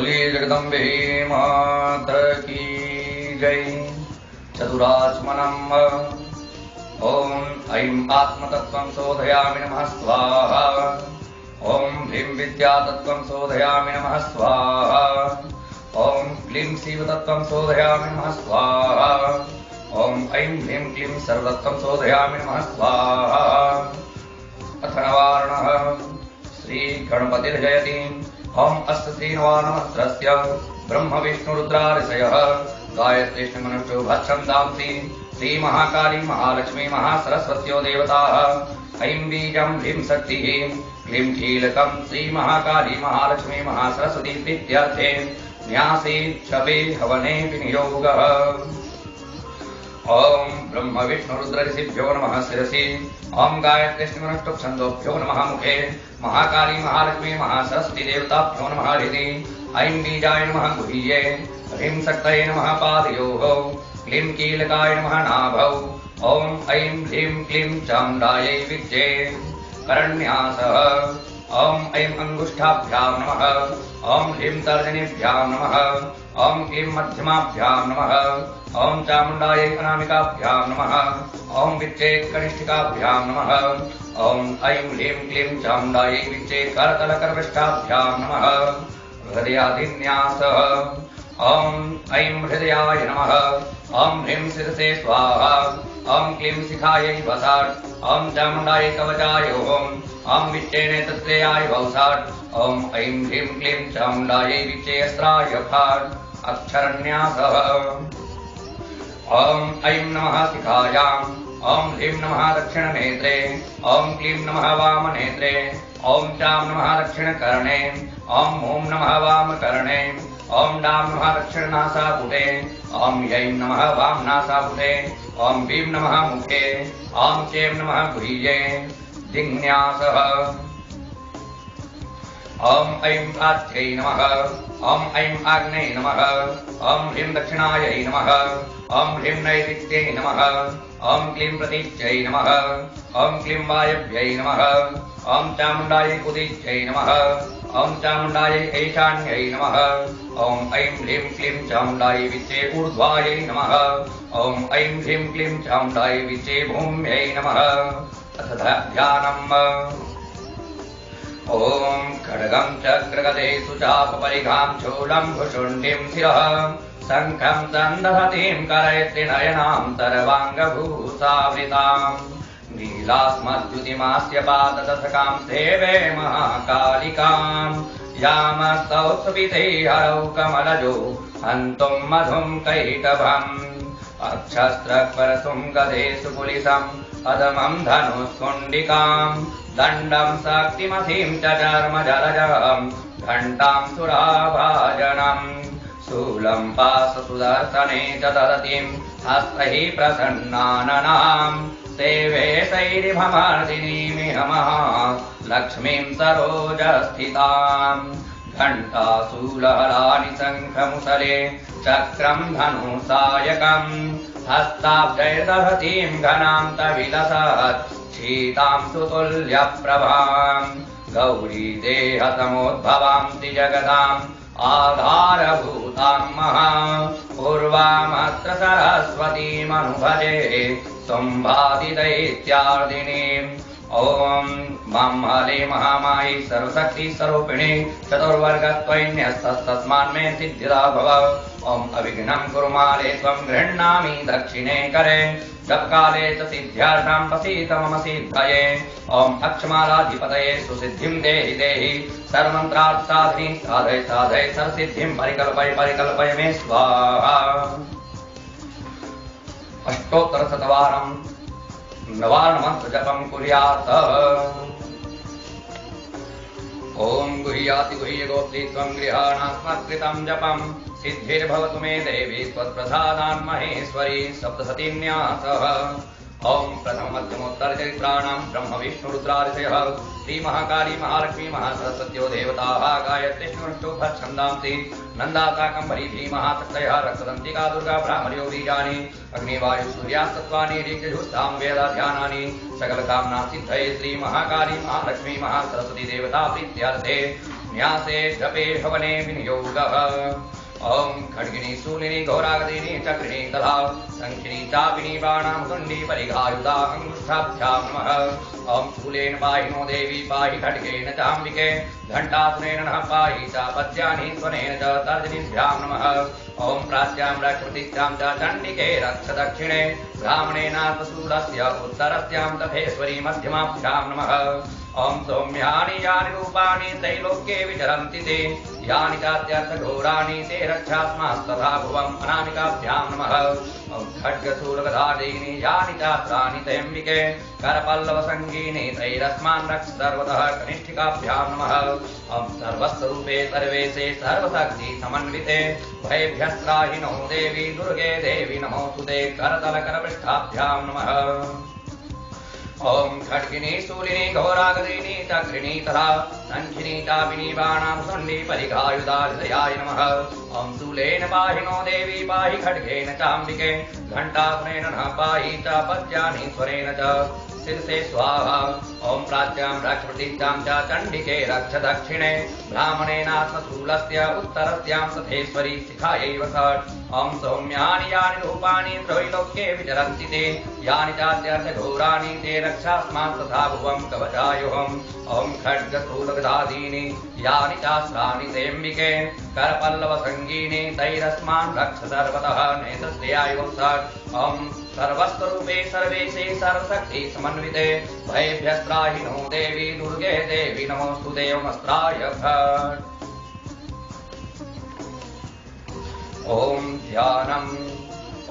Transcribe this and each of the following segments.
बोलिए जगदम्बे मात की जय। चतुराचमनम् ओम ऐं आत्मतत्त्वं शोधयामि नमः स्वाहा। ओम ह्रीं विद्यातत्त्वं शोधयामि नमः स्वाहा। ओम क्लीं शिवतत्त्वं शोधयामि नमः स्वाहा। ओम ऐं ह्रीं क्लीं सर्वतत्त्वं शोधयामि नमः स्वाहा। अथ नवार्णः श्री गणपतिर्जयति। ओम अष्टश्रीनवानमस्त्रस्य ब्रह्म विष्णु रुद्राऋषयः गायत्री मनुष्यो भक्षन्तांसि श्री महाकाली महालक्ष्मी महासरस्वत्यो देवताः। ऐं बीजं ह्रीं शक्तिः क्लीं कीलकं श्री महाकाली महालक्ष्मी महासरस्वती प्रीत्यर्थे न्यासे क्षपे हवने विनियोगः। ओम ब्रह्म विष्णु रुद्र ऋषिभ्यो नमः शिरसि। ओम गायत्री मनुष्टुप छंदोभ्यो नमः मुखे। महाकाली महालक्ष्मी महासरस्वती देवताभ्यो नमः हृदि। ऐं बीजाय नमः गुह्ये। ह्रीं शक्तये नमः पादयोः। क्लीं कीलकाय नमः नाभौ। ओम ऐं ह्रीं क्लीं चामुण्डायै विद्ये करन्यासः। ओम ऐं अंगुष्ठाभ्यां नमः। ओम ह्रीं तर्जनीभ्यां नमः। ओम क्लीं मध्यमाभ्यां नमः। ओम चामुण्डायै अनामिकाभ्यां नमः। ओम विच्चे कनिष्ठिकाभ्यां नमः। ओम ऐं ह्रीं क्लीं चामुण्डायै विच्चे करतलकर्विष्ठाभ्यां नमः। हृदयादिन्यासः। ओम ऐं हृदयाय नमः। ओम ह्रीं शिरसे स्वाहा। ओम क्लीं शिखायै वसाट्। ओम चामुण्डायै कवचाय ओम विच्चे नेत्रत्रयाय वौसाट्। ओम ऐं ह्रीं क्लीं चामुण्डायै विच्चे अस्त्राय फाट्। अक्षरन्यासः। ओम ऐं नमः शिखायाम्। ओम ह्रीं नमः दक्षिणनेत्रे। ओम क्लीं नमः वामनेत्रे। ओम चां नमः दक्षिणकर्णे। ओम हूं नमः वामकर्णे। ओम डां नमः दक्षिणनासापुटे। ओम यैं नमः वामनासापुटे। ओम वीं नमः मुखे। ओम चैं नमः गुह्ये। जिज्ञासः। ओम ऐं प्राच्यै नमः। ओम ऐं आग्नेये नमः। ओम ह्रीं दक्षिणायै नमः। ओम ह्रीं नैऋत्यै नमः। ओम क्लीं प्रतीच्यै नमः। ओम क्लीं वायव्यै नमः। ओम चामुण्डायै उदीच्यै नमः। ओम चामुण्डायै ऐशान्यै नमः। ओम ऐं ह्रीं क्लीं चामुण्डायै विच्चे ऊर्ध्वायै नमः। ओम ऐं ह्रीं क्लीं चामुण्डायै विच्चे भूम्यै नमः। अथ ध्यानम्। ओम खड्गं चक्रगदेषु चापपरिघां चूलं भुशुण्डीं शिरः शङ्खं सन्दधतीं करैत्रिनयनां सर्वाङ्गभूषावृतां नीलास्मद्युतिमास्य पाददशकां सेवे महाकालिकां यामस्तौत्सविते हरौ कमलजो हन्तुं मधुं कैटभम् अक्षस्त्रपरसुं गदेषु पुलिसम् अदमं धनुष्कुण्डिकां दण्डं शक्तिमतीं च चर्मजलजं घण्टां सुराभाजनम् शूलं पाशसुदर्शने च ददतीं हस्तैः प्रसन्नाननां सेवे शैरिभमर्दिनीमिह लक्ष्मीं सरोजस्थितां घण्टाशूलहलानि शङ्खमुसले चक्रं धनुसायकम् हस्ताब्जैर्दधतीं घनां तविलसत् शीतां सुतुल्यप्रभां गौरी देहतमोद्भवां त्रिजगताम् आधारभूतां महा पूर्वामत्र सरस्वतीमनुभजे सम्भादिदैत्यार्दिनीम्। ओम मम हरे महामायी सर्वशक्ति स्वरूपिणी चतुर्वर्गत्वन्यस्तस्मान् मे सिद्धिदा भव। ओम अविघ्नं कुरु माले त्वं गृह्णामि दक्षिणे करे जपकाले च सिद्ध्यार्थं प्रसीद मम सिद्धये। ओम अक्षमालाधिपतये सुसिद्धिं देहि देहि सर्वमन्त्रार्थ साधिनी साधय साधय सर्वसिद्धिं परिकल्पय परिकल्पय मे स्वाहा। अष्टोत्तरशतवारं नवार्णमन्त्र जपं कुर्यात्। ओम गुह्याति गुह्य गोप्ति त्वं गृहाणास्मत्कृतं जपं सिद्धिर्भवतु मे देवी त्वत्प्रसादान् महेश्वरी सप्तशतीन्यासः। ओम प्रथम मध्यमोत्तर चरित्राणां ब्रह्म विष्णु रुद्राऋषयः श्री महाकाली महालक्ष्मी महासरस्वत्यो देवताः गायत्री भक्षन्दांसि नन्दाताकम्बरी महाशक्तयः रक्तदन्तिका दुर्गा ब्राह्मण्यो बीजानि अग्निवायु सूर्यास्तत्वानि ऋग्यजुस्तां वेदाध्यानानि सकलकामना सिद्धये श्री महाकाली महालक्ष्मी महासरस्वती देवता प्रीत्यर्थे न्यासे जपे हवने विनियोगः ओम खड्गिनी शूलिनी घोरागदिनी चक्रिणी तथा शंखिनी चापिनी बाणामुदुंडी परिघायुधा अंगुष्ठाभ्यां नमः ओम शूलेन पाहि नो देवी पाहि खड्गेन चाम्बिके घंटासुनेन नः पाहि च पद्यानि स्वनेन च तर्जनीभ्यां नमः ओम प्राच्यां रक्षपतिश्चां च चण्डिके रक्ष दक्षिणे ब्राह्मणेनात्मशूलस्य उत्तरस्यां तथेश्वरी मध्यमाभ्यां नमः ओम सौम्यानि यानि रूपाणि त्रैलोक्ये विचरन्ति ते यानि चात्यर्थघोराणि ते रक्षास्मास्तथा भुवम् अनामिकाभ्यां नमः ओम खड्गशूलगदादीनि यानि चास्त्राणि तैम्बिके करपल्लवसङ्गीनि तैरस्मान् रक्ष सर्वतः कनिष्ठिकाभ्यां नमः ओम सर्वस्वरूपे सर्वेशे सर्वशक्ति समन्विते भयभ्यस्त्राहिनो देवी दुर्गे देवी नमोऽस्तु ते करतलकरपृष्ठाभ्यां नमः ओम खड्गिनी शूलिनी घोरागदिनी चक्रिणी तथा शंखिनी चापिनी बाणामुदुंडी परिघायुधा हृदयाय नमः ओम शूलेन पाहि नो देवी पाहि खड्गेन चाम्बिके घंटासुनेन नः पाहि च पद्यानि स्वरेण च शीर्षे स्वाहा ओम प्राच्यां रक्षपतिश्चां च चण्डिके रक्ष दक्षिणे ब्राह्मणेनात्मशूलस्य उत्तरस्यां तथेश्वरी शिखायैव षट् ओम सौम्यानि यानि रूपाणि त्रैलोक्ये विचरन्ति ते यानि चात्यर्थघोराणि ते रक्षास्मास्तथा भुवम् कवचायुहम् ओम खड्गशूलगदादीनि यानि चास्त्राणि तेऽम्बिके करपल्लवसङ्गीनि तैरस्मान् रक्ष सर्वतः नेतस्यायुः षट् ओम सर्वस्वरूपे सर्वेशे सर्वशक्ति समन्विते भयभ्यस्त्राहिनो देवी दुर्गे देवी नमोऽस्तु ते ओमस्त्राय फट् ओम ध्यानम्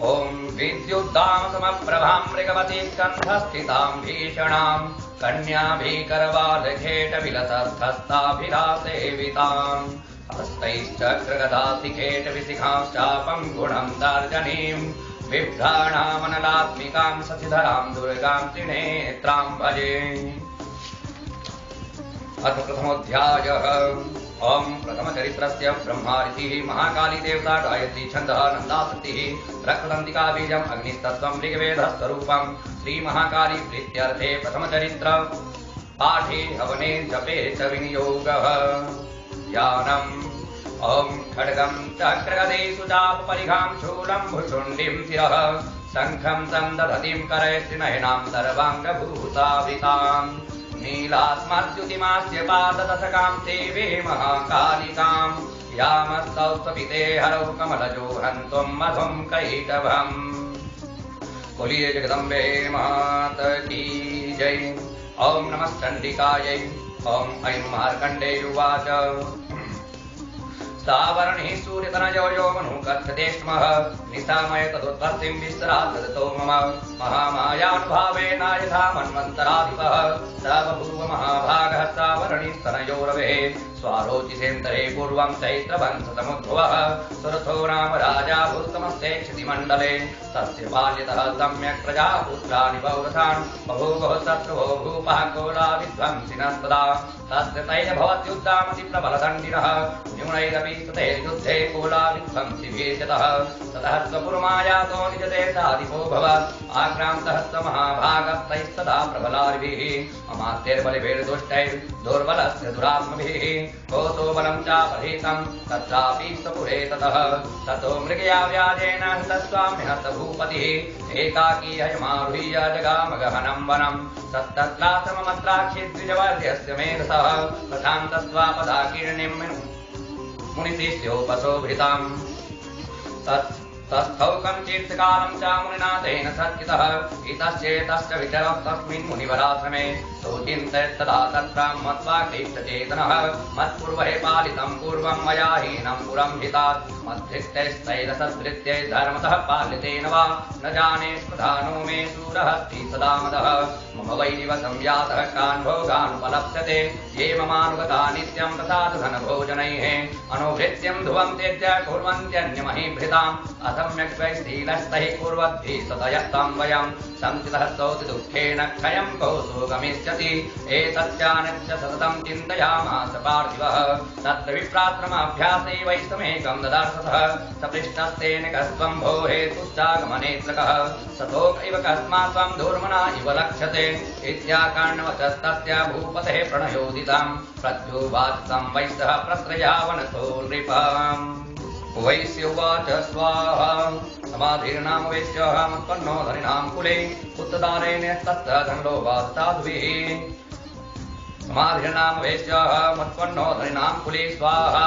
ओम विद्युद्दां समप्रभां मृगवती स्कन्धस्थितां भीषणां कन्याभीकरवालखेटविलसस्थस्ताभिलासेविताम् हस्तैश्चक्रगदासिखेटविशिखांश्चापं गुणं तर्जनीं बिभ्राणामनलात्मिकां शशिधरां दुर्गां त्रिनेत्रां भजे। अथ प्रथमोऽध्यायः ओम प्रथमचरित्रस्य ब्रह्मादितिः महाकाली देवता गायत्री छन्दः नन्दाशक्तिः रक्तदन्तिका बीजम् अग्निस्तत्त्वं ऋग्वेदस्वरूपं श्रीमहाकाली प्रीत्यर्थे प्रथमचरित्र पाठे हवने जपे च विनियोगः ध्यानम् ओम खड्गं चक्रगदेषु चापपरिघां शूलं भुशुण्डिं शिरः शङ्खं सन्दधतीं करैस्त्रिनयनां सर्वाङ्गभूतावृताम् नीलास्मद्युतिमास्य पाददशकां देवे महाकालिकां यामस्तौस्वपिते हरौ कमलजो हन्त्वं मधुं कैटभम्। बोलिए जगदम्बे मात की जय। ओम नमश्चण्डिकायै। ओम ऐं मार्कण्डेयुवाच सावर्णिः सूर्यतनयो यो मनु कथ्यते स्मः निशामय तदुत्पत्तिं विस्तरात् ददतो मम महामायानुभावेन यथा मन्वन्तराधिपः स बभूव महाभागः सावर्णिस्तनयोरवे स्वारोचिसेन्तरे पूर्वं चैत्रवंशसमुद्भवः सुरथो नाम राजा भूतमस्ते क्षितिमण्डले तस्य बाल्यतः सम्यक् प्रजापुत्राणि पौरथान् बभूवः शत्रुवो भूपः कोलाविध्वंसिनस्तदा तस्य तैलभवत्युद्दामति प्रबलदण्डिनः न्यूनैरपि तथैर्युद्धे कोलाविध्वंसिभिर्यतः ततः स्वपुरमायातो निजदेशाधिपोऽभवत् आक्रान्तः स महाभागस्तैस्तदा प्रबलार्भिः अमात्यैर्बलिभिर्दुष्टैर्दुर्बलस्य दुरात्मभिः कोसो बलं चापहृतं तत्रापि स्वपुरे ततः ततो मृगया व्याजेन हतस्वाम्यहत भूपतिः एकाकी हयमारुह्य जगामगहनं वनं तत्तत्रासममत्राक्षिद्विजवर्यस्य मेधसः प्रशान्तस्वापदाकीर्णिं मुनिशिष्योपशोभिताम् तस्थौ कञ्चित्कालं च मुनिना तेन सच्चितः इतश्चेतश्च विचरः तस्मिन् मुनिवराश्रमे सोचिन्तयत्तदा तत्रां मत्वा क्लिष्टचेतनः मत्पूर्वहे पालितं पूर्वं मया हीनं पुरं हितात् मद्धृत्यैस्तैरसधृत्यै धर्मतः पालितेन वा न जाने स्पृधानो मे शूरहस्ति सदा मदः मम वैरिव संयातः कान् भोगानुपलप्स्यते ये ममानुगता नित्यं प्रसादधनभोजनैः अनुभृत्यं ध्रुवं त्यज्य कुर्वन्त्यन्यमहीभृतां असम्यक्त्वैस्त्रीलस्तैः कुर्वद्भिः सतयत्तं वयं संचितस्तौति दुःखेन क्षयं कौसो गमिष्यति एतस्यानस्य सततं चिन्तयामास पार्थिवः तत्र विप्रात्रमाभ्यासे वैस्तमेकं ददार्शतः सपृष्टस्तेन कस्त्वं भो हेतुश्चागमनेत्रकः सतोक इव कस्मात् त्वं दूर्मना इव लक्ष्यते इत्याकर्णवचस्तस्य भूपतेः प्रणयोदितं प्रत्युवाच तं वैश्यः प्रत्रयावनतो नृपम् वैश्य उवाच स्वाहा समाधिर्नाम वैश्यः मत्पन्नो धनिनां कुले उत्तदारेण तत्र धनलोभात्ताद्भिः समाधिर्नाम वैश्यः मत्पन्नो धनिनां कुले स्वाहा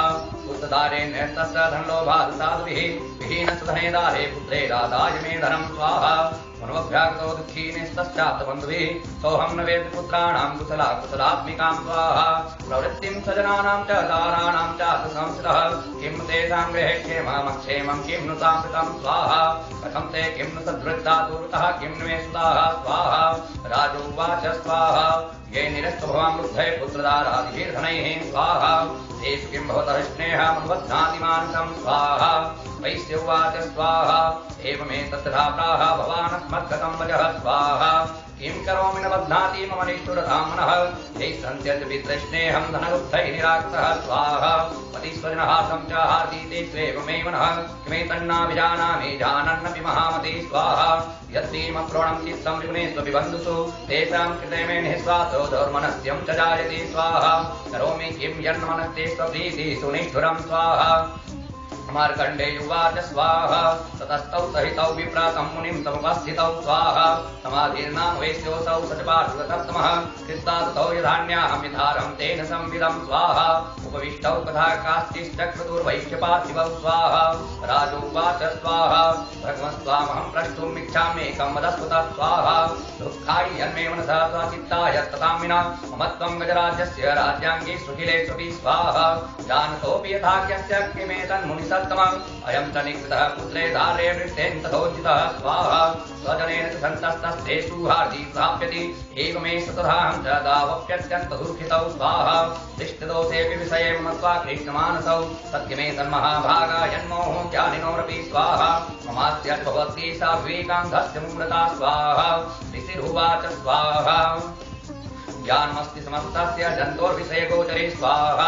उत्तदारेण तत्र धनलोभात्ताद्भिः विहीनस्तधने दारे पुत्रे दादाय मे धनं स्वाहा मनोभ्यागतो दुःखीनिस्तश्चात्तबन्धुभिः सोऽहं न वेद पुत्राणां कुशलात्मिकां स्वाहा प्रवृत्तिं सजनानां च दाराणां चाथ संस्थितः किं तेषां गृहे क्षेममक्षेमं किं नु तामृतं स्वाहा कथं ते किं नु सद्वृत्ता दूरतः किं नु मे सुताः स्वाहा राजोवाच स्वाहा ये निरस्तभवां वृद्धे पुत्रदारादिभिर्धनैः स्वाहा तेषु किं भवतः स्नेहमनुबध्नाति मानसं स्वाहा वैश्य उवाच स्वाहा एवमेतत्तथा प्राह भवानस्मद्गतं वचः स्वाहा किं करोमि न बध्नाति मम निष्ठुरतां मनः यैः सन्त्यजवित्रस्नेहं धनलुब्धैः निराकृतः स्वाहा पतिस्वजनहासं च हार्दीते स्वेवमेव नः किमेतन्नाभिजानामि जानन्नपि महामति स्वाहा यद्भीमप्रोणं चित्तं विगुणेष्वपि बन्धुषु तेषां कृते मे निःस्वासो दौर्मनस्यं च जायते स्वाहा करोमि किं यन्मनस्ते स्वप्रीतिः सुनिष्ठुरं स्वाहा मार्कण्डेयुवाच स्वाहा ततस्तौ सहितौ विप्रातं मुनिं समुपस्थितौ स्वाहा समाधिर्नाम वैश्योऽसौ स च पार्थिवसप्तमः कृत्तातौ यधान्याहं यथारं तेन संविदं स्वाहा उपविष्टौ कथा काश्चिश्चक्रतुर्वैश्यपार्थिवौ स्वाहा राजोवाच स्वाहा भगवत्स्वामहं प्रष्टुमिच्छाम्येकं वदस्वत स्वाहा दुःखाय यन्मे मनसा स्वाचित्ताय ततां विना मम त्वं गजराज्यस्य राज्याङ्गे सुखिलेष्वपि स्वाहा जानतोऽपि यथाख्यस्य किमेतन्मुनिः अयं च निकृतः पुत्रे धारे वृष्टेन तथोचितः स्वाहा स्वजनेन च सन्तस्तस्ते सुहार्दी प्राप्यति एवमे सततां च दावप्यत्यन्तदुःखितौ स्वाहा तिष्ठदोषेऽपि विषये मत्वा कृष्णमानसौ सत्यमेतन्महाभागा यन्मोहो ज्ञानिनोरपि स्वाहा ममास्य भवती सा विवेकान्धस्य मुम्रता स्वाहा ऋषिरुवाच स्वाहा ज्ञानमस्ति समस्तस्य जन्तोर्विषयगोचरे स्वाहा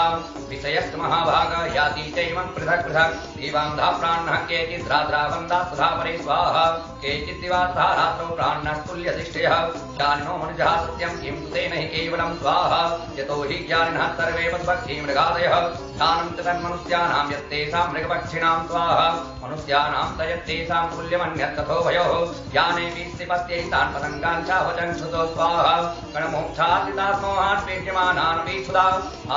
विषयश्च महाभागा याति चैवं पृथक् पृथक् दिवान्धा प्राणः केचिद्राद्रावन्दा सुधा परे स्वाहा केचिद्दिवासः रात्रौ प्राणस्तुल्यधिष्ठयः ज्ञानिनो मनुजः सत्यं किं तु तेन हि केवलं स्वाहा यतो हि ज्ञानिनः सर्वे पशुपक्षी मृगादयः ज्ञानं च तन्मनुष्याणां यत्तेषां मृगपक्षिणां स्वाहा मनुष्याणां च यत्तेषां तुल्यमन्यत्तथो भयोः ज्ञानेऽपि स्थिपत्यैतान् पतङ्गान् चावचङ्क्षुतो स्वाहा कणमोक्षादितात्मोहात् पेक्ष्यमानानपीक्षुधा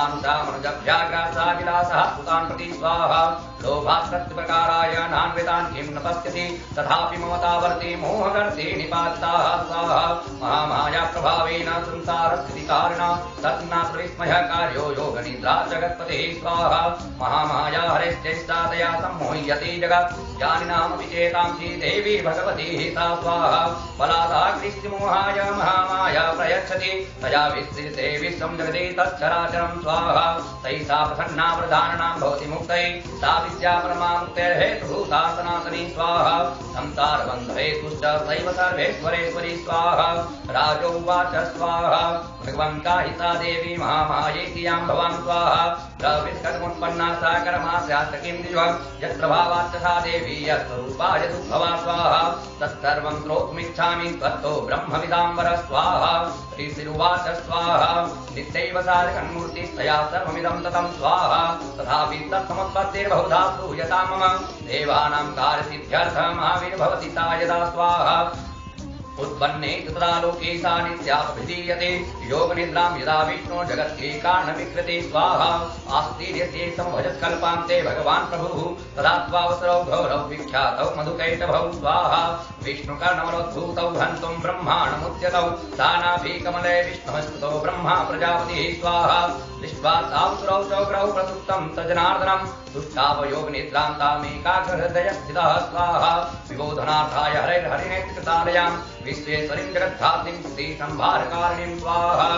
आनुषा मनुजभ्याग्रासा विलासः सुतान् प्रति स्वाहा लोभात् प्रत्युपकाराय नान्वितान् किं न पश्यति तथापि ममतावर्ती मोहकर्ती निपातिताः स्वाहा महामाया प्रभावेन संसारस्थितिकारिणा तत्नात्र विस्मयकार्यो योगनिद्रा जगत्पतिः स्वाहा महामाया हरेश्चेष्टादया सम्मोह्यते जगत् ज्ञानिनामपि चेतांसि देवी भगवती सा स्वाहा बलादाकृष्टिमोहाय महामाया प्रयच्छति तया विस्तृते विश्वं जगति तच्चराचरं स्वाहा तैः सा प्रसन्ना प्रधानानां भवति मुक्तैः सा विद्या परमामुक्तेर्हेतुभूता सनातनी स्वाहा संसारबन्धहेतुश्च सैव सर्वेश्वरेश्वरी स्वाहा राजोवाच स्वाहा भगवन्ता हि सा देवी महामायेति यां भवान् स्वाहा प्रविष्कर्मुत्पन्ना सा कर्मास्यात् किं द्विजः यत्र भावाच्च सा देवी यत्स्वरूपा यदुद्भवा स्वाहा तत्सर्वं श्रोतुमिच्छामि त्वत्तो ब्रह्मविदाम्बर स्वाहा ऋषिरुवाच स्वाहा नित्यैव साधकन्मूर्तिस्तया सर्वमिदं ततं स्वाहा तथापि तत्समुत्पत्तिर्बहुधा श्रूयतां मम देवानां कार्यसिद्ध्यर्थं महावीर्भवति सा यदा स्वाहा उत्पन्ने तदा लोके सा नित्यापभिधीयते योगनिद्रां यदा विष्णो जगत्यै कारणविकृते स्वाहा आस्तीर्यते समभजत्कल्पान्ते भगवान् प्रभुः तदा त्वावसरौ गौरौ विख्यातौ मधुकैटभौ स्वाहा विष्णुकर्णमलोद्भूतौ हन्तुं ब्रह्माण्डमुद्यतौ दानाभिकमले विष्णुस्तुतो ब्रह्मा प्रजापतिः स्वाहा दृष्ट्वा तावसुरौ चौग्रौ प्रसुप्तं स जनार्दनं दुष्टावयोगनिद्रां तामेकाग्रहृदय स्थितः स्वाहा विबोधनार्थाय हरिर्हरिनेत्रकृतालयां विश्वेश्वरीं जगद्धात्रीं स्तुतिसंभारकारिणीं स्वाहा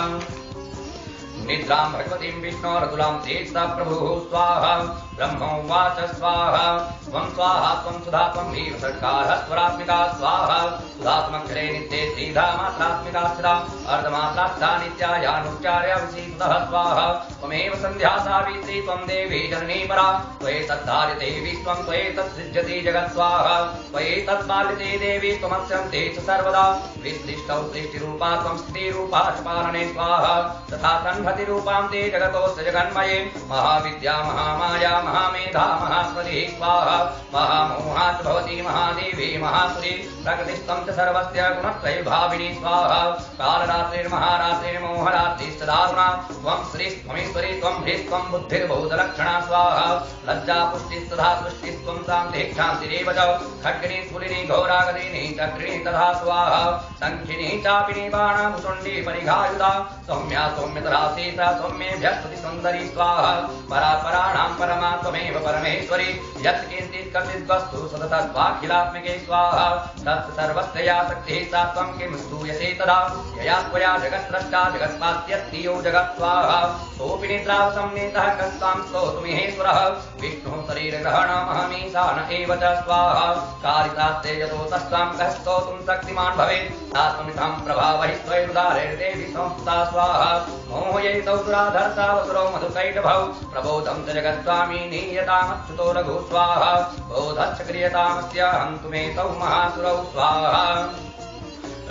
निद्रां भगवतीं विष्णोरतुलां तेजसा प्रभुः स्वाहा ब्रह्मोवाच स्वाहा त्वं स्वाहा त्वं सुधा त्वं वीर षट्कारः स्वरात्मिका स्वाहा सुधात्मक्षरे नित्ये त्रिधा मात्रात्मिका स्थिता अर्धमात्रास्था नित्यायानुच्चार्य विशीतः स्वाहा त्वमेव सन्ध्या सावित्री त्वं देवी जननी परा त्वयेतद्धार्यते विश्वं त्वयेतत्सृज्यते जगत् स्वाहा त्वयेतत्पाल्यते देवी त्वमस्यन्ते च सर्वदा विसृष्टौ सृष्टिरूपा त्वं स्थितिरूपा च पालने स्वाहा तथा संहतिरूपां ते जगतोऽस्य जगन्मये महाविद्या महामाया महामेधा महास्वरी स्वाहा महामोहा च भवती महादेवी महासुरी प्रकृतिस्थं च सर्वस्य गुणत्रय भाविनी स्वाहा कालरात्रिर्महारात्रिर्मोहरात्रिश्च दारुणा त्वं श्रीस्त्वमीश्वरी त्वं ह्रीस्त्वं बुद्धिर्बहुधलक्षणा स्वाहा लज्जा पुष्टिस्तथा तुष्टिस्त्वं शान्तिः क्षान्तिरेव च खड्गिनी स्फुलिनी घोरागदिनी चक्रिणी तथा स्वाहा सङ्खिनी चापिनी बाणाभुषुण्डी परिघायुधा सौम्या सौम्यतरा सीता सौम्येभ्यस्तुति सुन्दरी स्वाहा परापराणां परमा त्वमेव परमेश्वरी यत् किञ्चित् कचिद्वस्तु सततत्वाखिलात्मिके स्वाहा तत् सर्वस्य शक्तिः सा त्वं किं स्तूयसे तदा यया त्वया जगत्स्रष्टा जगत्पास्यत्तियो जगत् स्वाहा सोऽपि निद्रावसंनीतः कस्तां स्तोतुमिहेश्वरः विष्णुः शरीरग्रहणमहमीशान एव च स्वाहा कारितास्ते यतो तस्तां कः स्तोतुं शक्तिमान् भवेत् आत्ममितां प्रभावहि स्वैरुदारेर्देवी संस्था स्वाहा मोहयैतौ दुराधर्ता वसुरौ मधुकैटभौ प्रबोधं च जगत्स्वामी नीयतामच्युतो रघु स्वाहा बोधश्च क्रियतामस्य हन्तुमेतौ महासुरौ स्वाहा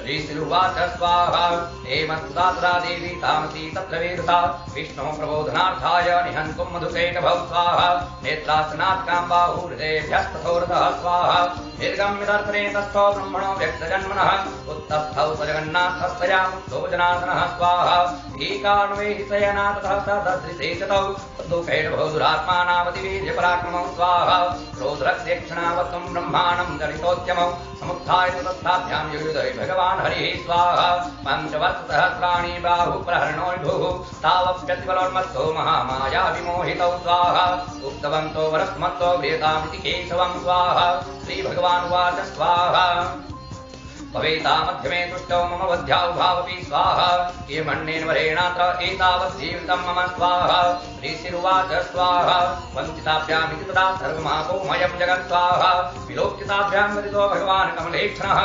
ऋषिरुवाच स्वाहा हेमस्तुता देवी तामसी तत्र वेदसा विष्णुः प्रबोधनार्थाय निहन्तुं मधुकैटभौ स्वाहा नेत्रासनात्कां बाहुहृदयेभ्यस्तथोरतः स्वाहा निर्गम्यदर्शने तस्थो ब्रह्मणो व्यक्तजन्मनः उत्तस्थौ स जगन्नाथस्तया मुक्तो जनार्दनः स्वाहा एकान्वैः शयना ततः स ददृशेचतौ तद्दुःखैटभौ दुरात्मानावतिवीर्यपराक्रमौ स्वाहा क्रोधरक्ष्यक्षणावत्तं ब्रह्माणं जलितोद्यमौ समुत्थाय तस्थाभ्यां युयुधै भगवान् हरिः स्वाहा पञ्चवर्षसहस्राणि बाहुप्रहरणो विभुः तावप्यतिबलोन्मत्तो महामाया विमोहितौ स्वाहा उक्तवन्तो वरस्मत्तो व्रियतामिति केशवं स्वाहा श्रीभगवानुवाच स्वाहा भवेता मध्यमे तुष्टौ मम वध्याौ भावपि स्वाहा किमन्नेन वरेणात्र एतावत् जीवितं मम स्वाहा ऋषिरुवाच स्वाहा वञ्चिताभ्यामिति तदा सर्वमापोमयं जगत् स्वाहा विलोकिताभ्यां गदितो भगवान् कमलेक्षणः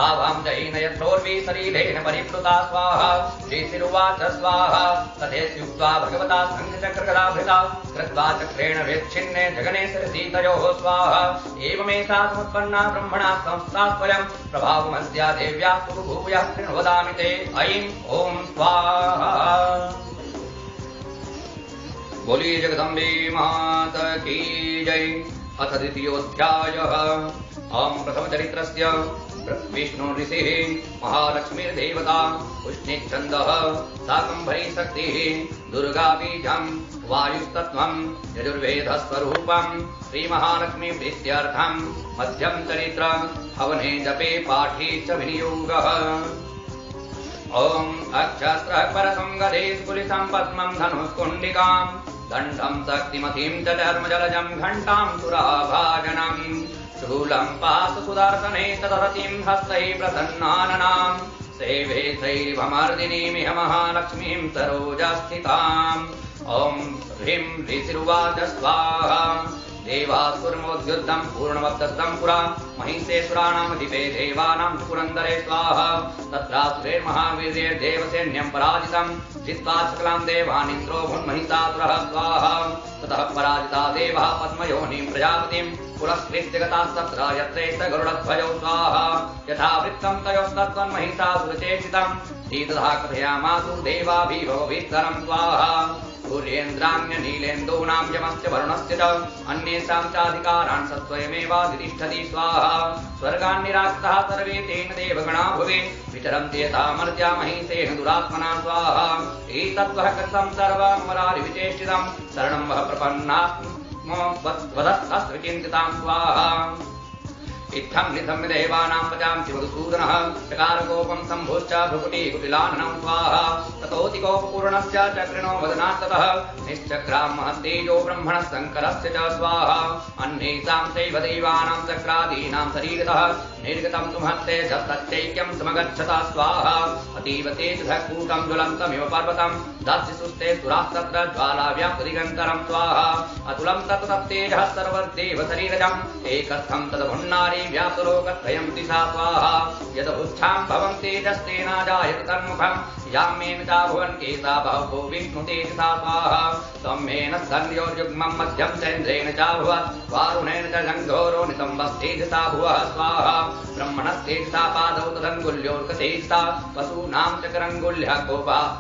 आवां जयेन यत्रोर्वी शरीरेण परिप्लुता स्वाहा ऋषिरुवाच स्वाहा तथेत्युक्त्वा भगवता शङ्खचक्रगदाभृता कृत्वा चक्रेण वेच्छिन्ने जगने शिरसीतयोः स्वाहा एवमेषा समुत्पन्ना ब्रह्मणा संस्था स्वयं प्रभावमस्ति देव्यास्तु भूयः वदामि ते ऐं ॐ स्वाहा। बोली जगदम्बे माता की जय। अथ द्वितीयोऽध्यायः। प्रथमचरित्रस्य विष्णु ऋषिः महालक्ष्मीर्देवता उष्णिच्छन्दः शाकम्भरी शक्तिः दुर्गा बीजं वायुस्तत्त्वं यजुर्वेदस्वरूपं श्रीमहालक्ष्मी प्रीत्यर्थं मध्यं चरित्र हवने जपे पाठे च विनियोगः। ॐ अक्षस्रः परसं गदे स्फुलितं पद्मं धनुष्कुण्डिकां दण्डं शक्तिमतीं च धर्मजलजं घण्टां सुराभाजनं शूलं पाशसुदर्शने तदरतिं हस्तैः प्रसन्नाननां सेवे शैरिभमर्दिनीमिह महालक्ष्मीं सरोजस्थिताम्। ॐ ह्रीं ऋषिरुवाच स्वाहा। देवासुरमोद्युद्धं पूर्णमब्दस्तं पुरा महिषेश्वराणामधिपे देवानां पुरन्दरे स्वाहा। तत्रासुरैर्महावीर्यैर्देवसैन्यं पराजितं जित्वा सकलां देवानिन्द्रो भुन्महिषासुरः स्वाहा। ततः पराजिता देवः पद्मयोनिं प्रजापतिं पुरस्कृत्य गतास्तत्र यत्रैष गरुडध्वजौ स्वाहा। यथा वृत्तं तयोस्तत्त्वन्महिषासुरचेष्टितं तथा कथयामासु देवाभिभववित्तरं स्वाहा। सूर्येन्द्राण्यनीलेन्दूनां यमस्य वरुणस्य च अन्येषां चाधिकारान् सत्वयमेवाधितिष्ठति स्वाहा। स्वर्गान् निराकृताः सर्वे तेन देवगणा भुवे विचरन्ति यथा मर्त्या महिषेण दुरात्मना स्वाहा। एतद्वः कृतं सर्वमरारिविचेष्टितं शरणं वः प्रपन्नास्मवदस्तस्विचिन्तितां स्वाहा। इत्थं निधं देवानां पचांसि मधुसूदनः चकारकोपं सम्भुश्च भ्रुकुटिकुटिलाननं स्वाहा। ततोऽतिकोपपूर्णस्य चक्रिणो वदनात्ततः निश्चक्रां महत्तेजो ब्रह्मणः शङ्करस्य च स्वाहा। अन्येषां चैव देवानां चक्रादीनां शरीरतः निर्गतं तु महत्ते तच्चैक्यं समगच्छता स्वाहा अतीव तेजसः कूटं ज्वलन्तमिव पर्वतं दस्युस्ते सुरास्तत्र ज्वालाव्याप्तिगन्तरं स्वाहा अतुलं तत्तेजः सर्वदेव शरीरजम् एकस्थं तदभुन्नारी व्याप्तलोकत्रयं दिशा स्वाहा यदुच्छां भवं तेजस्तेनाजायत तन्मुखम् यामेन चा भुवन् केसा बहु विष्णुतेजसा स्वाहा सम्मेन सन्योर्युग्मं मध्यं चन्द्रेण चाभुवत् वारुणेन च जङ्घोरो नितम्बस्तेजसा भुवः स्वाहा ब्रह्मणस्तेजसा पादौ तदङ्गुल्योर्कतेजसा पशूनां च करङ्गुल्यः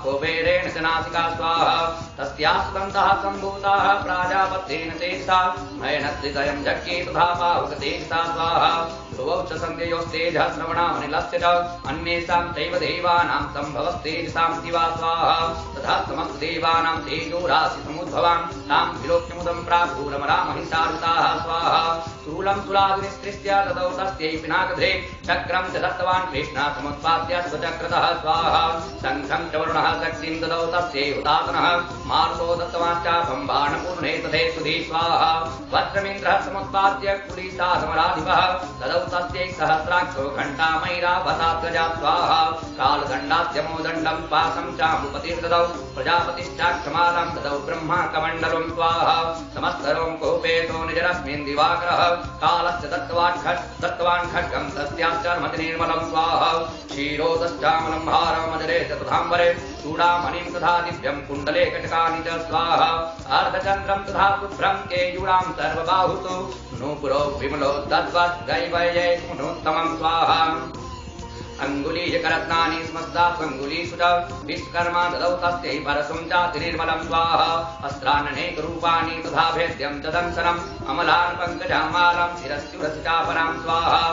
कोपेरेण च नासिका स्वाहा तस्यास्तन्तः सम्भूताः प्राजापत्येन तेजसा नयनस्त्रितयं जज्ञे तथा पावकतेजसा स्वाहा ध्रुवौ च सन्ध्ययोस्तेजः श्रवणामनिलस्य च अन्येषां चैव देवानां सम्भवस्तेजसां दिवा स्वाहा तथा समस्तदेवानां तेजो राशि समुद्भवां तां विलोक्यमुदं प्रापूरमरामहिषारुताः स्वाहा स्थूलं तुलाग्निस्त्रिस्य तदौ तस्यै पिनाकधे चक्रं च दत्तवान् कृष्णः समुत्पाद्य स्वचक्रतः स्वाहा शङ्खं च वरुणः शक्तिं ददौ तस्यै हुतात्मनः मारुतो दत्तवान् चापं बाणपूर्णे तथे सुधी स्वाहा वज्रमिन्द्रः समुत्पाद्य कुलीसाधमराधिपः ददौ तस्यै सहस्राक्षो घण्टामैरावतात्गजा स्वाहा कालदण्डाद्यमोदण्डं पाशं चामुपतिर्ददौ प्रजापतिश्चाक्षमालं ददौ ब्रह्मा कमण्डलं स्वाहा समस्तरों कोपेतो निजरस्मिन् दिवाकरः कालस्य दत्तवान् खड्गं तस्याश्चर्मति निर्मलं स्वाहा क्षीरोदश्चामलं भारमजरे चतुर्धाम्बरे चूडामणिं तथा दिव्यं कुण्डले कटकानि च स्वाहा अर्धचन्द्रं तथा शुभ्रं केयूरां सर्वबाहुतु नूपुरो विमलो दद्वद्दैवयैमुनोत्तमं स्वाहा अंगुलीयकरत्नानि स्मस्तास्वंगुलीषु च विश्वकर्मा ददौ तस्यै परशुं चातिनिर्मलं स्वाहा अस्त्राण्यनेकरूपाणि तथा भेद्यं तदंसनम् अमलान् पङ्कजामालं शिरस्युरसिचापरां स्वाहा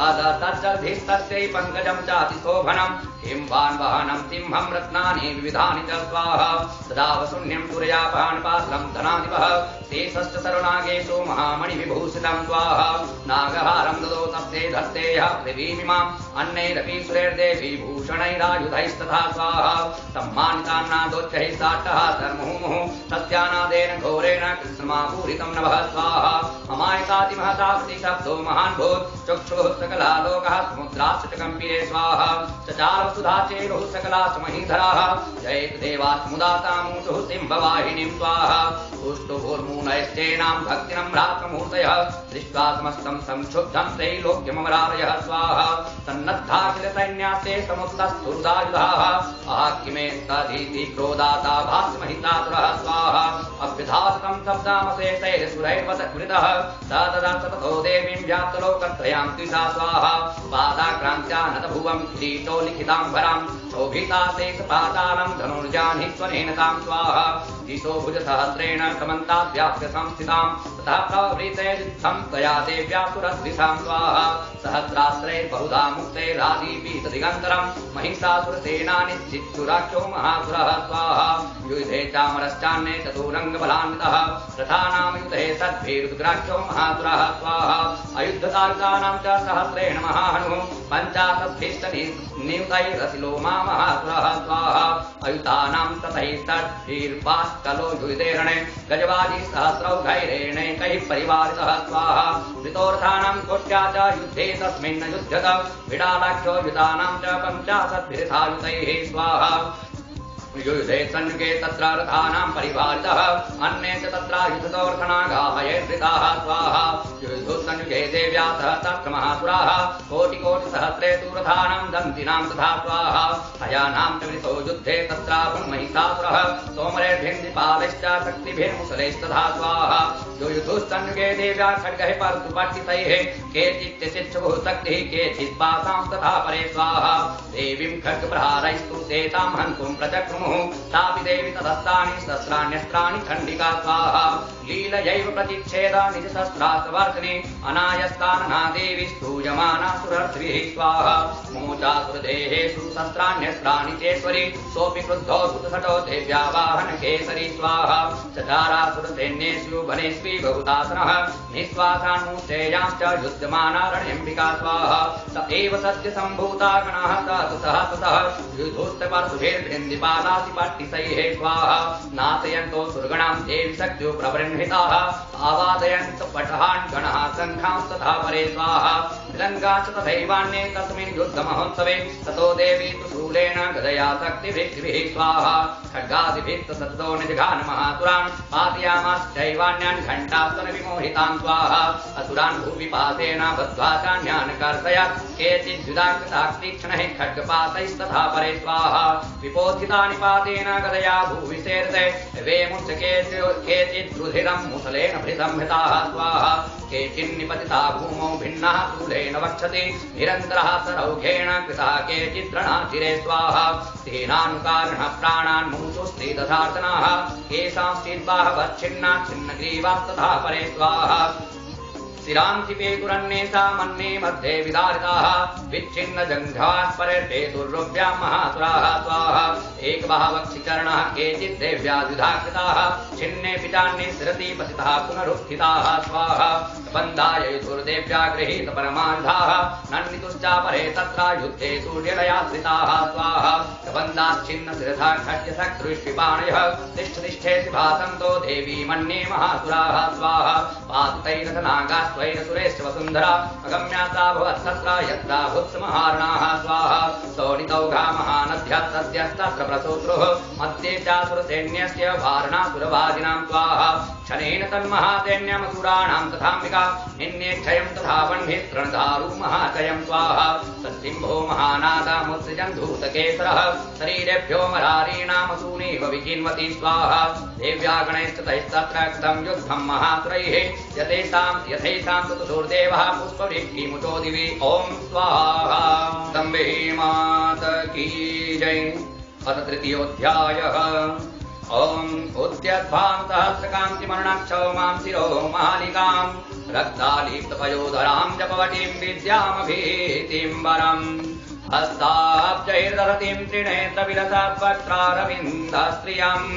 अदतज्जलधिस्तस्यै पङ्कजं चातिशोभनम् हिंवान् वहनं सिंहं रत्नानि विविधानि च स्वाहा तदा वशून्यं तुरयापान् पाशलं धनाधिपः शेषश्च सर्वनागेषु महामणिविभूषितं स्वाहा नागहारं ददौ तस्यै धत्तेयः पृथिवीमिमाम् अन्नैरपि सुरैर्देवी भूषणैरायुधैस्तथा स्वाहा सम्मानितान्नादोच्चैः साट्टः सर्मुहुमुः तस्यानादेन घोरेण कृष्णमापूरितं नभः स्वाहा अमायकातिमहता प्रतिशब्दो महान् भूत् चक्षुः सकला लोकः समुद्राश्च च कम्पिरे स्वाहा चचार सुधा चेरुः सकलाश्च महीधराः जयेत देवात्मुदातामूषुः सिंहवाहिनीं स्वाहा तुष्टुभूर्मूनयश्चैनां भक्तिनं रात्रमूर्तयः दृष्ट्वा समस्तं संक्षुब्धं त्रैलोक्यममरारयः स्वाहा सन्नद्धाखिल सैन्यास्ते समुद्रस्तुरुदायुधाः आकिमेत्तधीति क्रोधाता भास्महितातुरः स्वाहा अभ्युधातुकं शब्दामशेषैरसुरैर्वतकृतः तदा ततो देवीं व्याप्तलोकत्रयां द्विषा स्वाहा पादाक्रान्त्या नतभुवं किरीटो लिखिताम्बरां शोभिता शेषपातालं धनुर्जाह्नित्वनेन तां स्वाहा दिशो भुजसहस्रेण समन्ताद्व्याप्य संस्थितां तथा प्रवृतैर्युद्धं तया देव्या सुरद्विषां स्वाहा सहस्रास्त्रैर्बहुधा मुक्तैरादीपीतदिगन्तरं महिषासुरसेनानिश्चित्सुराख्यो महासुरः स्वाहा युधे चामरश्चान्ये चतुरङ्गबलान्वितः रथानां युधे सद्भिरुद्राख्यो महासुरः स्वाहा अयुद्धतारुतानां च सहस्रेण महाहनुः पञ्चाशद्भिस्तनियुतैरसिलोमा महासुरः स्वाहा अयुतानां तथैस्तद्भिर्वास्कलो युधेरणे गजवादी सहस्रौघैरेणैकैः परिवारितः स्वाहा ऋतोर्थानां कोट्या च युद्धे तस्मिन् युध्यत विडालाख्यो युतानां च पञ्चाशद्भिर्धायुतैः स्वाहा युधे संयुगे तत्र रथानां परिवारितः अन्ये च तत्रायुधतोऽर्थनागाहयैर्वृताः स्वाहा युद्धसंयुगे देव्याः तत्र महासुराः कोटिकोटिसहस्रे तु रथानां दन्तिनां तथा स्वाहा हयानां च वृतो युद्धे तत्रापुन्महिषासुरः सोमरेर्भिन्दिपालैश्च शक्तिभिर्मुसलैस्तथा स्वाहा युद्धसंयुगे देव्या खड्गैः परशुपट्टितैः केचिच्चिच्छुः शक्तिः केचित् पासां तथा परे स्वाहा देवीं खड्गप्रहारैस्तु तेतां हन्तुं प्रचक्रुमुः तापि देवी तदस्तानि सहस्राण्यस्त्राणि खण्डिका स्वाहा लीलयैव प्रतिच्छेदा निजशस्त्रास्त्रवर्धिनी अनायस्तानना देवी स्तूयमाना सुरर्षिभिः स्वाहा मोचासुरदेहेषु शस्त्राण्यस्त्राणि चेश्वरी सोऽपि क्रुद्धो सुतसटो देव्या वाहन केसरी स्वाहा चचारासुरसैन्येषु वनेष्वि बहुतासनः निःश्वासान्मुष्टेयांश्च युध्यमाना रणेऽम्बिका स्वाहा स एव सद्य सम्भूता गणाः सहस्रशः युधोस्तपरशुभिर्भिन्दिपालासि पट्टिसैः स्वाहा नाशयन्तो सुरगणां देवी शक्त्यो प्रवृण्य संहिताः आवादयन्त पटहान् गणः शङ्खांस्तथा परे स्वाहा मृदङ्गा च तथैवान्ये तस्मिन् युद्धमहोत्सवे ततो देवी तु शूलेन गदया शक्तिभिः स्वाहा खड्गादिभिः सतो निजघान महासुरान् पातयामास चैवान्यान् घण्टासन विमोहितान् स्वाहा असुरान् भूविपातेन बद्ध्वा चान्यान् कर्तयत् केचिद्युदाकृताक्तीक्ष्णैः खड्गपातैस्तथा परे स्वाहा विपोथितानि पातेन गदया भूविसेर्ते वेमुञ्च केचिद्रुधिरं मुसलेन भृसंहृताः स्वाहा केचिन्निपतिता भूमौ भिन्नाः शूलेन वक्षति निरन्तरः सरौघेण कृतः केचिद्रणाचिरे स्वाहा तेनानुकारिणः प्राणान् मुमुचु स्त्रीदधार्तनाः केषांश्चिद्बाहवच्छिन्ना छिन्नग्रीवास्तथा परे स्वाहा शिरांसिपे कुरन्नेषा मन्ये मध्ये विदारिताः विच्छिन्न जङ्घास्परे दुर्रुभ्यां महासुराः स्वाहा एकबाहवक्षिकर्णाः केचिद्देव्या द्विधा कृताः छिन्ने पिचान्ये शिरसि पतिताः पुनरुत्थिताः स्वाहा बन्धाय युधुर्देव्या गृहीत परमान्धाः नन्दितुश्चापरे तत्र युद्धे सूर्यलयाश्रिताः स्वाहा बन्धाच्छिन्न शिरसा खड्गशक्तृष्टिपाणयः तिष्ठतिष्ठेति भासन्तो देवी मन्ये महासुराः स्वाहा पातुतैरथनागा स्वैरसुरेश्च वसुन्धरा अगम्याता भवत्सत्रा यत्रा भुत्समहारणाः स्वाहा सौनितौघा महानद्यस्तस्य प्रसोत्रुः मध्ये चासुरसैन्यस्य वारणासुरवादिनां स्वाहा क्षणेन तन्महासैन्यमसुराणां तथाम्बिका निन्ये क्षयं तथा वह्निः तृणधारु महाचयं स्वाहा तत्सिंहो महानादामुत्सृजन् धूतकेसरः शरीरेभ्यो मरारीणामसूनीव विचिन्वति स्वाहा देव्या गणैस्ततैस्तत्र कृतं युद्धं महासुरैः यथैषां तु दुर्देवः पुष्पवृष्टिमुचो दिवि ॐ स्वाहा दम्बे मात की जय। अथ तृतीयोऽध्यायः ॐ उद्यद्भां सहस्रकान्तिमरुणक्षौमां शिरो मालिकां रक्तालीप्तपयोधरां जपवटीं विद्यामभीतिं वरम् हस्ताब्जैर्दधतीं त्रिनेत्रविलसत्वक्त्रारविन्दस्त्रियम्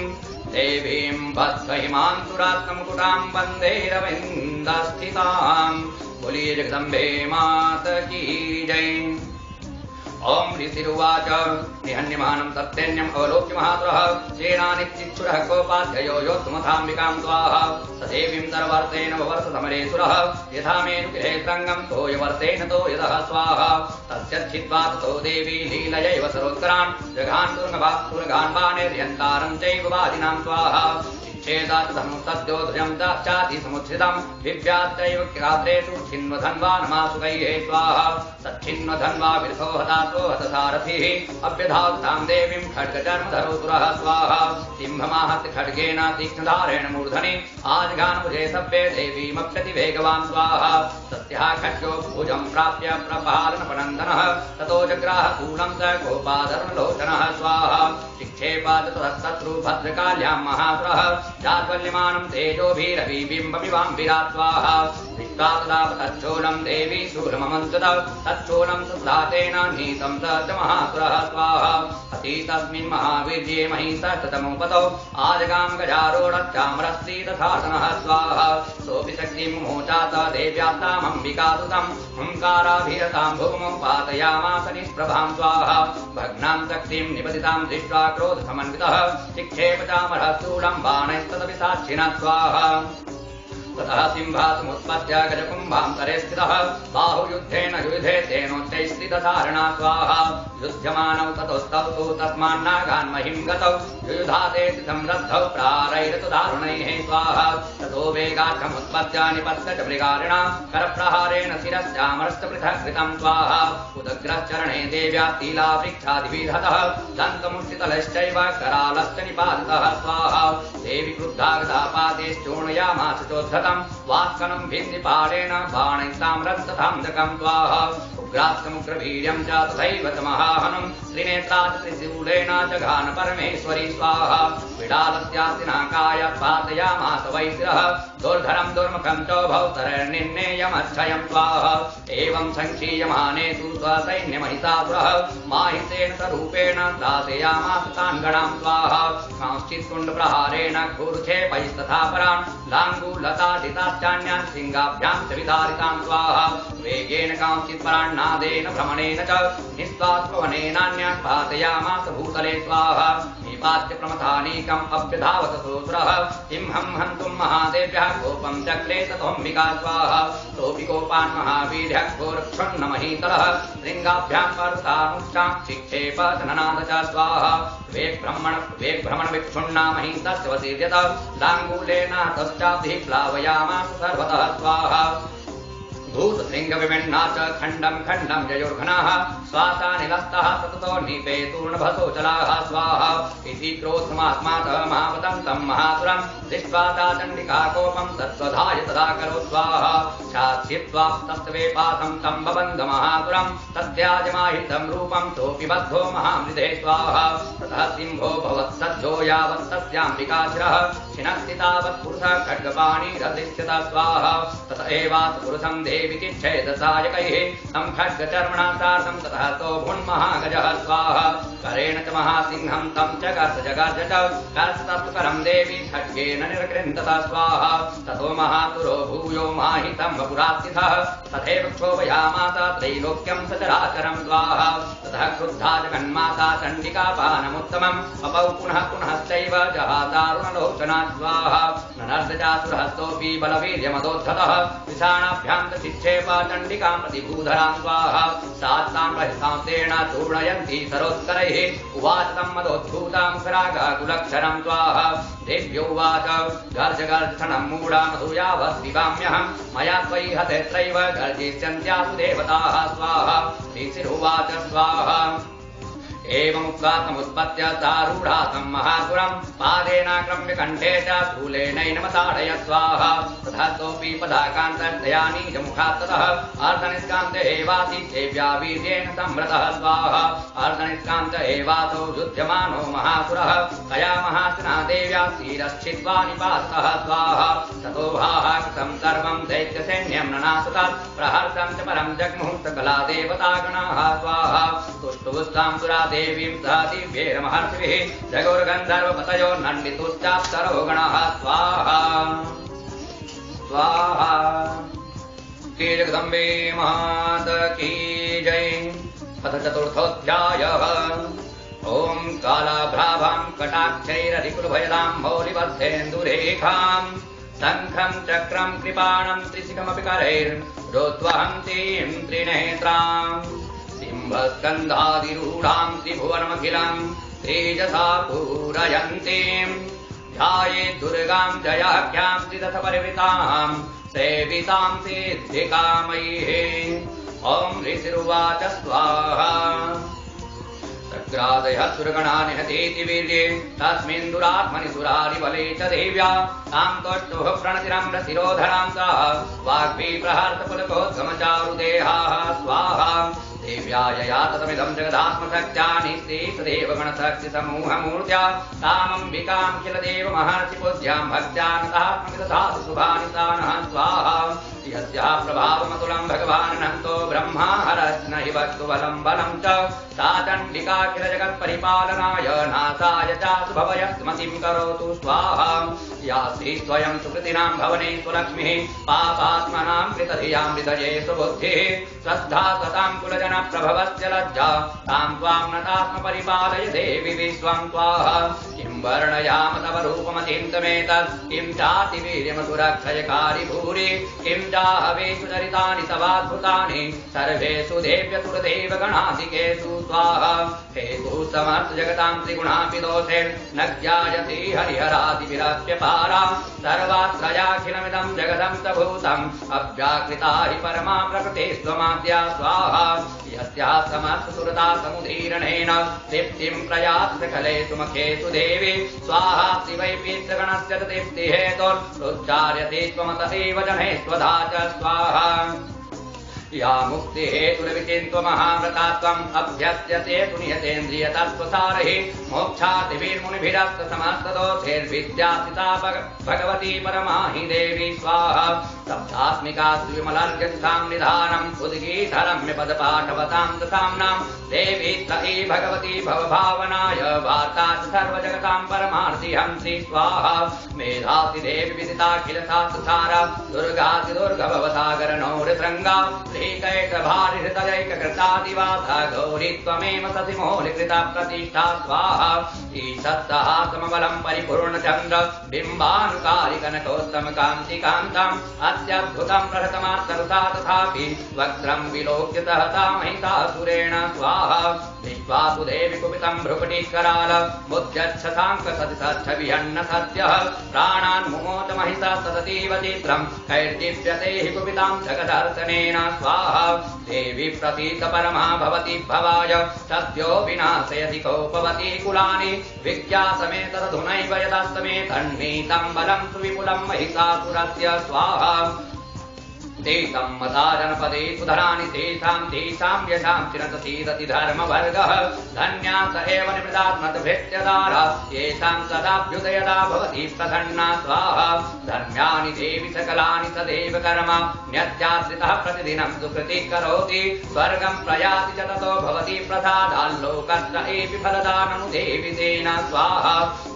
देवीं बद्धहिमान्तुरात्ममुकुटां वन्दे रविन्दस्थितां बोलिए जगदम्बे मात की जय। ओम ऋषिरुवाच निहन्यमानं तत्तेन्यम् अवलोक्य महासुरः सेनानित्यच्छुरः कोपाध्ययो योद्धुमथाम्बिकां स्वाहा सदेवीं दरवर्तेन ववर्ष समरेसुरः यथा मेनुगृहे सङ्गं तोयवर्तेन तोयदः स्वाहा तस्य छित्त्वा ततो देवी लीलयैव सरोत्करान् जघान् दुर्गान् बाणैर्यन्तारं चैव वादिनां स्वाहा छेदात्तद्योधजं चाति समुच्छ्रितं दिव्याश्चैव गात्रेषु छिन्वधन्वा नमासुकैः स्वाहा तच्छिन्वधन्वा विरथो हतातो हतसारथिः अभ्यधावतां देवीं खड्गचर्मधरोसुरः स्वाहा सिंहमाहत्य खड्गेन तीक्ष्णधारेण मूर्धनि आजघानभुजे सभ्ये देवीमप्यतिवेगवान् स्वाहा तस्याः खड्गो भुजं प्राप्य प्रपालनपनन्दनः ततो जग्राह शूलं स गोपाधर्मलोचनः स्वाहा शिक्षेपात् ततस्तत्रु भद्रकाल्यां महासुरः जाज्वल्यमानं तेजोभिरविबिम्बमिवाम्बिरा स्वाहा दृष्ट्वा तदापतच्छूलं देवी शूलममन्त्रित तच्छूलं सुधातेन नीतं स च महासुरः स्वाहा अतीतस्मिन् महावीर्ये महिषः ततमुपतौ आजगां गजारोढश्चामरस्त्री तथासनः स्वाहा सोऽपि शक्तिं मोचात देव्यास्तामम्बिकासुतं हुङ्काराभिरतां भूमौ पातयामास निष्प्रभां स्वाहा भग्नां शक्तिं निपतितां दृष्ट्वा क्रोधसमन्वितः शिक्षेप चामरः शूलं बाणैस्तदपि साक्षिणः स्वाहा ततः सिंहासमुत्पत्य गजकुम्भान्तरे स्थितः बाहुयुद्धेन युधे तेनोच्चैस्थितधारणा स्वाहा युध्यमानौ ततोस्तौ तु तस्मान्नागान्महिं गतौ युयुधाते संरद्धौ प्रारैरतु दारुणैः स्वाहा ततो वेगार्थमुत्पत्य निपत्य च मृगारिणा करप्रहारेण शिरश्चामरश्च पृथक् कृतं स्वाहा उदग्रश्चरणे देव्या शीलावृक्षादिभिर्हतः दन्तमुष्टितलश्चैव करालश्च निपातितः स्वाहा देवी क्रुद्धा पादेश्चूर्णयामास चोद्धतम् वास्कनं भिन्दिपालेन बाणैस्ताम्रस्तथाम्जकं स्वाहा उग्रास्कमुग्रवीर्यं च तथैव च महाहनं त्रिनेत्रा च त्रिशूलेन जघान परमेश्वरी स्वाहा विडालस्यासिनाकाय पातयामास वैशिरः दुर्धरं दुर्मुखं चौभौ तरर्निन्नेयमच्छयं स्वाहा एवं सङ्क्षीयमाने तु स्वसैन्यमहिषासुरः माहितेन स्वरूपेण त्रासयामास तान् गणां स्वाहा कांश्चित्कुण्डप्रहारेण घूर्क्षेपैस्तथा परान् लाङ्गूलतादिताश्चान्यान् सिंहाभ्यां च विदारितां स्वाहा वेगेन कांश्चित्परान्नादेन भ्रमणेन च निस्वात्पवनेनान्यान् पातयामास भूतले स्वाहा निष्पाद्य प्रमथानीकम् अभ्यधावत सोऽसुरः किं हन्तुं महादेव्यः कोपं चक्रे ततोऽम्बिका स्वाहा सोऽपि कोपान् महावीर्यः घोरक्षुण्णमहीतलः शृङ्गाभ्यां पर्वतानुष्ठां शिक्षेप जननाद च स्वाहा वेगभ्रमण विक्षुण्णामहीतस्य वसीर्यत लाङ्गूलेन तश्चाब्धिः प्लावयामास सर्वतः स्वाहा भूतशृङ्गविभिन्ना च खण्डं खण्डं जयोर्घनाः स्वासानिलस्तः सततो नीपेतूर्णभसोचलाः स्वाहा इति क्रोधमात्मातः महावदन्तं महासुरं दृष्ट्वा सा चण्डिका कोपं तत्त्वधाय तदा करो स्वाहा शास्यत्वा तत्त्वेपातं तं बबन्ध महासुरं तद्याजमाहितं रूपं सोऽपि बद्धो महामृधे स्वाहा ततः सिंहो भवत्सज्जो यावत् तस्याम्बिकाशिरः छिनस्ति तावत् पुरुषः खड्गपाणिरधिष्ठित स्वाहा तत एवात् पुरुषं विचिच्छेदसायकैः तं खड्गचर्मणा सार्धं ततः तो भुन्महागजः स्वाहा करेण च महासिंहं तं च कर्ष जगर्ज च कर्षतस्तु करं देवी खड्गेन निर्गृह्णतः स्वाहा ततो महासुरो भूयो माहितं वपुरास्थितः तथैव क्षोभयामास त्रैलोक्यं सचराचरं स्वाहा ततः क्रुद्धा जगन्माता चण्डिकापानमुत्तमम् अपौ पुनः पुनश्चैव जहातारुणलोचना स्वाहा ननर्दचासुरहस्तोऽपि बलवीर्यमदोद्धतः विषाणाभ्यां शिक्षेप चण्डिकां प्रतिभूधरां स्वाहा सात्तां प्रहितांसेन चूर्णयन्ती सरोत्करैः उवाच तं मदोद्धूतां सरागाकुलक्षरं स्वाहा देव्योवाच गर्ज गर्जनं मूढामधुयावस्विवाम्यहं मया त्वयि हतेत्रैव गर्जिष्यन्त्यासु देवताः स्वाहा श्रीशिरुवाच स्वाहा एवमुक्त्वा समुत्पत्य सारूढातं महासुरं पादेनाक्रम्य कण्ठे च शूलेनैनमताडय स्वाहा तथा सोऽपि पदाकान्तया नीजमुखात्ततः अर्धनिष्कान्त एवासि देव्या वीर्येण संवृतः स्वाहा अर्धनिष्कान्त एवासौ युध्यमानो महासुरः तया महासिना देव्या शिरश्छित्त्वा निपातः स्वाहा ततो भाहाकृतं सर्वं दैत्यसैन्यं ननासुतः प्रहर्षं च परं जग्मुः सकला देवतागणाः स्वाहा तुष्टुस्तां सुरा देवीं सा दिव्यैर्महर्षिभिः जगोर्गन्धर्वपतयो नण्डितुश्चाप्सरो गणाः स्वाहा स्वाहा श्री जगदम्बे मात की जय। अथ चतुर्थोऽध्यायः ॐ कालाभ्राभां कटाक्षैरधिकुलभयदां मौलिबद्धेन्दुरेखां शङ्खं चक्रं कृपाणं त्रिशिखमपि करैर्रोद्वहन्तीं त्रिनेत्राम् सिंहस्कन्धादिरूढां त्रिभुवनमखिलं तेजसा पूरयन्तीं ध्यायेत् दुर्गां जयाख्यां त्रिदश परिवृतां सेवितां सिद्धिकामयीः। ॐ ऋषिरुवाच स्वाहा सग्रादयः सुरगणा निहतेति वीर्ये तस्मिन् दुरात्मनि सुरारिबले च देव्या तां तोष्टुः प्रणतिरम्रशिरोधरां सा वाग्भी प्रहर्षपुलकोद्गमचारुदेहाः स्वाहा देव्या यया ततमिदं जगदात्मशक्त्यानि श्रीसदेवगणशक्तिसमूहमूर्त्या तामम्बिकामखिलदेव महर्षिपूज्यां भक्त्या नतात्मविदधातु शुभानि तानः स्वाहा यस्याः प्रभावमतुलं भगवान् नन्तो ब्रह्मा हरस्न हि वस्तुबलं बलं च सा चण्डिकाखिलजगत्परिपालनाय नासाय चासु भवयस्मतिं करोतु स्वाहा या श्रीस्वयं सुकृतिनां भवने स्वलक्ष्मीः पापात्मनां कृतधियां हृदये सुबुद्धिः श्रद्धा सतां कुलजनप्रभवस्य लज्जा तां त्वां नतात्मपरिपालय देवि विश्वं स्वाहा किं वर्णयाम तव रूपमचिन्तमेतत् किं चातिवीर्यमसुरक्षयकारि भूरि किं चाहवेषु चरितानि तवाद्भुतानि सर्वेषु देव्यसुरदेव गणाधिकेषु स्वाहा हेतु समर्थ जगतां त्रिगुणापि दोषेर्न ज्ञायति हरिहरादिभिरस्य पारा सर्वात्रयाखिलमिदं जगदं च भूतम् अव्याकृता हि परमा प्रकृतिस्त्वमाद्या स्वाहा यस्याः समर्थसुरता समुदीरणेन तृप्तिं प्रयाति सकलेषु मखेषु देवी स्वाहा शिवैपीत्रगणस्य तृप्तिहेतुरुच्चार्यते त्वमतदेव जनेष्वधा च स्वाहा या मुक्तिहेतुरविचिन्त्वमहाव्रता त्वम् अभ्यस्यते तुनियतेन्द्रियतत्त्वसारहि मोक्षादिभिर्मुनिभिरस्तसमस्तदोषैर्विद्यासिता भगवती परमाहि देवी स्वाहा सप्तात्मिका विमलर्घ्यस्थां निधानं उद्गीतरम्य पदपाठवतां दशाम्नां देवी तयि भगवती भवभावनाय वार्ता सर्वजगतां परमार्थि हंसि स्वाहा मेधाति देवी विदिताखिल शास्त्रसारा दुर्गाति दुर्गभवसागर नौरतृङ्गा श्रीकैकभारिहृतजैककृतादिवासा गौरी त्वमेव सतिमौलिकृता प्रतिष्ठा स्वाहा ईशत्तः समबलं परिपूर्णचन्द्र बिम्बानुकारिकनकोत्तम कान्तिकान्तम् अत्यद्भुतं प्रहतमात्सरसा तथापि वक्त्रं विलोक्य सहसा महिषासुरेण स्वाहा दृष्ट्वा तु देवि कुपितं भ्रुकुटीकराल मुद्यच्छताङ्क सतिसच्छविहन्न सत्यः प्राणान् मुमोच महिषा सततीव चित्रं कैर्दीप्यते हि कुपितां जगदर्शनेन स्वाहा देवी प्रतीत परमा भवति भवाय सद्यो विनाशयति कोपवती कुलानि विज्ञासमेतदधुनैव यदास्तमे तन्मीतं बलं सुविपुलं महिषासुरस्य स्वाहा तेषां मता जनपदे सुधराणि तेषां यशां चिरन्तसीदति धर्मवर्गः धन्यास एव निमृदात्मतभृत्यदारा येषां सदाभ्युदयदा भवति प्रसन्ना स्वाहा धर्म्यानि देवि सकलानि सदैव कर्म न्यत्याश्रितः प्रतिदिनं सुकृति करोति स्वर्गं प्रयाति च ततो भवति प्रसादाल्लोकस्य एपि फलदानं देवि तेन स्वाहा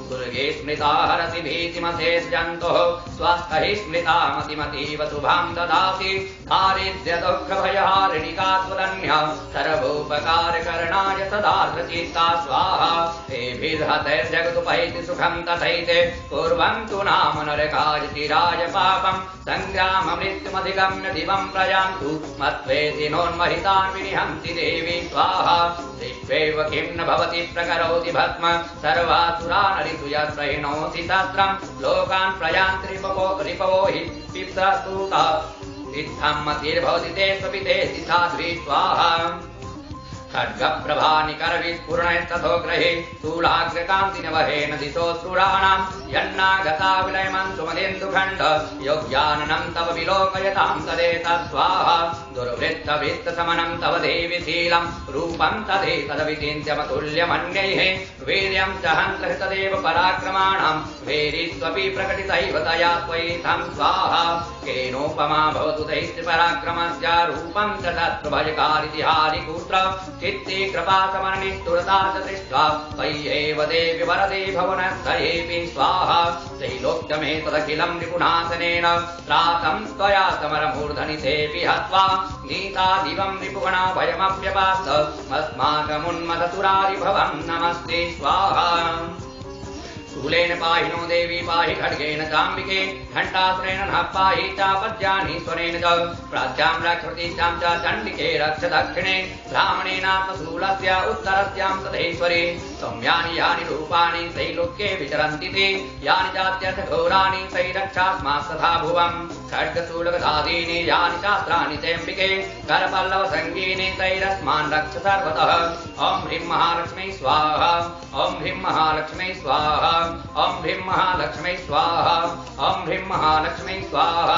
दुर्गे स्मृता हरति भीतिमशेषजन्तुः स्वस्थैः स्मृता मतिमतीव शुभां ददाति दारिद्र्य दुःखभयहारिणि कात्वदन्य सर्वोपकारकरणाय सदार्द्रचित्ता स्वाहा तेभिर्हतैर्जगदुपैति सुखं तथैते कुर्वन्तु नाम नरकाय चिराय पापं सङ्ग्राम मृत्युमधिगम्य दिवं प्रयान्तु मत्वेति नोन्महितान् विनिहन्ति देवी स्वाहा दृष्ट्वैव किं न भवति प्रकरोति भस्म सर्वासुरानरितु यस्प्रहिणोति शस्त्रं लोकान् प्रयान्ति रिपवो हि पितृतुता इत्थं मतिर्भवति ते स्वपिते साध्वी स्वाहा खड्गप्रभानिकरविस्फुरणैस्तथोग्रहे स्थूलाग्रकान्तिनवहेन दिशोऽसुराणां यन्नागता विलयमन्तुमदेन्दुखण्ड योग्याननं तव विलोकयतां तदेतत् स्वाहा दुर्वृत्तवृत्तसमनं तव देवि शीलं रूपं तदेतदविचिन्त्यमतुल्यमन्यैः वीर्यं च हन्तहृतदेव पराक्रमाणां वेरिस्वपि प्रकटितैव तया त्वयितं स्वाहा केनोपमा भवतु दैत्यपराक्रमस्य रूपं च तत्प्रभयकारितिहारिकूत्र चित्ते कृपा समरणिष्ठुरता च दृष्ट्वा त्वय्येव देवि वरदे भुवनस्थयेऽपि स्वाहा त्रैलोक्यमेतदखिलं रिपुनाशनेन त्रातं त्वया समरमूर्धनि तेऽपि हत्वा नीता दिवं रिपुगणा भयमप्यपात अस्माकमुन्मथसुरारिभवं नमस्ते स्वाहा शूलेन पाहि नो देवी पाहि खड्गेन चाम्बिके घण्टासुरेण नः पाहि चापद्यानि स्वरेण च प्राच्यां रक्षपतीश्चां च चण्डिके रक्ष दक्षिणे ब्राह्मणेनात्मशूलस्य उत्तरस्यां तथेश्वरे सौम्यानि यानि रूपाणि त्रैलोक्ये विचरन्ति ते यानि चात्यर्थघोराणि तैरक्षास्मास्तथा भुवं खड्गशूलगदादीनि यानि शास्त्राणि तेऽम्बिके करपल्लवसङ्गीनि तैरस्मान् रक्ष सर्वतः ॐ ह्रीं महालक्ष्मी स्वाहा ॐ ह्रीं महालक्ष्मी स्वाहा ॐ ह्रीं महालक्ष्मी स्वाहा ॐ ह्रीं महालक्ष्मी स्वाहा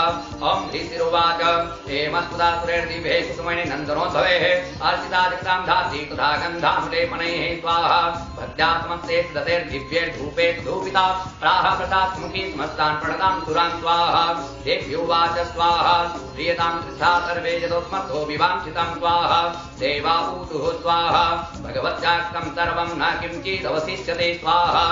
ॐ ह्रीतिरुवाच हेमस्तुदासुरैर्दिभे कुसुमैः नन्दनोद्भवैः अर्चिता जगतां धाति तथा गन्धां लेपनैः स्वाहा भक्त्या समस्ते दतेर्दिव्यैर्धूपे धूपिता प्राह प्रसादमुखी स्मस्तान् प्रणतां सुरां स्वाहा देव्युवाच स्वाहा प्रियतां कृथा सर्वे यदोस्मर्थो विवाञ्छितं स्वाहा देवापूतुः स्वाहा भगवत्याक्तं सर्वं न किञ्चिदवशिष्यते स्वाहा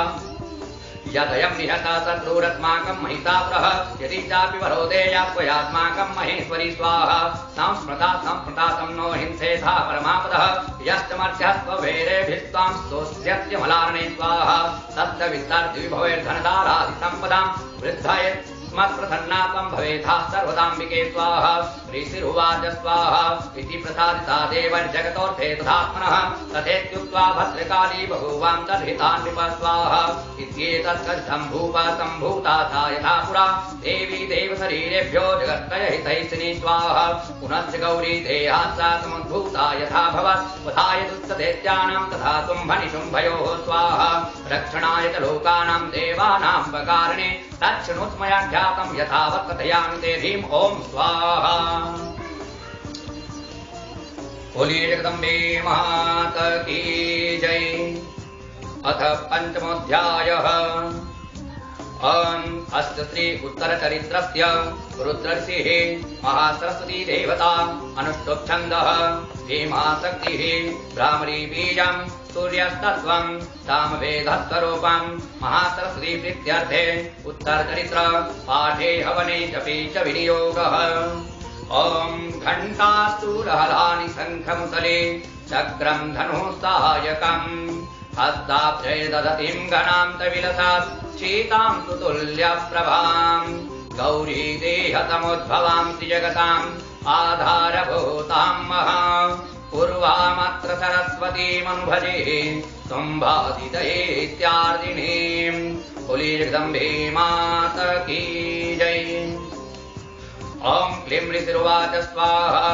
यदयं निहता शत्रुरस्माकं महिषासुरः यदि चापि वरोदेया त्वयास्माकं महेश्वरी स्वाहा संस्मृता तं नो हिंसेथा परमापदः यश्चमर्त्यः स्वभेरेभिस्त्वां स्तोष्यत्यमलार्णे स्वाहा तस्य विस्तर्द्विभवैर्धनदारादिसम्पदां वृद्धये मत्प्रसन्नात्वं भवेथा सर्वदाम्बिके स्वाहा ऋषिरुवाच स्वाहा इति प्रसादिता देवर्जगतोऽर्थे तथात्मनः तथेत्युक्त्वा भद्रकाली बभूवां तद्हितां नृप स्वाहा इत्येतत्कद्धम्भूता सा यथा पुरा देवी देवशरीरेभ्यो जगत्त्रयहितैषिणी स्वाहा पुनश्च गौरी देहासा समुद्भूता यथा भवत् वधाय दुष्टदैत्यानां तथा तुम्भनिशुम्भयोः स्वाहा रक्षणाय च लोकानां देवानां उपकारणे तच्छृणुस्मया ख्यातं यथावत् कथयामि ते ह्रीं ॐ स्वाहा बोलिए जगदम्बे माता की जय। अथ पंचमोऽध्यायः अस्य श्री उत्तरचरित्रस्य रुद्रऋषिः महासरस्वती देवता अनुष्टुप् छन्दः भीमाशक्तिः भ्रामरी बीजं सूर्यस्तत्त्वं सामवेदस्वरूपं महासरस्वती प्रीत्यर्थे उत्तरचरित्र पाठे हवने जपे च विनियोगः। घण्टास्तूलहलानि शङ्खमुसले चक्रं धनुः सहायकम् हस्ताब्जय दधतीं गणां तविलसात् शीतां सुतुल्यप्रभाम् गौरी देहतमुद्भवां त्रिजगताम् आधारभूतां महा पूर्वामत्र सरस्वतीमनुभजे तुम्भादितये इत्यार्दिनीम् कुलीर्जगदम्बे माता की जय। ओम क्लीं ऋषिरुवाच स्वाहा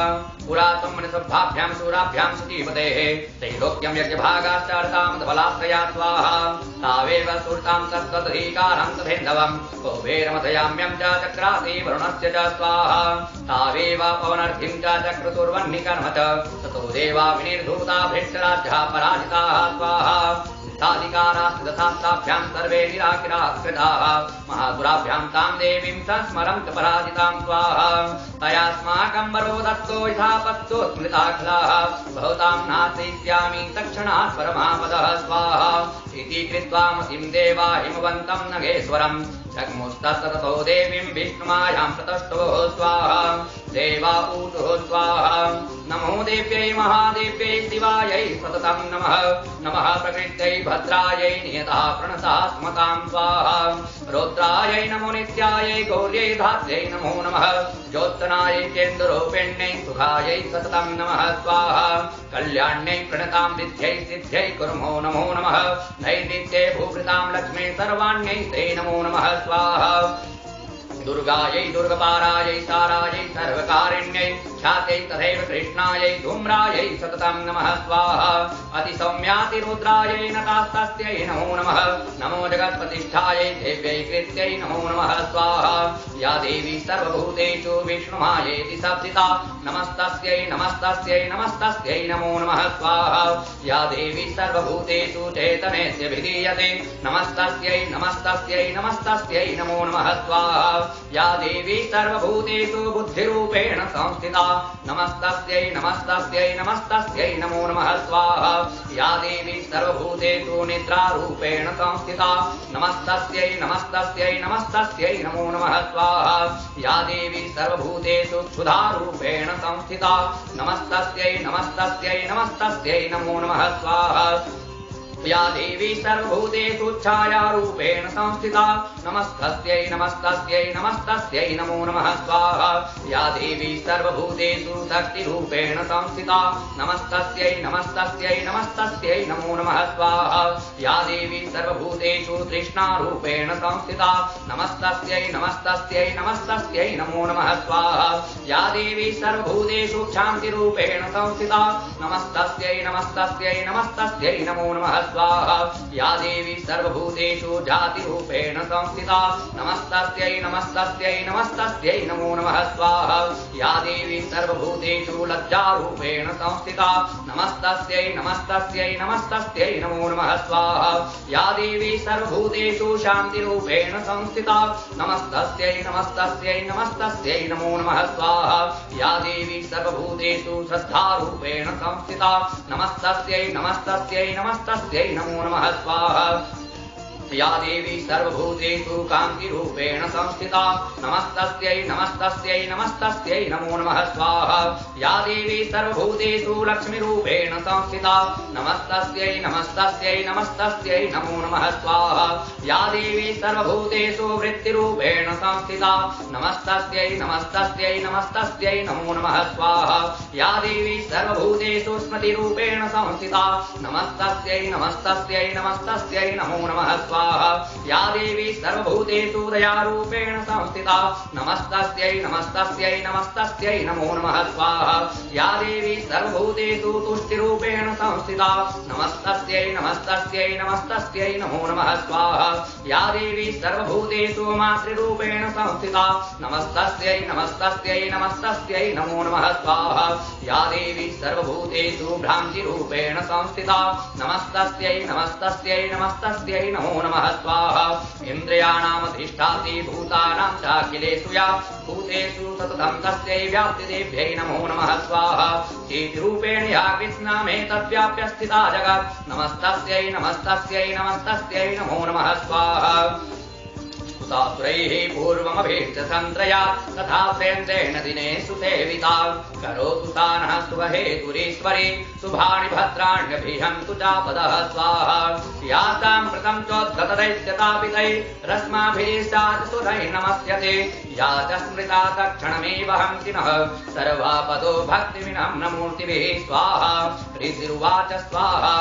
पुरा सम्मनसभाभ्यां सूराभ्यां सतीपतेः त्रैलोक्यं यज्ञभागाश्चार्तामदफलाश्रया स्वाहा तावेव सुरतां तत्त्वदधिकारां तथेन्दवं कुबेरमथयाम्यं च चक्रासि वरुणस्य च स्वाहा तावेव पवनर्थिं च चक्रतुर्वह्निकर्म च ततो देवा विनिर्धूता भृष्टराज्या पराजिताः स्वाहा साधिकारास्ताभ्यां सर्वे निराकिराकृताः महासुराभ्यां तां देवीं संस्मरं च पराजितां स्वाहा तयास्माकं वरो दत्तो यथा पत्तो स्मृताखलाः भवतां नाशयिष्यामि तत्क्षणात् परमापदः स्वाहा इति कृत्वा मतिं देवा हिमवन्तं नगेश्वरं जग्मुस्तततो देवीं विष्णुमायां प्रतष्टो स्वाहा देवा ऊचुः स्वाहा नमो देव्यै महादेव्यै शिवायै सततं नमः नमः प्रकृत्यै भद्रायै नियतः प्रणता स्मतां स्वाहा रुद्रायै नमो नित्यायै गौर्यै धात्र्यै नमो नमः ज्योत्सनायै केन्द्ररूपिण्यै सुखायै सततं नमः स्वाहा कल्याण्यै प्रणतां विद्यै सिद्ध्यै कुर्मो नमो नमः नैदित्ये भूभृतां लक्ष्मी सर्वाण्यै ते नमो नमः स्वाहा दुर्गायै दुर्गपारायै सारायै सर्वकारिण्यै ख्यात्यै तथैव कृष्णायै धूम्रायै सततं नमः स्वाहा अतिसौम्यातिरुद्रायै नतास्तस्यै नमो नमः नमो जगत्प्रतिष्ठायै देव्यै कृत्यै नमो नमः स्वाहा या देवी सर्वभूतेषु विष्णुमायेति संस्थिता नमस्तस्यै नमस्तस्यै नमस्तस्यै नमो नमः स्वाहा या देवी सर्वभूतेषु चैतन्यस्य विधीयते नमस्तस्यै नमस्तस्यै नमस्तस्यै नमो नमः स्वाहा या देवी सर्वभूतेषु बुद्धिरूपेण संस्थिता नमस्तस्यै नमस्तस्यै नमस्तस्यै नमो नमः स्वाहा या देवी सर्वभूतेषु निद्रारूपेण संस्थिता नमस्तस्यै नमस्तस्यै नमस्तस्यै नमो नमः स्वाहा या देवी सर्वभूतेषु क्षुधारूपेण संस्थिता नमस्तस्यै नमस्तस्यै नमस्तस्यै नमो नमः स्वाहा या देवी सर्वभूतेषु छायारूपेण संस्थिता नमस्तस्यै नमस्तस्यै नमस्तस्यै नमो नमः स्वाहा या देवी सर्वभूतेषु शक्तिरूपेण संस्थिता नमस्तस्यै नमस्तस्यै नमस्तस्यै नमो नमः स्वाहा या देवी सर्वभूतेषु तृष्णारूपेण संस्थिता नमस्तस्यै नमस्तस्यै नमस्तस्यै नमो नमः स्वाहा या देवी सर्वभूतेषु क्षान्तिरूपेण संस्थिता नमस्तस्यै नमस्तस्यै नमस्तस्यै नमो नमः स्वाहा या देवी सर्वभूतेषु जातिरूपेण संस्थिता नमस्तस्यै नमस्तस्यै नमस्तस्यै नमो नमः स्वाहा या देवी सर्वभूतेषु लज्जारूपेण संस्थिता नमस्तस्यै नमस्तस्यै नमस्तस्यै नमो नमः स्वाहा या देवी सर्वभूतेषु शान्तिरूपेण संस्थिता नमस्तस्यै नमस्तस्यै नमस्तस्यै नमो नमः स्वाहा या देवी सर्वभूतेषु श्रद्धारूपेण संस्थिता नमस्तस्यै नमस्तस्यै नमस्तस्यै नमो नमः स्वाहा या देवी सर्वभूतेषु कान्तिरूपेण संस्थिता नमस्तस्यै नमस्तस्यै नमस्तस्यै नमो नमः स्वाहा या देवी सर्वभूतेषु लक्ष्मीरूपेण संस्थिता नमस्तस्यै नमस्तस्यै नमस्तस्यै नमो नमः स्वाहा या देवी सर्वभूतेषु वृत्तिरूपेण संस्थिता नमस्तस्यै नमस्तस्यै नमस्तस्यै नमो नमः स्वाहा या देवी सर्वभूतेषु स्मृतिरूपेण संस्थिता नमस्तस्यै नमस्तस्यै नमस्तस्यै नमो नमः स्वाहा या देवी सर्वभूतेषु दयारूपेण संस्थिता नमस्तस्यै नमस्तस्यै नमस्तस्यै नमो नमः स्वाहा या देवी सर्वभूतेषु तुष्टिरूपेण संस्थिता नमस्तस्यै नमस्तस्यै नमस्तस्यै नमो नमः स्वाहा या देवी सर्वभूतेषु मातृरूपेण संस्थिता नमस्तस्यै नमस्तस्यै नमस्तस्यै नमो नमः स्वाहा या देवी सर्वभूतेषु भ्रान्तिरूपेण संस्थिता नमस्तस्यै नमस्तस्यै नमस्तस्यै नमो नमः नमः स्वाहा इन्द्रियाणामधिष्ठाति भूतानां चाखिलेषु या भूतेषु सततं तस्यै व्याप्तिदेव्यै नमो नमः स्वाहा चेतिरूपेण या कृष्णामेतद्व्याप्य स्थिता जगत् नमस्तस्यै नमस्तस्यै नमस्तस्यै नमो नमः स्वाहा सुरैः पूर्वमभीष्ट सन्त्रयात् तथा सेन्द्रेण दिने सुसेविता करोतु सा नः शुभहेतुरीश्वरी शुभानि भद्राण्यभिहन्तु चापदः स्वाहा या साम्प्रतं चोद्धतदैत्यतापितै रश्माभिरीशात् सुरैः नमस्यते या च स्मृता तत्क्षणमेव हन्ति नः सर्वापदो भक्तिविनं न मूर्तिभिः स्वाहा ऋषिरुवाच स्वाहा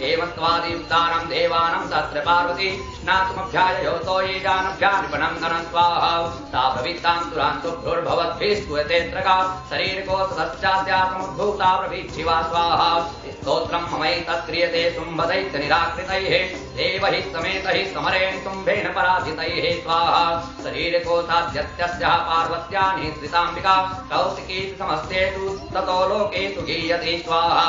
एवं त्वादियुक्तानं देवानं तत्र पार्वती स्नातुमभ्याययोतो ये जानभ्यानिपनं स्वाहा सा प्रवृत्तां तुरान्तुभ्योर्भवद्भिः स्तुयतेऽत्रका शरीरकोशतश्चास्यासमुद्भूता प्रवीक्षिवा स्वाहा स्तोत्रं ममैतत्क्रियते शुम्भदैत्यनिराकृतैः देवैः समेतैः समरेण शुम्भेन पराजितैः स्वाहा शरीरकोशाद्यत्यस्याः पार्वत्या निःसृताम्बिका कौशिकी समस्तेषु ततो लोकेषु गीयते स्वाहा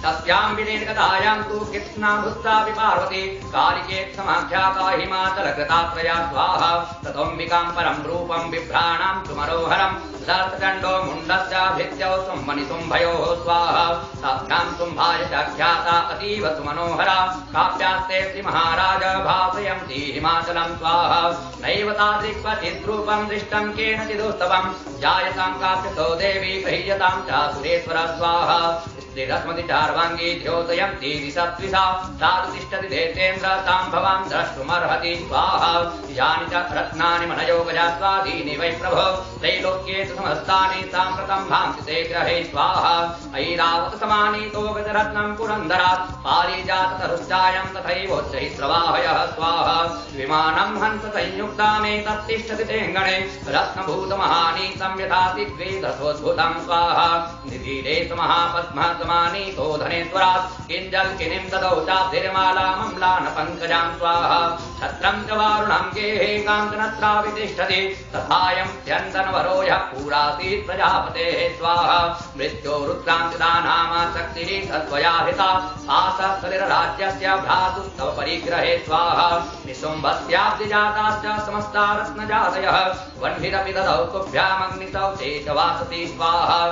तस्यां विनेकदायां तु कृत्स्ना भूत्सापि पार्वती कालिकेत् समाख्याता हिमाचलकृतात्रया स्वाहा ततोऽम्बिकां परं रूपं बिभ्राणां सुमरोहरं दर्शचण्डो मुण्डस्याभित्यौ सुम्भनिसुम्भयोः स्वाहा ताभ्यां सुम्भाय चाख्याता अतीव सुमनोहरा काव्यास्ते श्रीमहाराज भासयन्ति हिमाचलं स्वाहा नैव तादृक्वचिद्रूपं दृष्टं केनचिदुस्तवं जायतां काव्यतो देवी गृह्यतां चासुरेश्वर स्वाहा श्रीरश्मति चार्वाङ्गी द्योतयन्ती दिशत्विषा साधु तिष्ठति देतेन्द्र तां भवां द्रष्टुमर्हति स्वाहा यानि च रत्नानि मनयोगजा स्वाधीनि वै प्रभो त्रैलोक्येषु समस्तानि साम्प्रतं भान्ति ते ग्रहे स्वाहा ऐरावत समानीतो गजरत्नं पुरन्दरात् पारिजाततरुश्चायं तथैवोच्चैस्रवाहयः स्वाहा विमानं हंस संयुक्तामेतत्तिष्ठति तेऽङ्गणे रत्नभूतमहानीतं यथाति द्विदशोद्भुतं स्वाहा निधिरेश महापद्मः समानीतो धनेश्वरात् किञ्जल्किनीं ददौ चाब्धिर्मालामम्लान पङ्कजां स्वाहा छत्रं च वारुणं गेहे काञ्चनत्रावितिष्ठति तथायं स्यन्दनवरो यः पुरासीत् प्रजापतेः स्वाहा मृत्योरुक्रान्तिदानामा शक्तिः सत्त्वया हिता आसः सलिलराज्यस्य भ्रातुस्तव परिग्रहे स्वाहा निशुम्भस्याब्धिजाताश्च समस्ता रत्नजातयः वह्निरपि ददौ तुभ्यामग्निसौ चेतवासति स्वाहा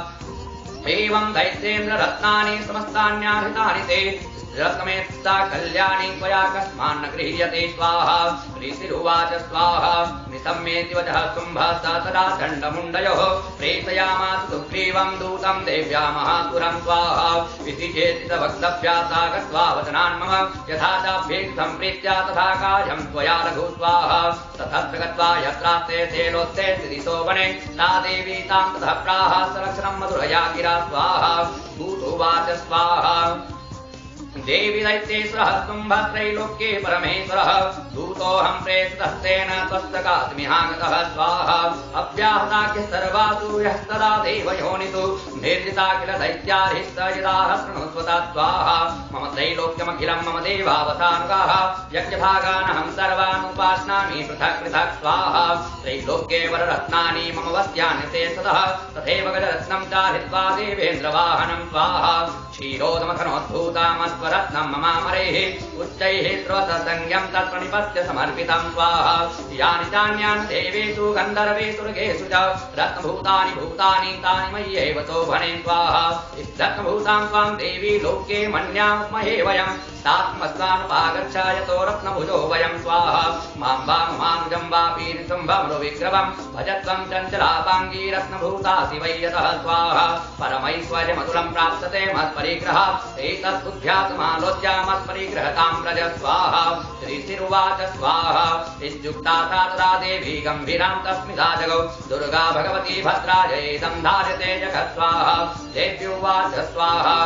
एवं दैत्येन्द्र रत्नानि समस्तान्याहृतानि ते रत्नमेत्सा कल्याणी त्वया कस्मान्न गृह्यते स्वाहा ऋषिरुवाच स्वाहा निसम्मेति वचः शुम्भः स तदा दण्डमुण्डयोः प्रेषयामास सुग्रीवं दूतं देव्या महासुरं स्वाहा इति चेति वक्तव्या सा गत्वा वचनान्मम यथा चाभ्येति सम्प्रीत्या तथा कार्यं त्वया लघु स्वाहा ततत्र गत्वा यत्रास्ते शैलोत्ते दिशो वने सा देवी तां ततः प्राह सरक्षणं मधुरया गिरा स्वाहा भूतुवाच स्वाहा देवी दैत्येश्वरः शुम्भः त्रैलोक्ये परमेश्वरः दूतोऽहं प्रेषितस्तेन त्वस्तकात्मिहागतः स्वाहा अव्याहताख्यः सर्वासु यस्तदा देवयोनिषु निर्जिता किल दैत्याधिश्च यदाह शृणुष्वता स्वाहा मम त्रैलोक्यमखिलं मम देवावतानुगाः यज्ञभागानहं सर्वानुपाश्नामि पृथक् पृथक् स्वाहा त्रैलोक्ये वररत्नानि मम वस्यान्यशेषतः तथैव गजरत्नं चाधित्वा देवेन्द्रवाहनं स्वाहा क्षीरोदमथनोद्भूतामस्वरत्नं ममामरेः उच्चैः श्रोतसंज्ञं तत्प्रणिपत्य समर्पितं स्वाहा यानि चान्यानि देवेषु गन्धर्वेषु ऋगेषु च रत्नभूतानि भूतानि तानि मय्यैव शोभने स्वाहा रत्नभूतां त्वां देवी लोके मन्यामहे वयं तात्मस्वानुपागच्छ यतो रत्नभुजो वयं स्वाहा मां वा मानुजं वापि निशुम्भमृविक्रमं भजत्वं चञ्चलापाङ्गी रत्नभूतासि वै यतः स्वाहा परमैश्वर्यमतुलं प्राप्स्यते मत्परिग्रह एतद्बुद्ध्या मत्परिग्रहतां व्रज स्वाहा ऋषिरुवाच स्वाहा इत्युक्ता सा तदा देवी गम्भीरां तस्मिता जगौ दुर्गा भगवती भद्राजयेदं धार्यते जगत् स्वाहा देव्युवाच स्वाहा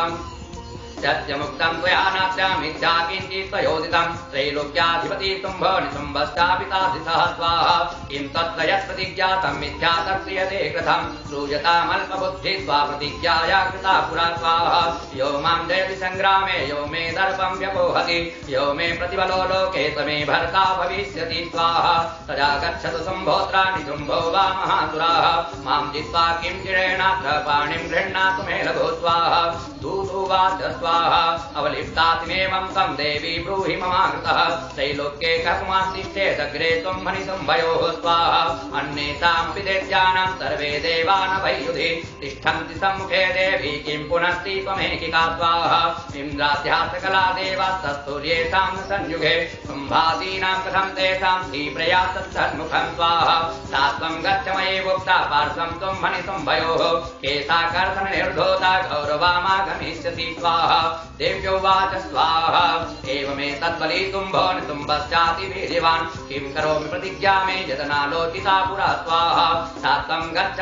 सत्यमुक्तं त्वया नास्या मिथ्या किञ्चित् त्वयोदितं त्रैलोक्याधिपति शुम्भ निशुम्भश्चापिताधिसः स्वाहा किं तत्र यत्प्रतिज्ञातं मिथ्या तत्क्रियते कृतं श्रूयतामल्पबुद्धिः स्वाप्रतिज्ञाया कृता पुरा स्वाहा यो मां जयति सङ्ग्रामे यो मे दर्पं व्यपोहति यो मे प्रतिबलो लोके स मे भर्ता भविष्यति स्वाहा तदा गच्छतु शुम्भोऽत्र निशुम्भो वा महासुराः मां जित्वा किं चिरेणात्र पाणिं गृह्णातु मे लघु स्वाहा दूतुवाच स्वाहा स्वाहा अवलिप्तातिमेवं तं देवी ब्रूहि ममाकृतः त्रैलोक्ये कस्मात्तिष्ठे दग्रे त्वं मणिसंभयोः स्वाहा अन्येषामपि दैत्यानां सर्वे देवानभयुधि तिष्ठन्ति सम्मुखे देवी किं पुनस्ति त्वमेकिका स्वाहा इन्द्राद्या सकला देवास्तस्तुर्येषां न संयुगे सम्भातीनां कथं तेषां धीप्रया तत्सन्मुखं स्वाहा सा त्वं गच्छ मयैवोक्ता पार्श्वं त्वं मणिसंभयोः केशाकर्षण निर्धोता गौरवामागमिष्यति स्वाहा देव्योवाच स्वाहा एवमेतद्बलितुम्भो नितुम्बश्चाति वीर्यवान् किं करोमि प्रतिज्ञा मे यदनालोचिता पुरा स्वाहा सा त्वं गच्छ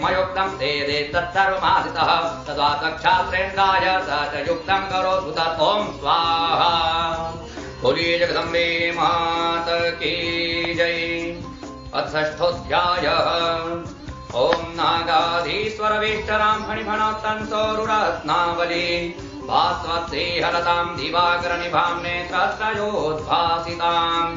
मयोक्तं ते तत्सर्वमादितः तदा तक्षात्रेन्द्राय स च युक्तं करोतु तत् ॐ स्वाहा बोलिए जगदम्बे मात की जय। षष्ठोऽध्यायः ॐ नागाधीश्वरवेष्टरां फणिफणोत्तंसोरुरत्नावली भास्वत्सेहलतां दिवाकरनिभां नेत्रत्रयोद्भासितां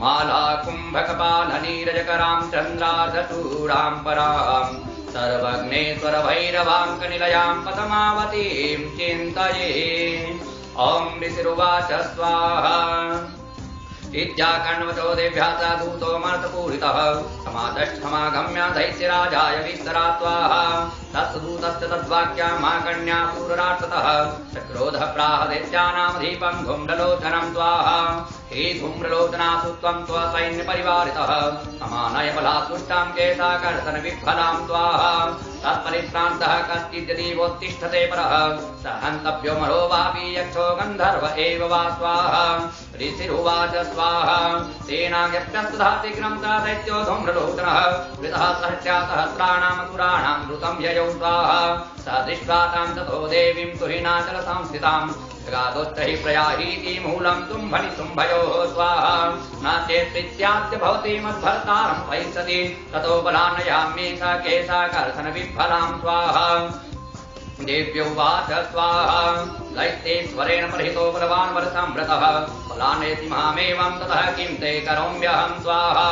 मालाकुम्भकपालनीरजकरां चन्द्रार्धचूडां परां सर्वज्ञेश्वरभैरवाङ्कनिलयां पदमावतीं चिन्तये। ॐ ऋषिरुवाच स्वाहा इत्याकर्णवचो देव्या स दूतोऽमर्थपूरितः समादष्टमागम्य दैत्यराजाय विस्तरा स्वाहा तत्सदूतस्य तद्वाक्यमाकर्ण्या सूररार्ततः चक्रोधः प्राह दैत्यानामधीपं धूम्रलोचनं स्वाहा हे धूम्रलोचनासु त्वं स्वसैन्यपरिवारितः समानय बलात्तुष्टां केशाकर्षण विफलां स्वाहा तत्परिश्रान्तः कश्चिद्यदीवोत्तिष्ठते परः स हन्तव्यो मरो वापि यक्षो गन्धर्व एव वा स्वाहा ऋषिरुवाच स्वाहा सेनाज्ञप्यस्तधातिग्नं स दैत्यो धूम्रलोचनः वृतः सहस्राणामसुराणां द्रुतं ययौ स्वाहा स दृष्ट्वा तां ततो देवीं तुहिनाचलसंस्थितां जगादोत्तहि प्रयाहीति मूलं तुम्भनिसुम्भयोः स्वाहा न चेत् प्रीत्यास्य भवति मद्भर्तारं वैसति ततो बलान्नयाम्ये स केशाकर्षण विफलां स्वाहा देव्योवाच स्वाहा दैत्येश्वरेण प्रहितो बलवान् वरसंवृतः बलान्नेति मामेवं ततः किं ते करोम्यहं स्वाहा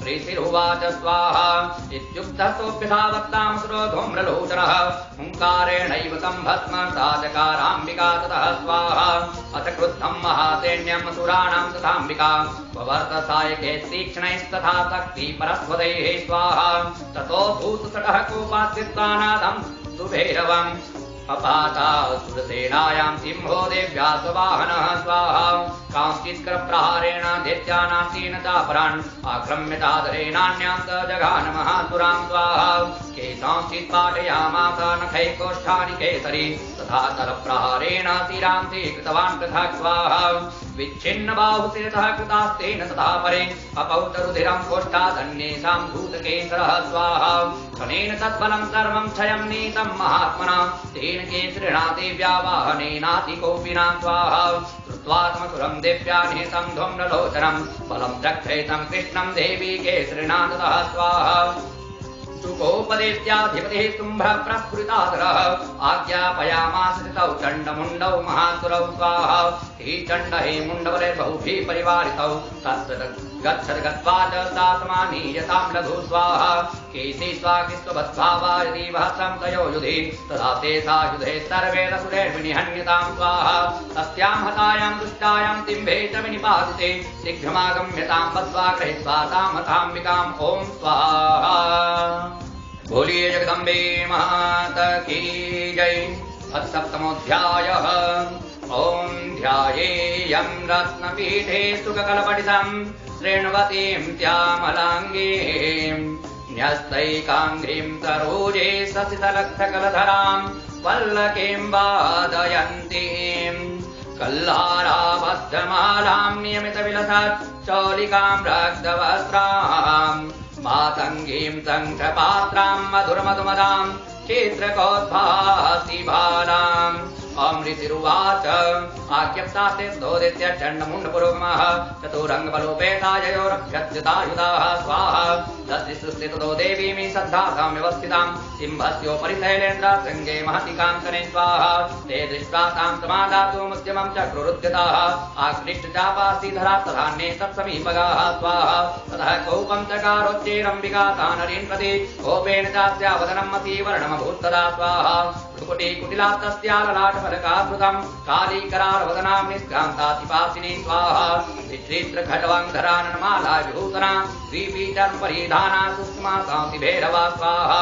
ऋषिरुवाच स्वाहा इत्युक्तः सोऽप्यथावत्तामसुरो धूम्रलोचनः हुङ्कारेणैव तं भस्म सा चकाराम्बिका ततः स्वाहा अथ क्रुद्धं महासैन्यम् असुराणां तथाम्बिका ववर्तसायके तीक्ष्णैस्तथा शक्तिपरस्वदैः स्वाहा ततो भूतसटः कोपात्कृत्वानादं सुभैरवम् अपातासुरसेनायां सिंहो देव्या स्ववाहनः स्वाहा कांश्चित्करप्रहारेण दैत्यानासीन चापरान् आक्रम्यतादरेणान्यां स जघान महासुरां स्वाहा केषांश्चित् पाटयामास नखैकोष्ठानि केसरी तथा तलप्रहारेण शिरां कृतवान् पृथक् स्वाहा विच्छिन्न बाहुशिरतः कृतास्तेन तथा परे अपौतरुधिरं कोष्ठादन्येषां भूतकेसरः स्वाहा खनेन तद्बलं सर्वं क्षयं नीतं महात्मना तेन केसरिणा देव्या वाहनेनातिकोपिना स्वाहा श्रुत्वा समसुरं देव्या निहितं धूम्रलोचनं बलं रक्षयितं कृष्णं देवी केसरिणा ततः स्वाहा चुकोपदेत्याधिपतिः शुम्भः प्रस्फुरिताधरः आज्ञापयामास तौ चण्डमुण्डौ महासुरौ स्वाहा हि चण्ड हे मुण्डबलैर्बहुभिः परिवारितौ तत्र गच्छत् गत्वा च सा समानीयतां लघु स्वाहा केशी स्वाकिस्वभद्भावा यदि वहसं तयो युधि तदा ते सा युधे सर्वैरसुरैर्विनिहन्यतां स्वाहा तस्यां हतायां दुष्टायां तिम्भे च विनिपातिते शीघ्रमागम्यतां बद्ध्वा गृहीत्वा तां हताम्बिकाम् ॐ स्वाहा। बोलिए जगदम्बे मात की जय। सप्तमोऽध्यायः ॐ ध्यायेयं रत्नपीठे सुखकलपटितं शृण्वतीं श्यामलाङ्गीं न्यस्तैकाङ्घ्रिं सरोजे ससितलक्षकलधरां पल्लकीं वादयन्तीं कल्लाराबद्धमालां नियमितविलसत् चौलिकां रक्तवस्त्रां मातङ्गीं शङ्खपात्रां मधुरमधुमदां चित्रकोद्भासि बालाम् ऋषिरुवाच आज्ञप्तास्ते स्तोदित्य चण्डमुण्डपुरोगमः चतुरङ्गबलोपेताययोरभ्यच्युतायुधाः स्वाहा दस्तिस्तुस्थितो देवीमि सद्धातां व्यवस्थितां सिंहस्योपरि शैलेन्द्रशृङ्गे महति काङ्कने स्वाहा ते दृष्ट्वा तां समादातुमुद्यमं चक्रुरुद्यताः आकृष्टचापासीधरा तथान्ये तत्समीपगाः स्वाहा ततः कौपं चकारोच्चैरम्बिका तानरीं प्रति कोपेन चास्यावदनं मसीवर्णमभूत्तदा स्वाहा कुटिकुटिला तस्या ललाटः फलकाकृतम् कालीकरालवदनां निष्क्रान्तातिपासिनी स्वाहा विचित्र खड्वाङ्गराननमाला विभूषणा द्वीपीचर्म परिधाना सुषमा कान्ति भैरवा स्वाहा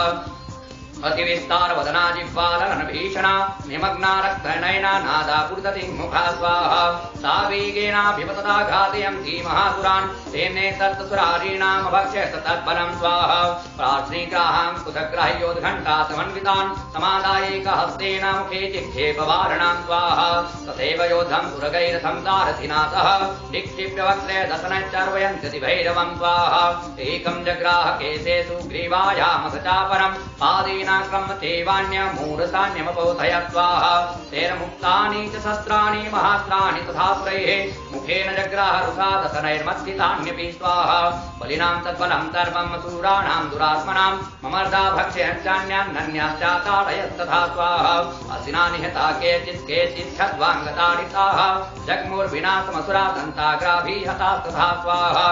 अतिविस्तार वदना जिह्वालन भीषणा निमग्ना रक्तनयना नादा पुरतति मुखा स्वाहा सा वेगेनाभिपतता घातयन्ती महासुरान् तेने तत्सुरारीणाम् अभक्ष्य तत्बलं स्वाहा प्राश्रीग्राहां कुतग्राह्योद्घण्टा समन्वितान् समादायैकहस्तेन मुखे चिक्षेपवारणां स्वाहा तथैव योद्धं सुरगैरथं सारथिना सह निक्षिप्य वक्त्रे दशनश्चर्वयन्त्यति भैरवं स्वाहा एकं जग्राह केशेषु ग्रीवायामथचापरं पादेन क्रमतेवान्यमूढसान्यमपोथय स्वाहा तेन मुक्तानि च शस्त्राणि महास्त्राणि तथास्त्रैः मुखेन जग्राह रुषा दशनैर्मथितान्यपि स्वाहा बलिनां तद्बलं सर्वं सूराणां दुरात्मनां ममर्दा भक्ष्यश्चान्यान्नन्याश्चाताडयस्तथा स्वाहा असिना निहता केचित् खद्वाङ्गताडिताः जग्मुर्विनाशमसुरा दन्ताग्राभिहतास्तथा स्वाहा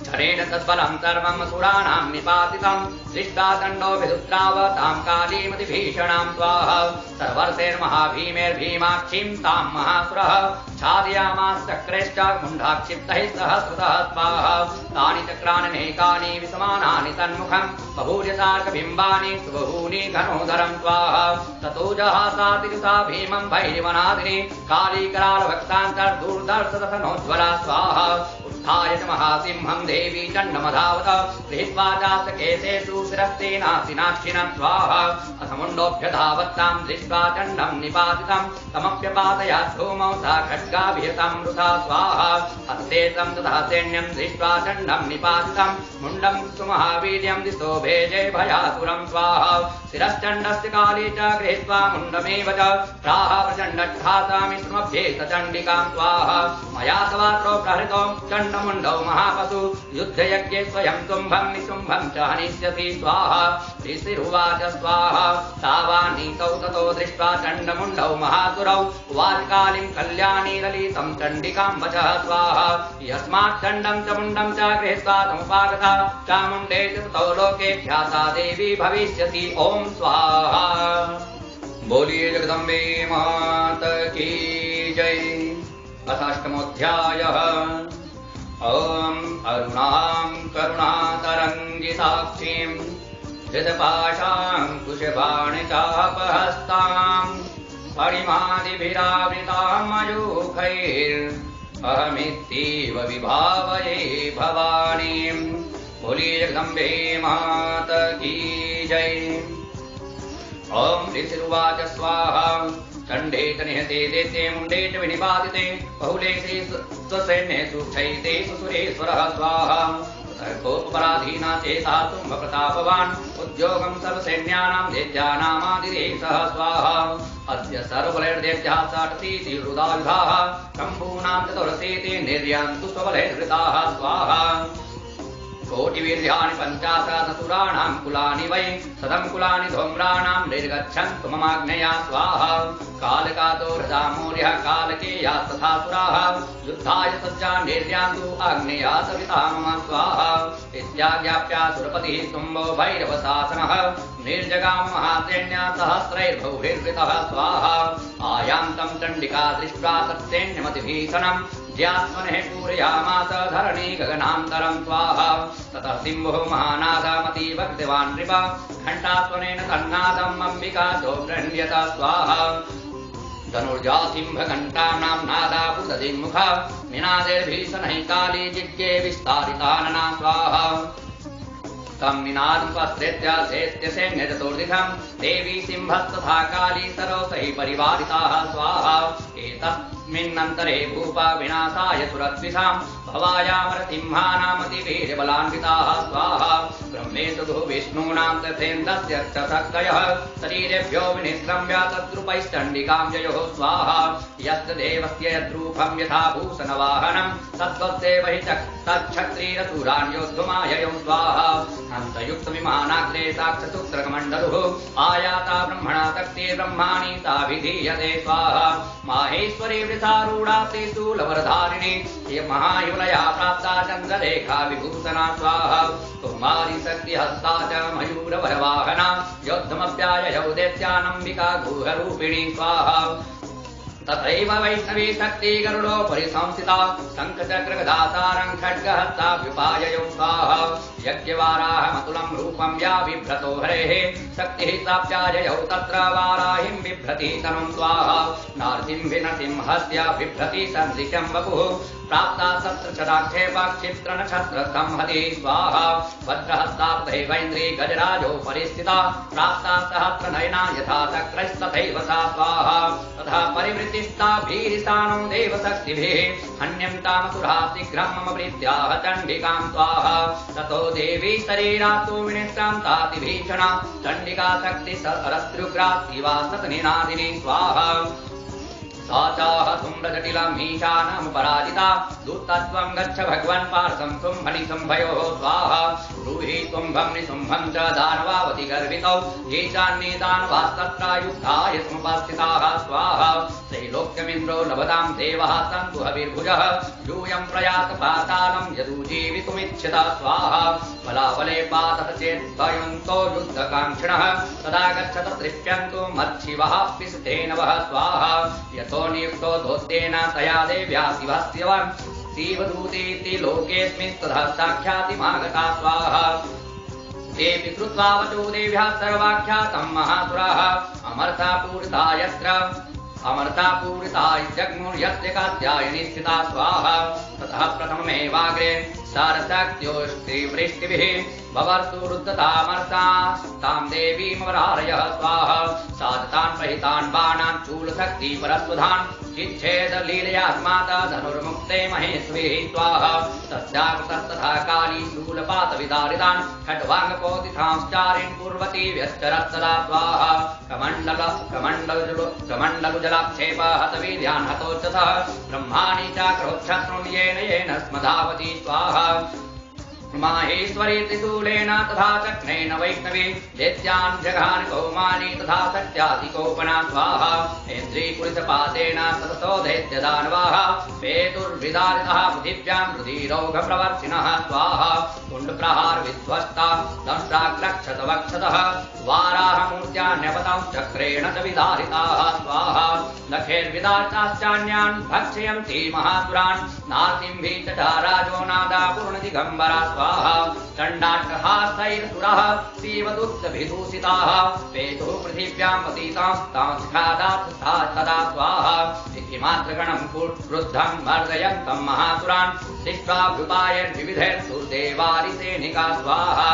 झरेण तद्बलं सर्वं असुराणां निपातितं दृष्टा दण्डो विदुत्रावतां कालीमतिभीषणां स्वाहा सर्वर्षैर्महाभीमेर्भीमाक्षीं तां महासुरः छादयामाश्चक्रेश्च मुण्डाक्षिप्तैः सहस्रतः स्वाहा तानि चक्राण्यनेकानि विसमानानि तन्मुखं बहूर्यतार्कबिम्बानि सुबहूनि घनोदरं स्वाहा ततो जहासातिरुषा भीमं भैरवनादिनी कालीकरालभक्तान्तर्दूर्दर्शदशनोज्ज्वला स्वाहा उत्थाय च महासिंहं देवी चण्डमधावत गृहीत्वा चास्य केशेषु शिरस्तेनासिनाक्षिणं स्वाहा असमुण्डोऽभ्यधावत्तां दृष्ट्वा चण्डं निपातितं तमप्यपातयात् धूमौ सा खड्गाभिहतं वृथा स्वाहा हस्ते तं तथा सैन्यं दृष्ट्वा चण्डं निपातितं मुण्डं सुमहावीर्यं दिशो भेजे भयासुरं स्वाहा शिरश्चण्डस्य काले च गृहीत्वा मुण्डमेव च प्राह प्रचण्डघातामिश्रमभ्येत चण्डिकां स्वाहा मया तवात्रो प्रहृतो चण्डमुण्डौ महापशु युद्धयज्ञे स्वयं तुम्भं निशुम्भं च हनिष्यसि स्वाहा ऋषिरुवाच स्वाहा तावानीतौ ततो दृष्ट्वा चण्डमुण्डौ महासुरौ उवाच कालीं कल्याणी ललितं चण्डिकां वचः स्वाहा यस्मात् चण्डं च मुण्डं च गृहीत्वा समुपागता चामुण्डे च ततो लोके ख्याता देवी भविष्यति ॐ स्वाहा। बोलिए जगदम्बे मात की जय। अथाष्टमोऽध्यायः। ॐ अरुणां करुणातरङ्गिताक्षीं धृतपाशाङ्कुशबाणचापहस्तां फणिमादिभिरावृतां मयूखैरहमित्येव विभावये भवानीं। बोलिए जगदम्बे मात की जय। ॐ ऋषिरुवाच स्वाहा। चण्डे च निहते देते मुण्डे च विनिपातिते बहुले स्वसैन्ये सूक्षैते सुरेश्वरः स्वाहा। सर्वोपराधीना चेता तुम्भप्रतापवान् उद्योगं सर्वसैन्यानां दैत्यानामादिदेशः स्वाहा। अद्य सर्वबलैर्दैत्याः साटतीति रुदायुधाः शम्भूनां चतुरसेते निर्यान्तु स्वबलैर्हृताः स्वाहा। कोटिवीर्याणि पञ्चाशदसुराणां कुलानि वै शतं कुलानि धूम्राणां निर्गच्छन्तु ममाज्ञया स्वाहा। कालकातो हृदामूर्यः कालकेया तथा सुराः युद्धाय सज्जा निर्यान्तु आग्नेया सविता मम स्वाहा। इत्याज्ञाप्यासुरपतिः शुम्भो भैरवशासनः निर्जगाम महासैन्या सहस्रैर्बहुभिर्वृतः स्वाहा। आयान्तं चण्डिका दृष्ट्वा तत्सैन्यमतिभीषणं ज्यात्मनः पूरयामास धरणी गगनान्तरं स्वाहा। ततः सिंहो महानादमतीव कृतवान् नृप घण्टास्वनेन तन्नादम् अम्बिका चोप्रणीयत स्वाहा। धनुर्जासिंहघण्टानां नादापुरदिङ्मुखा निनादैर्भीषणैः काली जिज्ञे विस्तारितानना स्वाहा। तं निनादं स्वस्त्रेत्य चैत्य सैन्यचतुर्दिशं देवी सिंहस्तथा काली सरोसैः परिवारिताः स्वाहा। एतस्मिन्नन्तरे भूपा विनाशाय सुरद्विषां भवायामरसिंहानामतिवीर्यबलान्विताः स्वाहा। ब्रह्मेषु विष्णूनां तथेन्द्रस्य च शक्तयः शरीरेभ्यो विनिष्क्रम्य तद्रूपैश्चण्डिकां जयोः स्वाहा। यस्य देवस्य यद्रूपं यथा भूषणवाहनं तद्वत्सेव हि तच्छत्रीरसुरान्योद्धुमाययो स्वाहा। हंसयुक्तविमानाग्रे साक्षसुत्रकमण्डलुः आयाता ब्रह्मणा शक्तिर्ब्रह्माणि ताभिधीयते स्वाहा माहेश्वरी वृथारूढा त्रिशूलवरधारिणी महायुलया प्राप्ता चन्द्रलेखा विभूषणा स्वाहा कुमारी शक्तिहस्ता च मयूरवरवाहना योद्धमव्याययौ दैत्यानम्बिका गुहरूपिणी स्वाहा तथैव वैष्णवी शक्ति गरुडोपरि संस्थिता शङ्खचक्रगदासारं खड्गहस्ताभ्युपाययो स्वाहा यज्ञवाराहमतुलं रूपं या बिभ्रतो हरेः शक्तिः प्राप्याययौ तत्र वाराहिं बिभ्रति तनुं स्वाहा नारसिंहस्य बिभ्रति सन्दृशं वपुः प्राप्ता शस्त्रशराक्षेप क्षिप्रनक्षत्रसंहति स्वाहा वज्रहस्ताब्दैवैन्द्री गजराजोपरि स्थिता प्राप्ता सहस्रनयना यथा चक्रैस्तथैव सा स्वाहा तथा परिवृत्तिस्ता भीरिसानो देवशक्तिभिः हन्यन्तामसुरा शीघ्रं मम प्रीत्याह चण्डिकां स्वाहा ततो देवी शरीरातो विनिष्क्रान्तातिभीषणा चण्डिका शक्तिशरस्त्रुग्रा शिवा सतनिनादिनी स्वाहा सा चाह धूम्रजटिलमीशानं पराजिता दूतत्वं गच्छ भगवन् पार्थं शुम्भनिशुम्भयोः स्वाहा ब्रूहि शुम्भं निशुम्भं च दानवावति गर्वितौ ये चान्ये दानवास्तत्र युद्धाय समुपस्थिताः स्वाहा त्रैलोक्यमिन्द्रो लभतां देवः सन्तु हविर्भुजः यूयं प्रयात पातालं यदुजीवितुमिच्छिता स्वाहा बलाबले पातत चेत् भयन्तो युद्धकाङ्क्षिणः तदा गच्छत तृप्यन्तु मच्छिवः पिसतेन वः स्वाहा यतो नियुक्तो दोत्तेन तया देव्या शिवस्यवन् शिवदूतेति लोकेऽस्मिन् तथा साक्षातिमागता स्वाहा तेऽपि कृत्वा वचो देव्याः सर्वाख्यातं महासुराः अमर्तापूरिता यत्र अमर्तापूरिता जग्मुर्यस्य कात्यायनी स्थिता स्वाहा ततः प्रथममेवाग्रे सारशक्त्योष्टिवृष्टिभिः भवर्तु रुद्धतामर्ता तां देवीमवरारयः स्वाहा साधतान् प्रहितान् बाणान् चूलशक्ति परस्वधान् चिच्छेद लीलयात्माता धनुर्मुक्ते महेश्वरी स्वाहा तस्याकृतस्तथा काली शूलपातविदारितान् खड्वाङ्गपोतिथांश्चारिन् कुर्वती व्यश्चरत् सदा स्वाहा कमण्डलुजलाक्षेप हतवीर्यान् हतोच्चतः ब्रह्माणि चाक्रोक्षत्रुन् येन स्मधावती स्वाहा माहेश्वरी त्रिशूलेन तथा चक्रेण वैष्णवी दैत्यान् जघान कौमारी तथा सत्याधिकोपना स्वाहा इन्द्रीकुलितपातेन सततो दैत्यदानवाः पेतुर्विदारितः पृथिव्यां रुधिरौघप्रवर्तिनः स्वाहा कुण्डप्रहार विध्वस्ता दंशाग्रक्षतवक्षतः वाराहमूर्त्यान्यपतां चक्रेण च विदारिताः स्वाहा नखैर्विदारिताश्चान्यान् भक्षयन्ति महासुरान् नारसिंही च राजो नादा पूर्णदिगम्बरा स्वाहा चण्डाट्टहासैरसुरः शिवदुग्धभिदूषिताः पेतुः पृथिव्यां पतितांस्तांस्खादात् सदा स्वाहा सिद्धिमात्रगणं क्रुद्धं मर्दयन्तं महासुरान् दृष्ट्वाभ्युपायैर्विविधैर्दुर्देवारिसेनिका स्वाहा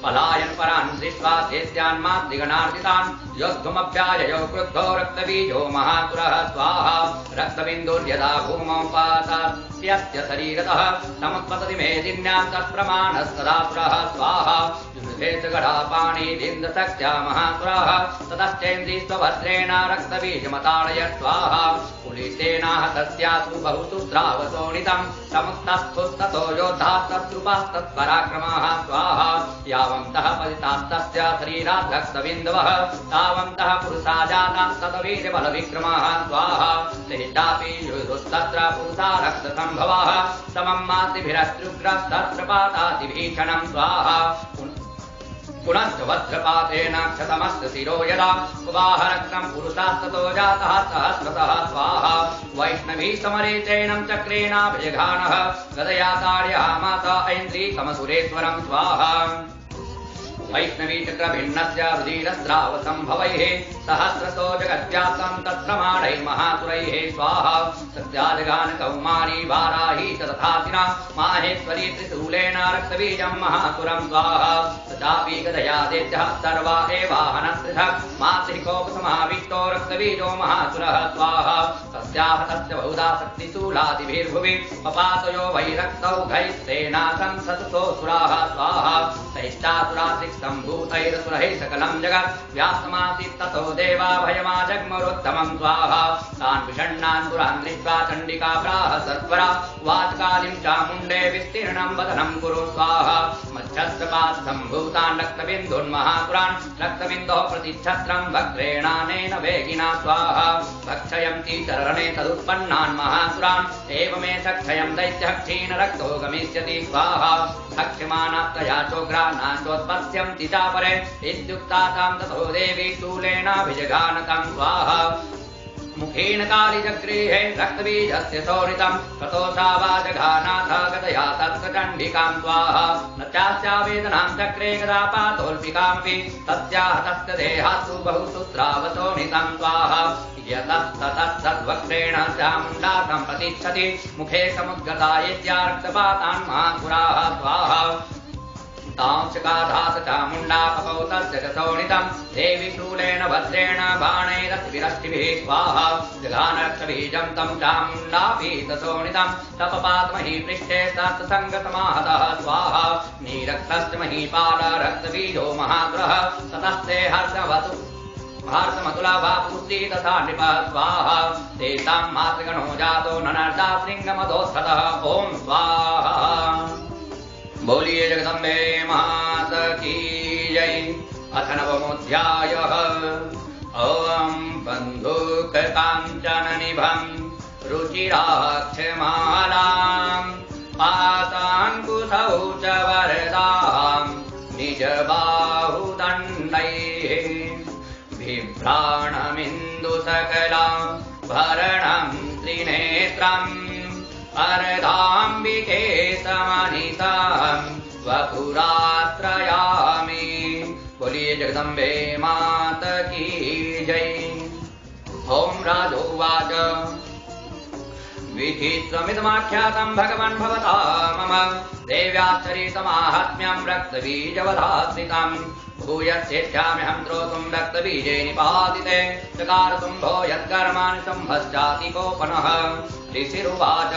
पलायन परान् दृष्ट्वा चेत्यान् मातृगणार्जितान् योद्धुमभ्याययो क्रुद्धो रक्तबीजो महासुरः स्वाहा रक्तबिन्दुर्यदा भूमौ पातास्यस्य शरीरतः समुत्पतति मेदिन्यां तत्प्रमाणस्तदासुरः स्वाहा युधेशगढापाणि विन्दशक्त्या महासुरः ततश्चेन्द्रिस्वभद्रेण रक्तबीजमताडयत् स्वाहा पुलिसेनाः तस्यासु बहुषु स्रावशोणितं समुत्तस्थुस्ततो योद्धास्तत्कृपास्तत्पराक्रमाः स्वाहा यावन्तः पतितास्तस्य शरीरात् रक्तबिन्दवः तावन्तः पुरुषा जातास्ततवीर्यबलविक्रमाः स्वाहा तेषापि युयुस्तत्र पुरुषा रक्तसम्भवाः समं मातिभिरत्युग्रस्तत्रपातातिभीषणं स्वाहा पुनश्च वज्रपातेन क्षतमस्य शिरो यदा कुवाहरक्तं पुरुषास्ततो जातः सहस्रतः स्वाहा वैष्णवी समरे चैनं चक्रेणाभिजघानः गदया ताडयामास ऐन्द्रीकमसुरेश्वरं स्वाहा वैष्णवी चक्रभिन्नस्य रुधिरस्रावसम्भवैः सहस्रतो जगद्व्याप्तं तत्प्रमाणैः महासुरैः स्वाहा सत्याजगान कौमारी वाराही च तथासिना माहेश्वरी त्रिशूलेन रक्तबीजं महासुरं स्वाहा तथापि गदया देत्यः सर्वा एवाहनस्त्रिधक् मातृकोपसमाविष्टो रक्तबीजो महासुरः स्वाहा तस्याः तस्य बहुधा शक्तिशूलादिभिर्भुवि पपातयो वै रक्तौघैस्तेनासं सततो सुराः स्वाहा तैश्चासुरा सम्भूतैरसुरैः सकलं जगत् व्याप्तमासीत् ततो देवा भयमाजग्मरुत्तमं स्वाहा तान् विषण्णान् सुरान् दृष्ट्वा चण्डिका प्राह सत्वरा वाचकालिं चामुण्डे विस्तीर्णं वदनं कुरु स्वाहा मच्छस्त्रपात् सम्भूत भूतान् रक्तबिन्दुन्महापुरान् रक्तबिन्दोः प्रतिच्छत्रम् वक्रेणानेन वेगिना स्वाहा भक्षयन्ति चरणे तदुत्पन्नान् महासुरान् एवमे सक्षयम् दैत्यः क्षीणरक्तो गमिष्यति स्वाहा भक्ष्यमानाप्तया चोग्रा नाचोत्पत्स्यन्ति चापरे इत्युक्ता तां ततो देवी शूलेनाभिजघानतां स्वाहा मुखेन कालिजगृहे रक्तबीजस्य शोणितम् ततो सा वाजघानाथ गतया तत्सचण्डिकां स्वाहा न चास्या वेदनां चक्रे कदा पातोऽल्पिकामपि तस्याः तस्य देहात्तु बहुसूत्रावशोणितं स्वाहा यतस्ततस्तद्वक्त्रेण चामुण्डा सम्प्रतिच्छति मुखे समुद्गता यद्या रक्तपातान् महासुराः स्वाहा तांशकाधात चामुण्डा पपौ तस्य च शोणितम् देवी शूलेन वज्रेण बाणैरस्तिभिरष्टिभिः स्वाहा जघानरक्तबीजम् तम् चामुण्डापीतशोणितम् तपपातमही पृष्ठे तत्सङ्गतमाहतः स्वाहा नीरक्तस्य महीपाल रक्तबीजो महाग्रह ततस्ते हर्षवतु भारतमतुला वा पुष्टि तथा नृपः स्वाहा तेषां मातृगणो जातो ननर्दा सिंहमदोत्थतः ॐ स्वाहा बोलिए जगदम्बे मात की जय। अथ नवमोऽध्यायः ॐ बन्धुककाञ्चननिभं रुचिराक्षमालां पाशाङ्कुशौ च वरदां निजबाहुदण्डैः बिभ्राणमिन्दुसकलां भरणं त्रिनेत्रम् अर्धाम्बिके समनितां वपुरात्रयामि। बोलिए जगदम्बे मात की जय। ॐ राजोवाच विचित्रमिदमाख्यातं भगवन् भवता मम देव्याश्चरितमाहात्म्यं रक्तबीजवधाश्रितम् भूयश्चेत्याम्यहं द्रोतुं रक्तबीजे निपातिते चकारतुम्भो यत्कर्माणि सम्भश्चातिकोपनः ऋषिरुवाच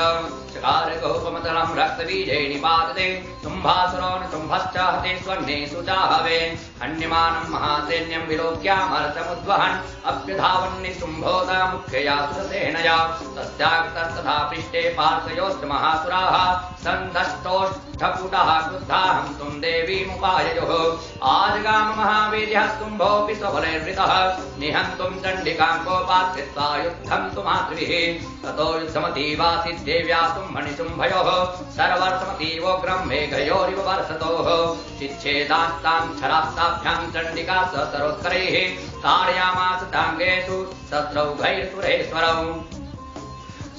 चकारकोपमतलं रक्तबीजे निपातिते शुम्भासुरो न शुम्भश्च हते स्वर्णेषु चाहवे हन्यमानं महासैन्यं विलोक्यामर्षमुद्वहन् अभ्यधावन्निशुम्भोदा मुख्यया सुरसेनया तस्यागतस्तथा पृष्ठे पार्थयोश्च महासुराः सन्दष्टोष्ठपुटाः क्रुद्धाः हन्तुं देवीमुपाययोः आजगाम महावीर्यः शुम्भोऽपि स्वबलैर्वृतः निहन्तुं चण्डिकां कोपात् कृत्वा युद्धं तु मातृभिः ततो युद्धमतीवासीत् देव्या शुम्भनिशुम्भयोः सर्वर्षमतीवोग्रं मेघयोरिव वर्षतोः चिच्छेदास्तां छरास्ताभ्यां चण्डिका सहस्रोत्तरैः ताडयामास ताङ्गेषु शत्रौघैर्सुरेश्वरौ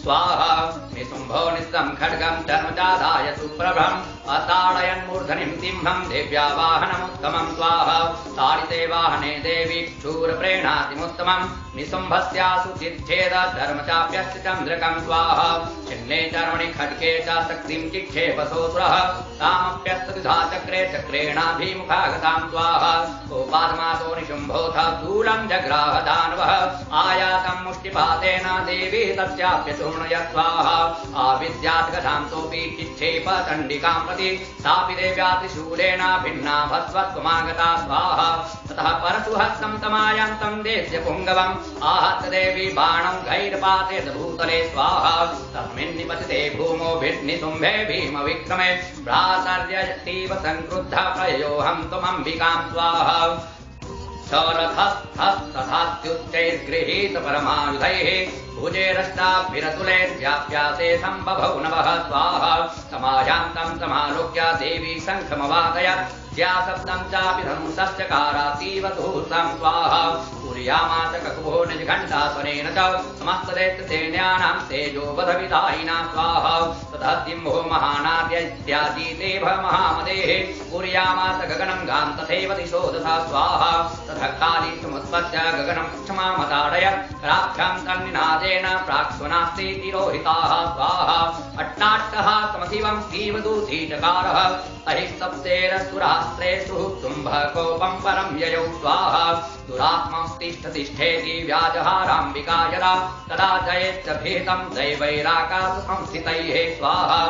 स्वाहा निशुम्भो निस्तं खड्गं चर्मजादाय सुप्रभम् अताडयन्मूर्धनिं सिंहं देव्या वाहनमुत्तमं स्वाहा ताडिते वाहने देवी क्षूरप्रेणातिमुत्तमं निशुम्भस्यासु चिच्छेद धर्मचाप्यस्य चन्द्रकं स्वाहा छिन्ने चर्मणि खड्गे च शक्तिं चिक्षेपसोऽसुरः तामप्यस्तुधा चक्रे चक्रेणाभिमुखागतां स्वाहा कोपादमातो निशुम्भोऽथ शूलं जग्राह दानवः आयातं मुष्टिपातेन देवी तस्याप्यचूर्णयत् स्वाहा आविद्याद्गधां सोऽपि चिक्षेप चण्डिकां प्रति सापि देव्यातिशूलेन भिन्ना भस्वत्वमागता स्वाहा ततः परशुहस्तं तमायान्तं देस्य पुङ्गवम् आहत्य देवी बाणं गैर्पातेत भूतले स्वाहा तस्मिन् निपतिते भूमो भिन्निशुम्भे भीमविक्रमे भ्रातर्यतीव संक्रुद्धः प्रयोऽहं त्वमम्बिकां स्वाहा सौरथस्थस्थात्युच्चैर्गृहीत परमायुधैः भुजेरष्टाभिरतुलैर्व्याप्याते सम्बभौ नभः स्वाहा समायान्तं समालोक्य देवी शङ्खमवादयत् ज्याशब्दं चापि धनुषश्चकारातीव धूर्तं स्वाहा पूरयामास ककुभो निजघण्टास्वनेन च समस्तदैत्यसैन्यानां तेजोवधविधायिना स्वाहा ततः सिंहो महानाद्यैत्याजीते महामदेः पूरयामास गगनं गां तथैव दिशो दधा स्वाहा ततः काली समुत्पत्य गगनं क्षमामताडयत् कराभ्यां तन्निनादेन प्राक्ष्वनास्ति तिरोहिताः स्वाहा अट्टाट्टः समशिवं सीवदूती चकारः अहिसप्तेरसुरास्त्रेषु शुम्भकोपं परं ययौ स्वाहा दुरात्मस्तिष्ठतिष्ठेति व्याजहाराम्बिका यदा तदा जयेच्च भीतं दैवैराकाशु संस्थितैः स्वाहा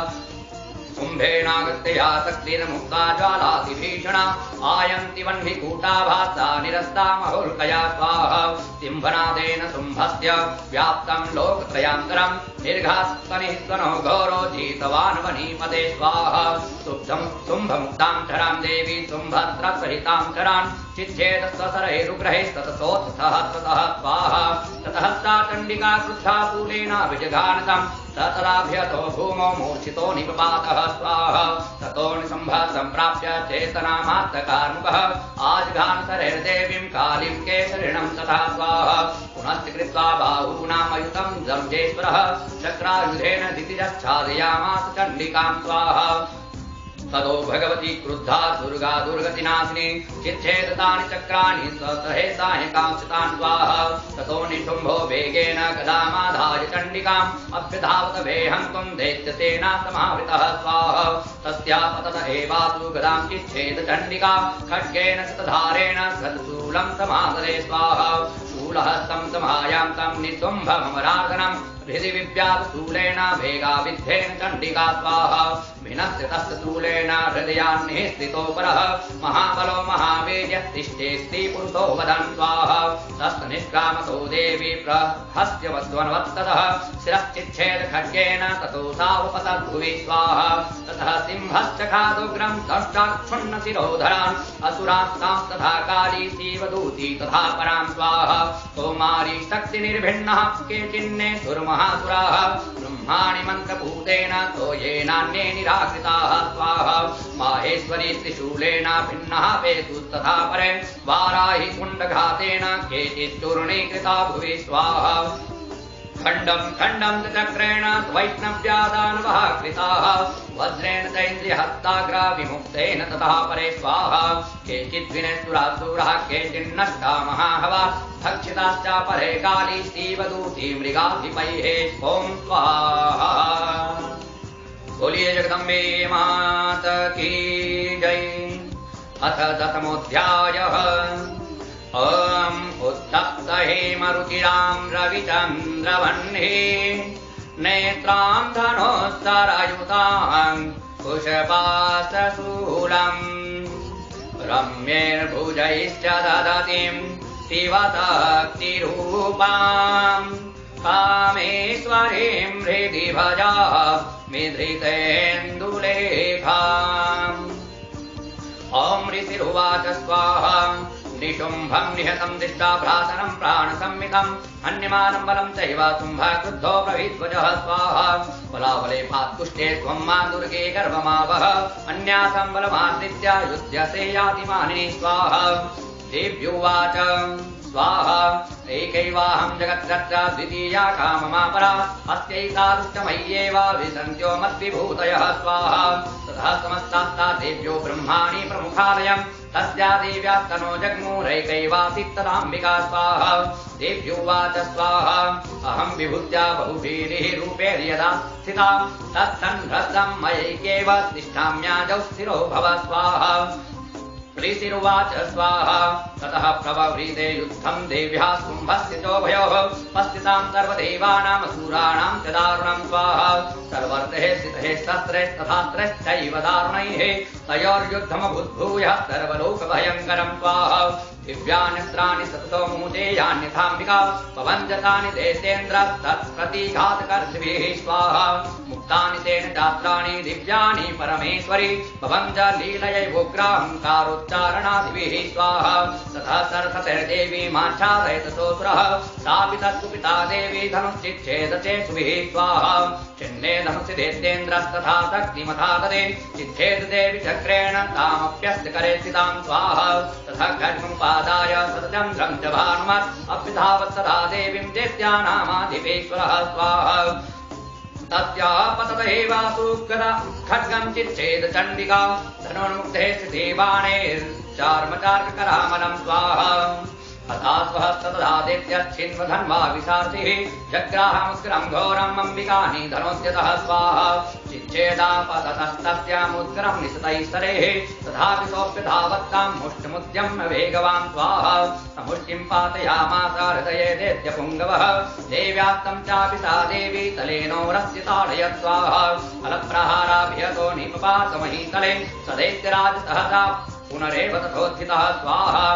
शुम्भेनागत्या शक्तिर्मुक्ता ज्वालातिभीषणा आयन्ति वह्निकूटाभासा निरस्ता महोल्कया स्वाहा सिंहनादेन शुम्भस्य व्याप्तं लोकत्रयान्तरं निर्घात्तनिस्वनो घोरो जितवान् वनीपदे स्वाहा शुम्भमुक्तां चरां देवी शुम्भस्रसहितां चरान् चिच्छेदस्वसरैरुग्रहैस्ततसोत्थः स्वतः स्वाहा ततः सा चण्डिका क्रुद्धा शूलेन विजघानतं स तदाभ्यतो भूमौ मूर्छितो निपपातः स्वाहा ततो निसम्भः सम्प्राप्य चेतनामात्रकार्मुकः आजघानसरैर्देवीं कालीं केसरिणं तथा स्वाहा पुनश्च कृत्वा बाहूनामयुतं जम्जेश्वरः चक्रायुधेन दितिजच्छादयामास चण्डिकां स्वाहा ततो भगवती क्रुद्धा दुर्गा दुर्गतिनाशिनी चिच्छेदतानि चक्राणि सहस्राणिकांस्तान् स्वाहा ततो निशुम्भो वेगेन गदामाधाय चण्डिकाम् अभ्यधावत वेहन्तुं दैत्यसेना समावृतः स्वाहा तस्या पतत एवासु गदां चिच्छेद चण्डिका खड्गेन शतधारेण शतशूलं समादरे स्वाहा शूलहस्तं समायां तं निशुम्भमराधनम् हृदि विव्यापशूलेन वेगाविद्धेन चण्डिका स्वाहा विनस्य तस्य शूलेन हृदयान्नि स्थितो परः महाबलो महावीर्यस्तिष्ठेऽस्ति पुरुषो वदन् स्वाहा तस्य निष्कामतो देवी प्रहस्य वद्वन्वत्ततः शिरश्चिच्छेद खड्गेन ततो सावपतद्भुवि स्वाहा ततः सिंहश्च खादोग्रं दष्टाक्षुण्ण शिरोधरान् असुरास्तांस्तथा काली शिवदूती तथा परां स्वाहा कौमारी शक्तिनिर्भिन्नः केचिन्ने सुरमहासुराः ब्रह्माणि मन्त्रभूतेन तो येनान्ये निराकृताः स्वाहा माहेश्वरी त्रिशूलेन भिन्नः पेतुस्तथा परे वाराहि कुण्डघातेन केचिच्चूर्णीकृता भुवि स्वाहा खण्डं खण्डं च चक्रेण वैष्णव्यादानवः कृताः वज्रेण चैन्द्रियहस्ताग्रा विमुक्तेन ततः परे स्वाहा केचिद्विनेश्वरासुरः केचिन्नष्टा महाहवा भक्षिताश्च परे काली शिवदूती मृगाधिपैः ॐ स्वाहा। बोलिए जगदम्बे मात की जय। अथ दशमोऽध्यायः। ॐ उत्तप्त हेमरुचिरां रविचन्द्रवह्निः नेत्रां धनुस्तरयुतां कुशपाशशूलम् रम्यैर्भुजैश्च ददतीं शिवशक्तिरूपां कामेश्वरीं हृदि भजा मिधृतेन्दुलेखाम्। ॐ ऋषिरुवाच स्वाहा निशुम्भं निहतं दिष्टाभ्रातनं प्राणसंमितं हन्यमानं बलं चैव शुम्भः क्रुद्धो ब्रवीध्वजः स्वाहा बलाबले पात्कुष्ठे त्वं मा दुर्गे गर्वमावह अन्यासं बलमाश्रित्य युध्यसे यातिमानिनी स्वाहा। देव्युवाच स्वाहा एकैवाहं जगद्रक्षा द्वितीया काममापरा अस्यैका दुष्टमय्येव विसन्त्यो मद्विभूतयः स्वाहा। तथा समस्तास्ता देव्यो ब्रह्माणि प्रमुखालयम् तस्या देव्यास्तनो जग्मूरैकैवासीत्तदाम्बिका स्वाहा। देव्युवाच स्वाहा अहं विभूत्या बहुभिः रूपैर्यदा स्थिता तत्सन्भ्रतं मयैकेव तिष्ठाम्याजौ स्थिरो भव स्वाहा। ऋषिरुवाच स्वाहा ततः प्रवव्रीते युद्धं देव्याः शुम्भस्य चोभयोः पश्यतां सर्वदेवानामसुराणां च दारुणं स्वाहा। सर्वर्तैः स्थितैः शस्त्रैस्तथास्त्रैश्चैव दारुणैः तयोर्युद्धमभूद्भूयः सर्वलोकभयङ्करं स्वाहा। दिव्यान्यस्त्राणि सततो मुमुचेयान्यथाम्बिका पवञ्जतानि देशेन्द्रस्तत्प्रतिघातकर्षिभिः स्वाहा। मुक्तानि तेन शास्त्राणि दिव्यानि परमेश्वरि पवञ्ज लीलयैवोग्राहङ्कारोच्चारणादिभिः स्वाहा। तथा सरस्वतीर्देवी माच्छादयतसोऽसुरः सापि तत्सुपिता देवी धनुश्चिच्छेदचेषुभिः स्वाहा। छिन्ने धनुषि दैत्येन्द्रस्तथा शक्तिमथा तदे चिच्छेद देवी चक्रेण तामप्यस्य करे स्थितां स्वाहा। तथा खड्गमुपादाय सतचन्द्रं च भानुमत् अभ्युधावत् सदा देवीं दैत्यानामाधिपेश्वरः स्वाहा। तस्याः पतत एवासु खड्गं चिच्छेद चण्डिका धनुर्मुग्धे स्थिते बाणैर्चार्मचार्ककरामलं स्वाहा। हतास्वहस्तदादित्यच्छिन्वधन्वा विशार्चिः जग्राहमुग्रं घोरम् अम्बिकानि धनोद्यतः स्वाहा। चिच्छेदापततस्तस्यामुग्रं निशतैस्तरेः तथापि सोऽप्यधावत्तां मुष्टिमुद्यम्य वेगवान् स्वाहा। समुष्टिं पातयामास हृदये दैत्यपुङ्गवः देव्यास्तं चापि सा देवी तलेनोरस्य ताडयत् स्वाहा। फलप्रहाराभिहतो निपपात महीतले स दैत्यराज सहसा पुनरेव तथोत्थितः स्वाहा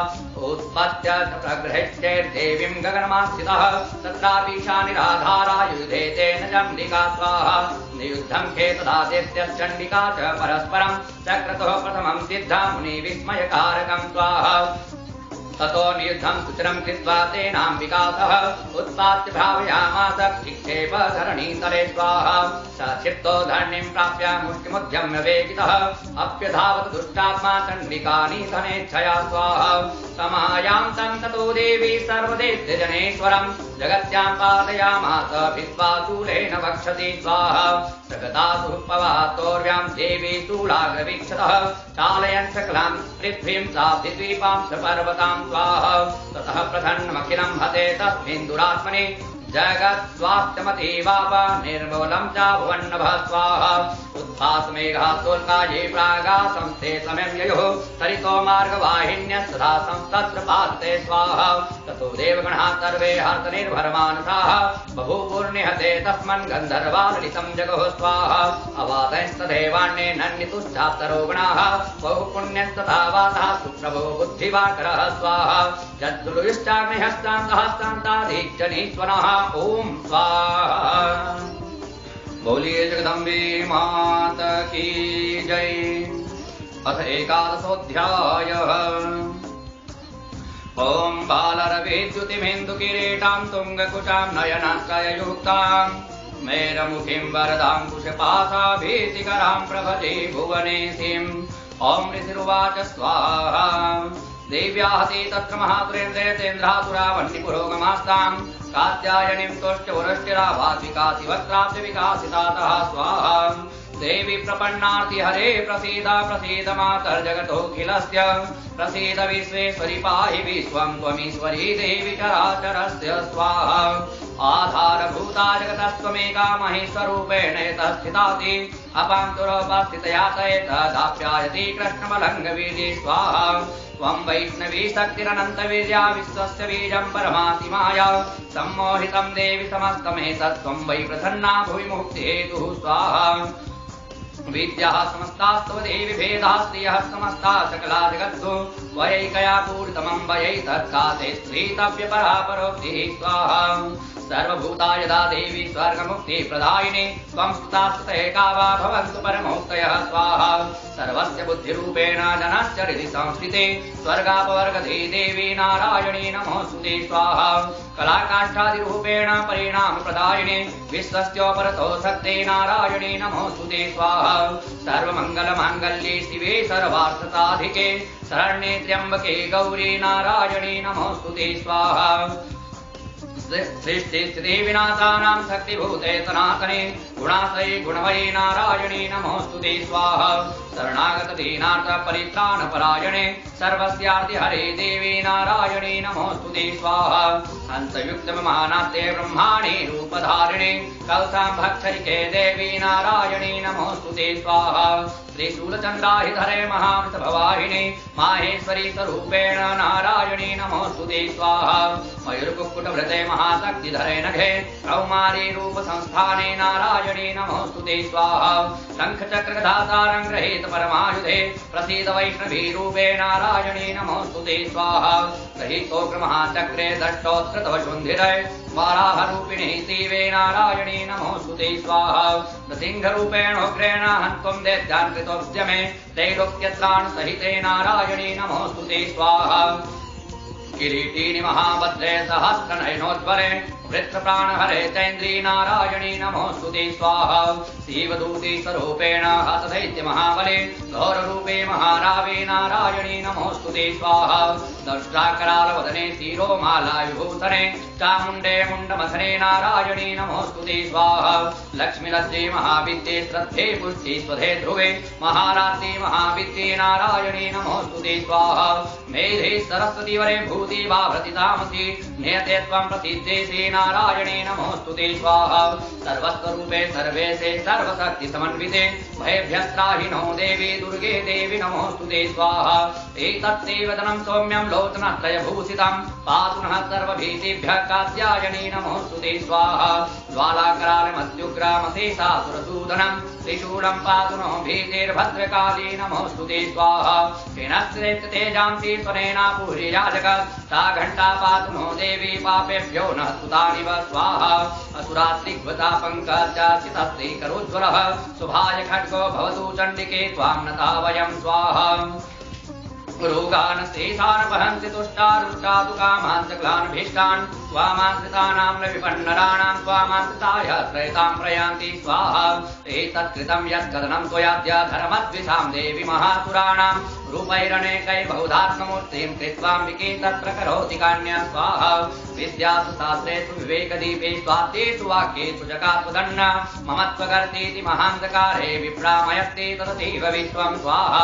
उत्पत्त्य प्रगृह्यैर्देवीं गगनमास्थितः तत्रापीशानिराधारा युधे तेन चण्डिका स्वाहा नियुद्धं खेतदादित्यश्चण्डिका च परस्परं चक्रतुः प्रथमं सिद्धा मुनिविस्मयकारकं स्वाहा ततो नियुद्धं सुचिरं कृत्वा तेनाम्बिकासः उत्पात्य भावयामास क्षिक्षेप धरणीतले स्वाहा स क्षिप्तो धरणीं प्राप्य मुष्टिमुद्यम्य वेगितः अप्यधावत दुष्टात्मा चण्डिकानीधनेच्छया स्वाहा समायां तं ततो देवी सर्वदैत्यजनेश्वरं जगत्यां पादयामास भित्त्वा शूलेन वक्षति स्वाहा जगदासु पवातोर्व्यां देवी शूलाग्रवीक्षतः चालयन् सकलां पृथ्वीं साधिद्वीपां च पर्वतां स्वाहा ततः प्रधन्नमखिलं हते तस्मिन् दुरात्मने जगत्स्वास्थ्यमतीवाप निर्मूलं च भुवन्नभः स्वाहा उत्भासमेघातोल्काये प्रागासंस्थे समयं ययुः सरितो मार्गवाहिन्यस्तथा संस्तत्र पादते स्वाहा ततो देवगणाः सर्वे हर्षनिर्भरमानसाः बभूवुर्निहते तस्मन् गन्धर्वाललितं जगुः स्वाहा अवादयस्तदेवान्ये नन्दितुश्चाप्तरोगणाः बहुपुण्यस्तथा वातः सुप्रभो बुद्धिवाकरः स्वाहा जद्दुलुश्चाग्निहस्तान्तहस्तान्ताधीक्षणीश्वरः ओम स्वाहा। बोलिए जगदम्बे मात की जय। अथ एकादशोऽध्यायः। ओम बालरविद्युतिमेन्दुकिरीटां तुङ्गकुचां नयनाश्रययुक्तां मेरमुखीं वरदाङ्कुशपाशाभीतिकरां प्रभजे भुवनेशीम् ओम ऋषिरुवाच स्वाहा। देव्याहति तत्र महासुरेन्द्रेन्द्रासुरावह्निपुरोगमास्तां कात्यायनीं तुष्टवृष्टिरावाद्विकासिवक्त्राब्ज विकासितातः स्वाहा। देवी प्रपन्नार्ति हरे प्रसीद प्रसीद मातर्जगतोऽखिलस्य प्रसीद विश्वेश्वरि पाहि विश्वं त्वमीश्वरी देवी चराचरस्य स्वाहा। आधारभूता जगतस्त्वमेका महेश्वरूपेण स्थितासि अपान्तुरोपस्थितया तदाप्यायति कृष्णमलङ्गवीर्ये स्वाहा। त्वं वैष्णवी शक्तिरनन्तवीर्या विश्वस्य बीजं परमासि माया सम्मोहितं देवि समस्तमेतत्त्वं वै प्रसन्ना भुवि मुक्तिहेतुः स्वाहा। विद्याः समस्तास्तव देवि भेदाः श्रियः समस्ता सकला जगत्सु त्वयैकया पूरितमं वयैतत्काते स्त्रीतव्यपरापरोक्तिः स्वाहा। सर्वभूता यदा देवी स्वर्गमुक्तिप्रदायिनी त्वं स्तुतास्तुतैका वा भवन्तु परमोक्तयः स्वाहा। सर्वस्य बुद्धिरूपेण जनस्य हृदि संस्थिते स्वर्गापवर्गधे देवी नारायणी नमोऽस्तुते स्वाहा। कलाकाष्ठादिरूपेण परिणामप्रदायिने विश्वस्योपरतो शक्ते नारायणी नमोऽस्तुते स्वाहा। सर्वमङ्गलमाङ्गल्ये शिवे सर्वार्थसाधिके शरण्ये त्र्यम्बके गौरी नारायणी नमोऽस्तुते स्वाहा। सृष्टिस्थिति विनाशानां शक्तिभूते सनातने गुणाश्रये गुणवये नारायणी नमोऽस्तुते स्वाहा। शरणागत दीनार्थ परित्राणपरायणे सर्वस्यार्ति हरे देवी नारायणी नमोऽस्तुते स्वाहा। हंसयुक्तमानास्ते ब्रह्माणि रूपधारिणे कलसां भक्षरिके देवी नारायणी नमोऽस्तुते स्वाहा। त्रिशूलचन्द्राहिधरे महावृषभवाहिने माहेश्वरी स्वरूपेण नारायणी नमोऽस्तुते स्वाहा। मयूरकुक्कुटभृते महाशक्तिधरे नघे कौमारी रूपसंस्थाने नारायणी नमोऽस्तुते स्वाहा। शङ्खचक्रगदासारं गृहीत परमायुधे प्रसीद वैष्णवी रूपे नारायणी नमोऽस्तुते स्वाहा। गृहीतोग्रमहाचक्रे दष्टोत्र तव शुन्धिरे वाराहरूपिणी शिवे नारायणी नमोऽस्तुते स्वाहा। नृसिंहरूपेणोग्रेण हन्त्वं दैत्यान् कृतोद्यमे त्रैलोक्यत्राणसहिते नारायणी नमोऽस्तुते स्वाहा। किरीटिनि महाभद्रे सहस्रनयनोज्ज्वले वृत्रप्राणहरे चैन्द्री नारायणी नमोऽस्तुते स्वाहा। शिवदूती स्वरूपेण हतदैत्य महाबले घोररूपे महारावे नारायणी नमोऽस्तुते स्वाहा। दंष्ट्राकरालवदने शिरोमालायुभूषणे चामुण्डे मुण्डमथने नारायणी नमोऽस्तुते स्वाहा। लक्ष्मीलज्जे महाविद्ये श्रद्धे पुष्टि स्वधे ध्रुवे महारात्रि महाविद्ये नारायणी नमोऽस्तुते स्वाहा। मेधे सरस्वती वरे भूति वाभृति तामसी नियते त्वं प्रसिद्धेशे नारायणी नमोऽस्तुते स्वाहा। सर्वस्वरूपे सर्वेशे सर्वशक्ति समन्विते भयभ्यस्त्राहिनो देवी दुर्गे देवी नमोऽस्तुते स्वाहा। एतत्ते वदनं सौम्यं लोचनत्रयभूषितं पातु नः सर्वभीतिभ्यः कात्यायनी नमोऽस्तुते स्वाहा। ज्वालाकरालमत्युग्रामशेषासुरसूदनं त्रिशूलं पातु नो भीतिर्भद्रकाली नमोऽस्तु ते स्वाहा तेजस्तेजांसि स्वनेना पूर्या जगत् सा घण्टा पातु नो देवी पापेभ्यो न स्तुतानि व स्वाहा असुरात्रिग्वता पङ्कजाचितस्ते करोज्वलः शुभाय खड्गो भवतु चण्डिके त्वां नता वयं स्वाहा रोगान् शेषान् वहन्ति तुष्टारुष्टातु कामान् सकलान् स्वामाश्रितानां न विपन्नराणां स्वामाश्रिताय त्रयतां प्रयान्ति स्वाहा एतत्कृतं यत्कथनं त्वयाद्य धर्मद्विषां देवी महासुराणां रूपैरणेकै बहुधात्ममूर्तिं कृत्वाम्बिके तत्र करोति कान्या स्वाहा विद्यासु शास्त्रेषु विवेकदीपे स्वार्थेषु वाक्येषु जगात्वदन्न ममत्वकर्तीति महान्धकारे विप्रामयत्ते तदतीव विश्वं स्वाहा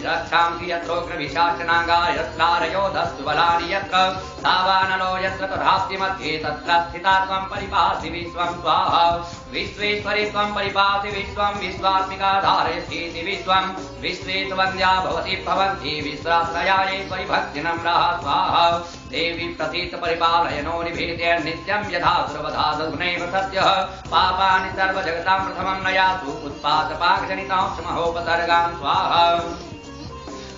रक्षांसि यत्रोग्रविशासनाङ्गा यत्रारयोधस्तु बलानि यत्र सावानलो यत्र तथास्ति मध्ये तत्र स्थिता त्वं परिपासि विश्वं स्वाहा विश्वेश्वरि त्वं परिपासि विश्वं विश्वात्मिका धारयसीति विश्वं विश्वेषु वन्द्या भवति भवन्ति विश्वाश्रयायेश्वरि भक्तिनम्रः स्वाहा देवी प्रसीद परिपालयनो निभीते नित्यं यथा सुरवधादुनैव सत्यः पापानि सर्वजगतां प्रथमं नयासु उत्पादपाकजनितां महोपसर्गां स्वाहा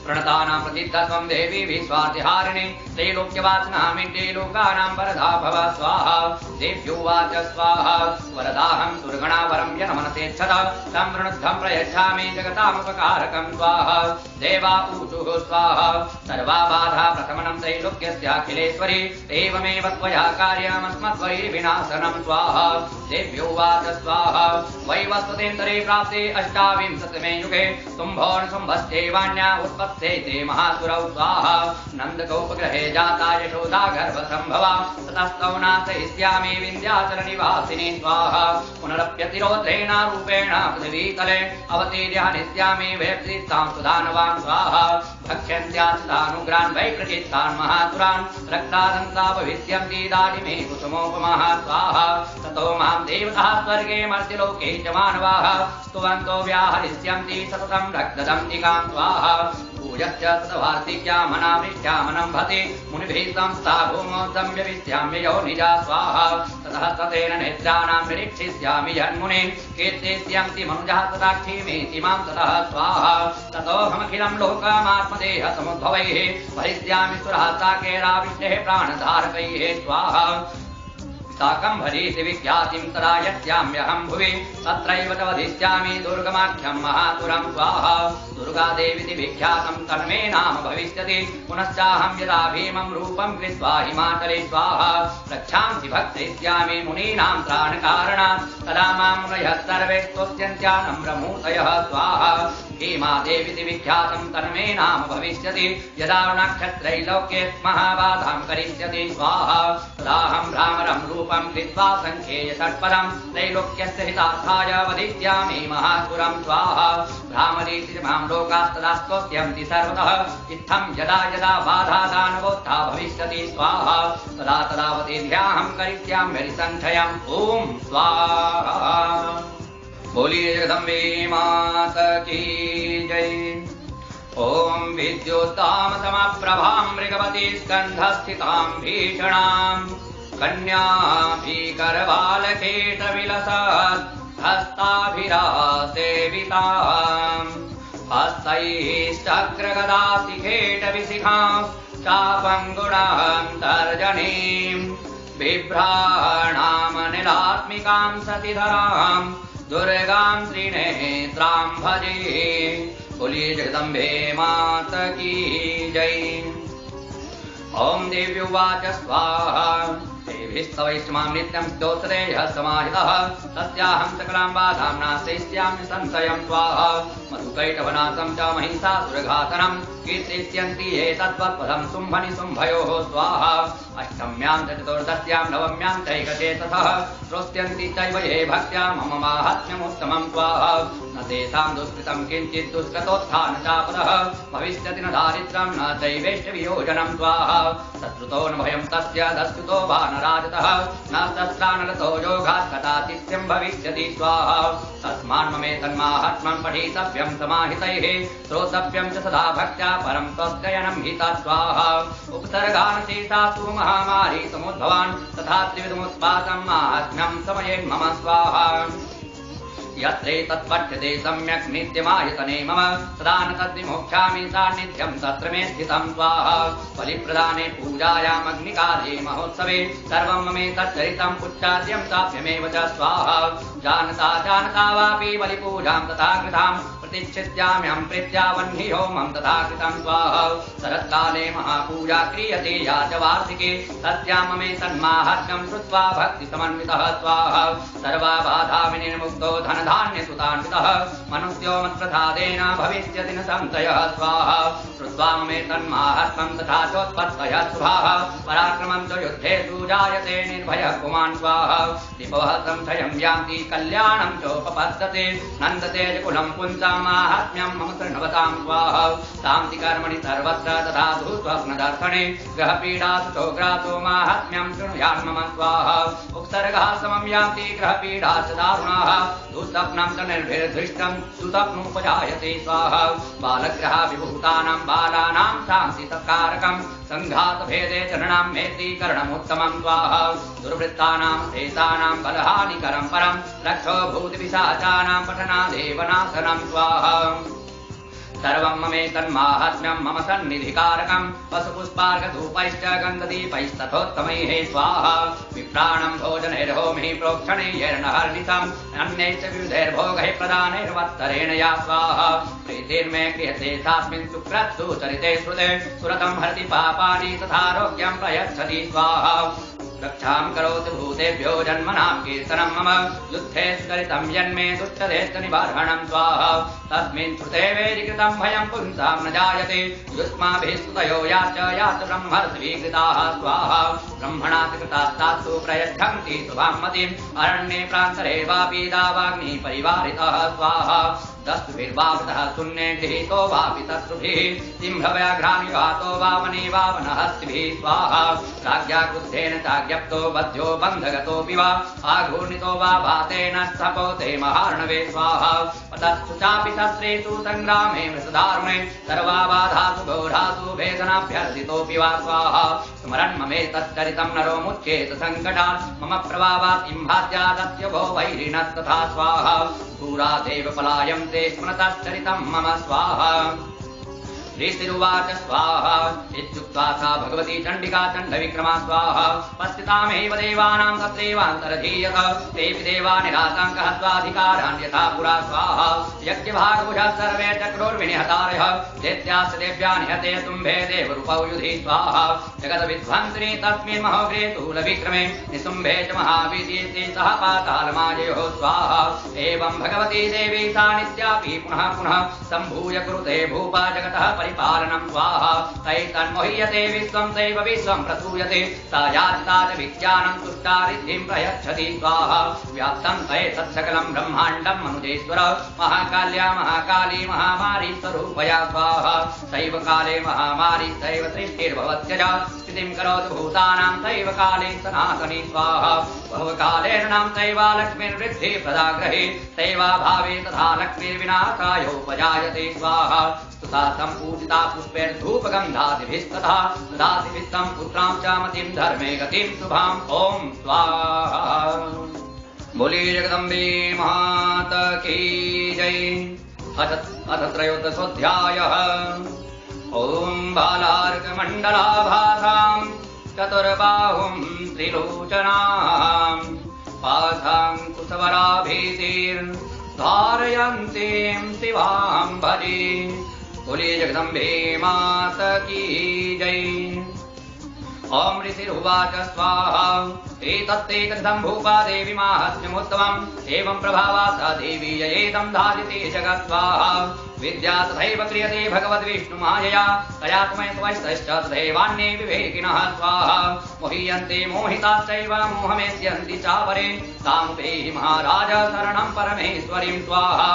प्रणतानां प्रतिद्धत्वं देवी विश्वातिहारिणी त्रैलोक्यवासनामिते लोकानां वरदा भव स्वाहा देव्योवाच स्वाहा वरदाहं दुर्गणावरं यन्मनसेच्छत तं वृणुद्धं प्रयच्छामि जगतामुपकारकं स्वाहा देवा ऊचुः स्वाहा सर्वा बाधा प्रशमनं त्रैलोक्यस्याखिलेश्वरी एवमेव त्वया कार्यमस्मद्वैर्विनाशनं स्वाहा देव्योवाच स्वाहा वैवस्वतेन्तरे प्राप्ते अष्टाविंशतिमे युगे शुम्भोऽनुशुम्भश्चैवान्या उत्पत्स्येते महासुरौ स्वाहा नन्दगोपग्रहे जाता यशोदा गर्भसम्भवा ततस्तौ नाशयिष्यामि विन्ध्याचलनिवासिनी स्वाहा पुनरप्यतिरोधेन रूपेण पृथिवीतले अवतीर्य हनिष्यामि वैप्सितां सुदानवान् स्वाहा भक्ष्यन्त्याचितानुग्रान् वैप्रचित्तान् महासुरान् रक्तादन्ता भविष्यन्ति दाडिमे कुसुमोपमाः स्वाहा ततो मां देवताः स्वर्गे मर्त्यलोके च मानवाः स्तुवन्तो व्याहरिष्यन्ति सततं रक्तदन्तिकां स्वाहा भूयश्च तद्वार्तिक्यामनावृष्ट्यामनं भते मुनिभिः संस्था भूमौ संव्यविष्याम्ययो निजा स्वाहा ततः ततेन नेत्राणां निरीक्षिष्यामि यन्मुनीन् कीर्तिष्यन्ति मनुजः तदाक्षीमेति मां ततः स्वाहा ततोऽहमखिलं लोकमात्मदेह समुद्भवैः भरिष्यामि सुरः साकेराविष्टेः प्राणधारकैः स्वाहा साकम्भरीति विख्यातिं तदा यस्याम्यहं भुवि तत्रैव तवधिष्यामि दुर्गमाख्यं महासुरं स्वाहा दुर्गादेवीति विख्यातं तन्मे नाम भविष्यति पुनश्चाहं यदा भीमं रूपं कृत्वा हिमाचले स्वाहा रक्षांसि भक्षयिष्यामि मुनीनां त्राणकारणात् तदा मां मुनयः सर्वे स्तुत्यन्त्यानम्रमूर्तयः स्वाहा भीमादेवीति विख्यातं तन्मे नाम भविष्यति यदा नक्षत्रैलोक्ये महाबाधां करिष्यति स्वाहा तदाहं भ्रामरं रूपं कृत्वा संख्येय षट्पदं त्रैलोक्यस्य हितार्थाय वदिष्यामि महासुरं स्वाहा भ्रामरीति मां लोकास्तदा स्तोष्यन्ति सर्वतः इत्थं यदा यदा बाधा दानवोत्था भविष्यति स्वाहा तदा तदा वदिष्यामि करिष्याम्यरिसंख्यम् ॐ स्वाहा बोलिए जगदम्बे माता की जय। ॐ विद्युत्तां समप्रभां मृगवती स्कन्धस्थितां भीषणां कन्याभिकरबालकेटविलसत् हस्ताभिरासेवितां हस्तैश्चक्रगदाशिखेटविशिखां चापङ्गुणां तर्जनीं बिभ्राणामनिलात्मिकां सतिधरां दुर्गां त्रिनेत्रां भजे। बोलिए जगदम्बे माता की जय। ॐ देव्युवाच स्वाहा देवीस्तवैष्मां नित्यं स्तोत्रेयः समाहितः तस्याहं सकलां बाधां नाशयिष्यामि संशयं स्वाहा मधुकैटवनाशं च महिषासुरघातनं कीर्तिष्यन्ति ये तद्वत्पदं शुम्भनिशुम्भयोः स्वाहा अष्टम्यां च चतुर्दश्यां नवम्यां चैकचेतसः श्रोष्यन्ति चैव ये भक्त्या मम माहात्म्यमुत्तमं स्वाहा न तेषां दुष्कृतं किञ्चित् दुष्कृतोत्थानचापदः भविष्यति न दारिद्र्यं न चैवेष्टवियोजनं स्वाहा शत्रुतो न भयं तस्य दस्युतो वा न राजतः न शस्त्रानलतो योगात् कदाचित्यं भविष्यति स्वाहा तस्मान्ममेतन्माहात्म्यं पठितव्यं समाहितैः श्रोतव्यं च सदा भक्त्या परं तस्कयनं हिता स्वाहा उपसर्गानशेषासु महामारी समुद्भवान् तथा त्रिविधमुत्पातं माहात्म्यं समये मम स्वाहा यत्रेतत्पठ्यते सम्यक् नित्यमायतने मम सदा न तद्विमोक्ष्यामि सान्निध्यं तत्र मे स्थितं स्वाहा बलिप्रदाने पूजायामग्निकार्ये महोत्सवे सर्वं ममेतच्चरितम् उच्चार्यं चाप्यमेव च स्वाहा जानता वापि बलिपूजां तथा कृतां प्रतिच्छिद्याम्यहं प्रीत्या वह्निहोमं तथा कृतं स्वाहा शरत्काले महापूजा क्रियते या च वार्षिके तस्यां ममेतन्माहात्म्यं श्रुत्वा भक्तिसमन्वितः स्वाहा सर्वा बाधा विनिर्मुक्तो धनधान्यसुतान्वितः मनुष्यो मत्प्रसादेन भविष्यति न संशयः स्वाहा श्रुत्वा ममेतन्माहात्म्यं तथा चोत्पत्तयः शुभाः पराक्रमं च युद्धेषु जायते निर्भयः पुमान् स्वाहा दिपवः संशयं यान्ति कल्याणं चोपपद्यते नन्दते च कुलं पुंसां माहात्म्यं मम शृण्वतां स्वाहा शान्ति कर्मणि सर्वत्र तथा स्वप्नदर्शने ग्रहपीडासु चोग्रासो माहात्म्यं शृणुयान् मम स्वाहा उपसर्गः समं यान्ति ग्रहपीडाश्च दारुणाः दुःस्वप्नं च निर्भिर्धृष्टं सुस्वप्नोपजायते स्वाहा बालग्रह विभूतानां बालानां शान्तिसत्कारकं सङ्घातभेदे जननां मेत्रीकरणमुत्तमं स्वाहा दुर्वृत्तानां शेषानां बलहानिकरं परं रक्षो भूतिपिशाचानां पठनादेव नाशनं स्वाहा सर्वं ममेतन्माहात्म्यं मम सन्निधिकारकं पशुपुष्पार्घधूपैश्च गन्धदीपैस्तथोत्तमैः स्वाहा विप्राणं भोजनैर्होमिः प्रोक्षणैर्नहर्निशम् अन्यैश्च विविधैर्भोगैः प्रदानैर्वत्तरेण या स्वाहा प्रीतिर्मे क्रियते तास्मिन् सुक्रत्सु चरिते श्रुते सुरतं हरति पापानि तथारोग्यं प्रयच्छति स्वाहा रक्षां करोति भूतेभ्यो जन्मनां कीर्तनं मम युद्धे सुचरितं यन्मे दुष्टदेश्च निवारणं स्वाहा तस्मिन् श्रुते वेदिकृतं भयं पुंसां न जायते युष्माभिः स्तुतयो याच ब्रह्मर्षिभिः स्वाहा ब्रह्मणात् कृतास्तात्सु प्रयच्छन्ति शुभां मतिम् अरण्ये प्रान्तरे वापि दावाग्निः परिवारितः स्वाहा दस्तुभिर्वावृतः शून्ये गृहीतो वापि शत्रुभिः सिंहव्याघ्रान्विघातो वावने वावनहस्तिभिः स्वाहा राज्ञा क्रुद्धेन चाज्ञप्तो बध्यो बन्धगतोऽपि वा आघूर्णितो वा भातेन स्थपोते महार्णवे स्वाहा पतस्तु चापि शस्त्रेषु सङ्ग्रामे मृतदारुणे सर्वा बाधासु घोरासु भेदनाभ्यर्थितोऽपि वा स्वाहा स्मरन् ममेतच्चरितं नरो मुच्येत सङ्कटात् मम प्रभावात् इम्भाद्यादस्य भो वैरिणस्तथा स्वाहा दूरादेव पलायन्ते स्मृतश्चरितं मम स्वाहा ऋषिरुवाच स्वाहा इत्युक्त्वा सा भगवती चण्डिका चण्डविक्रमा स्वाहा पश्यतामेव देवानां तत्रैवान्तरधीयत तेऽपि देवा निरातङ्कः स्वाधिकारान् यथा पुरा स्वाहा यज्ञभागभुजः सर्वे चक्रोर्विनिहतारयः दैत्याश्च देव्या निहते तुम्भे देवरूपौ युधि स्वाहा जगद्विध्वंसिनी तस्मिन् महोग्रे स्थूलविक्रमे निशुम्भे च महावीर्ये सह पातालमाययोः स्वाहा एवं भगवती देवी सा नित्यापि पुनः पुनः सम्भूय कुरुते भूपा जगतः परिपालनं स्वाहा तैतन्मोह्यते विश्वं दैव विश्वं प्रसूयते सा याचिता च विज्ञानं तुष्टा रिद्धिं प्रयच्छति स्वाहा व्याप्तं तैतत्सकलं ब्रह्माण्डं मनुजेश्वर महाकाल्या महाकाली महामारी स्वरूपया स्वाहा सैव काले महामारी सैव सृष्टिर्भवत्यज स्थितिं करोतु भूतानां सैव काले सनातनी स्वाहा बहुकालेन नाम सैवा लक्ष्मीर्वृद्धि प्रदाग्रहे सैवाभावे तथा लक्ष्मीर्विनाशायोपजायते स्वाहा स्तुता सम्पूजिता पुष्पैर्धूपगन्धादिभिस्तथा ददातिभिस्तं पुत्रां च मतिं धर्मे गतिं शुभां ॐ स्वाहा बोली जगदम्बे माता की जय। अथ त्रयोदशोऽध्यायः ॐ बालार्कमण्डलाभासां चतुर्बाहुं त्रिलोचनां पाशाङ्कुशवराभीतिर्धारयन्तीं शिवां भजे। बोले जगदम्बे माता की जय। ॐ ऋषिरुवाच स्वाहा एतत्ते कथितं भूपा देवी माहात्म्यमुत्तमम् एवं प्रभावा सा देवी ययेदं धार्यते जगत् स्वाहा विद्या तथैव क्रियते भगवद्विष्णुमायया तया त्वमैश्च तथैवान्ये विवेकिनः स्वाहा मोहीयन्ते मोहिताश्चैव मोहमेष्यन्ति चापरे तामुपेहि महाराज शरणं परमेश्वरीं स्वाहा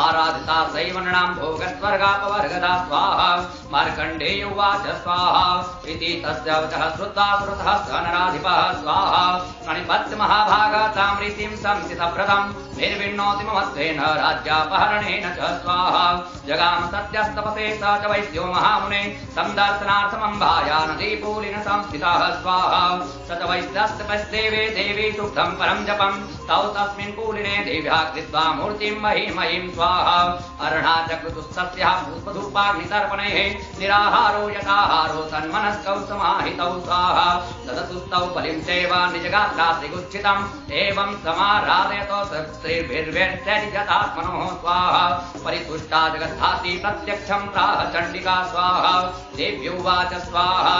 आराधिता सैवनणां भोगस्वर्गापवर्गदा स्वाहा मार्कण्डेय उवाच स्वाहा इति तस्य वचः श्रुत्वा श्रुतः स नराधिपः स्वाहा प्रणिपत्य महाभागा तां रीतिं संसितव्रतं निर्विण्णोति ममत्वेन राज्यापहरणेन च स्वाहा जगाम सत्यस्तपते स च वैद्यो महामुने तं दर्शनार्थमम्बाया नदीपूलिन संस्थितः स्वाहा स च वैद्यस्तपस्देवे देवी सुप्तं परं जपं तौ तस्मिन् पूलिने देव्या कृत्वा मूर्तिं महिमयीं स्वाहा अर्णाचक्रतुस्तस्याः पुष्पधूपाग्नितर्पणैः निराहारो यथाहारो तन्मनस्कौ समाहितौ स्वाहा ददतुस्तौ बलिं चैव निजगात्रात्रिगुच्छितम् एवं समाराधयतो श्रीर्भिर्व्यर्थ्यतात्मनो स्वाहा परितुष्टा जगद्धात्री प्रत्यक्षं प्राह चण्डिका स्वाहा देव्युवाच स्वाहा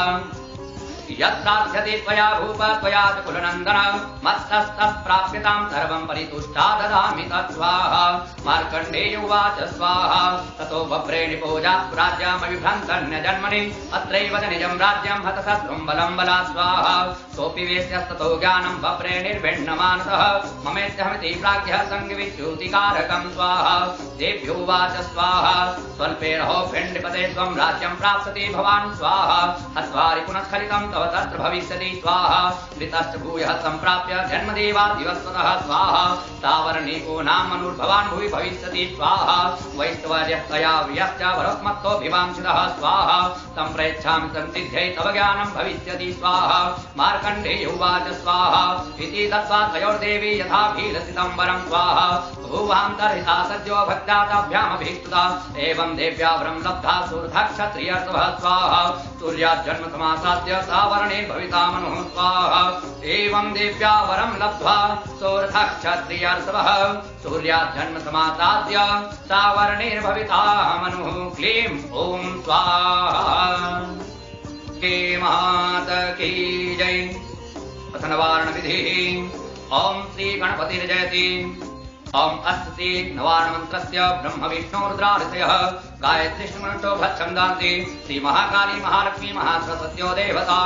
यत्राध्यते त्वया भूप त्वया च कुलनन्दन मत्तस्तत्प्राप्यतां सर्वं परितुष्टा ददामि तत्स्वाहा मार्कण्डेय उवाच स्वाहा ततो बभ्रे निपोजात् राज्यमविभ्रान्तन्यजन्मनि अत्रैव च निजं राज्यं हतशत्रुं बलं बलात् स्वाहा सोऽपि वेश्यस्ततो ज्ञानं बभ्रे निर्भिण्णमानसः ममेत्यहमिति प्राज्ञः सङ्गविच्युतिकारकं स्वाहा देव्युवाच स्वाहा स्वल्पेरहो पिण्डपते त्वं राज्यं प्राप्स्यति भवान् स्वाहा हत्वारि पुनः स्खलितं तव तत्र भविष्यति स्वाहा मृतश्च भूयः सम्प्राप्य जन्मदेवादिवस्वतः स्वाहा तावरणीको नाम मनुर्भवान् भुवि भविष्यति स्वाहा वैष्णवर्यस्तया व्यश्च वरोत्मत्तोऽभिवाञ्छितः स्वाहा तं प्रयच्छामि संसिद्ध्यै तव ज्ञानं भविष्यति स्वाहा मार्कण्डेय उवाच स्वाहा इति दत्त्वा तयोर्देवी यथाभिलषितं वरं स्वाहा भूवान्तर्हिता सद्यो भक्त्या ताभ्यामभीष्टुता एवं देव्या वरं लब्धा सूर्धः क्षत्रियर्षभः स्वाहा सूर्यात् जन्म समासाद्य सावर्णेर्भविता मनुः स्वाहा एवं देव्या वरं लब्ध्वा सूर्धः क्षत्रियर्षभः सूर्यात् जन्म समासाद्य सावर्णेर्भविता मनुः क्लीं ॐ स्वाहा के मात की जय पथनवारण विधिः ॐ श्री गणपतिर्जयति ॐ अस्ति नवार्णमन्त्रस्य ब्रह्म विष्णु रुद्रादितयः गायत्री श्रीमन्तो भच्छन्दान्ति श्री महाकाली महालक्ष्मी महासरस्वत्यो देवता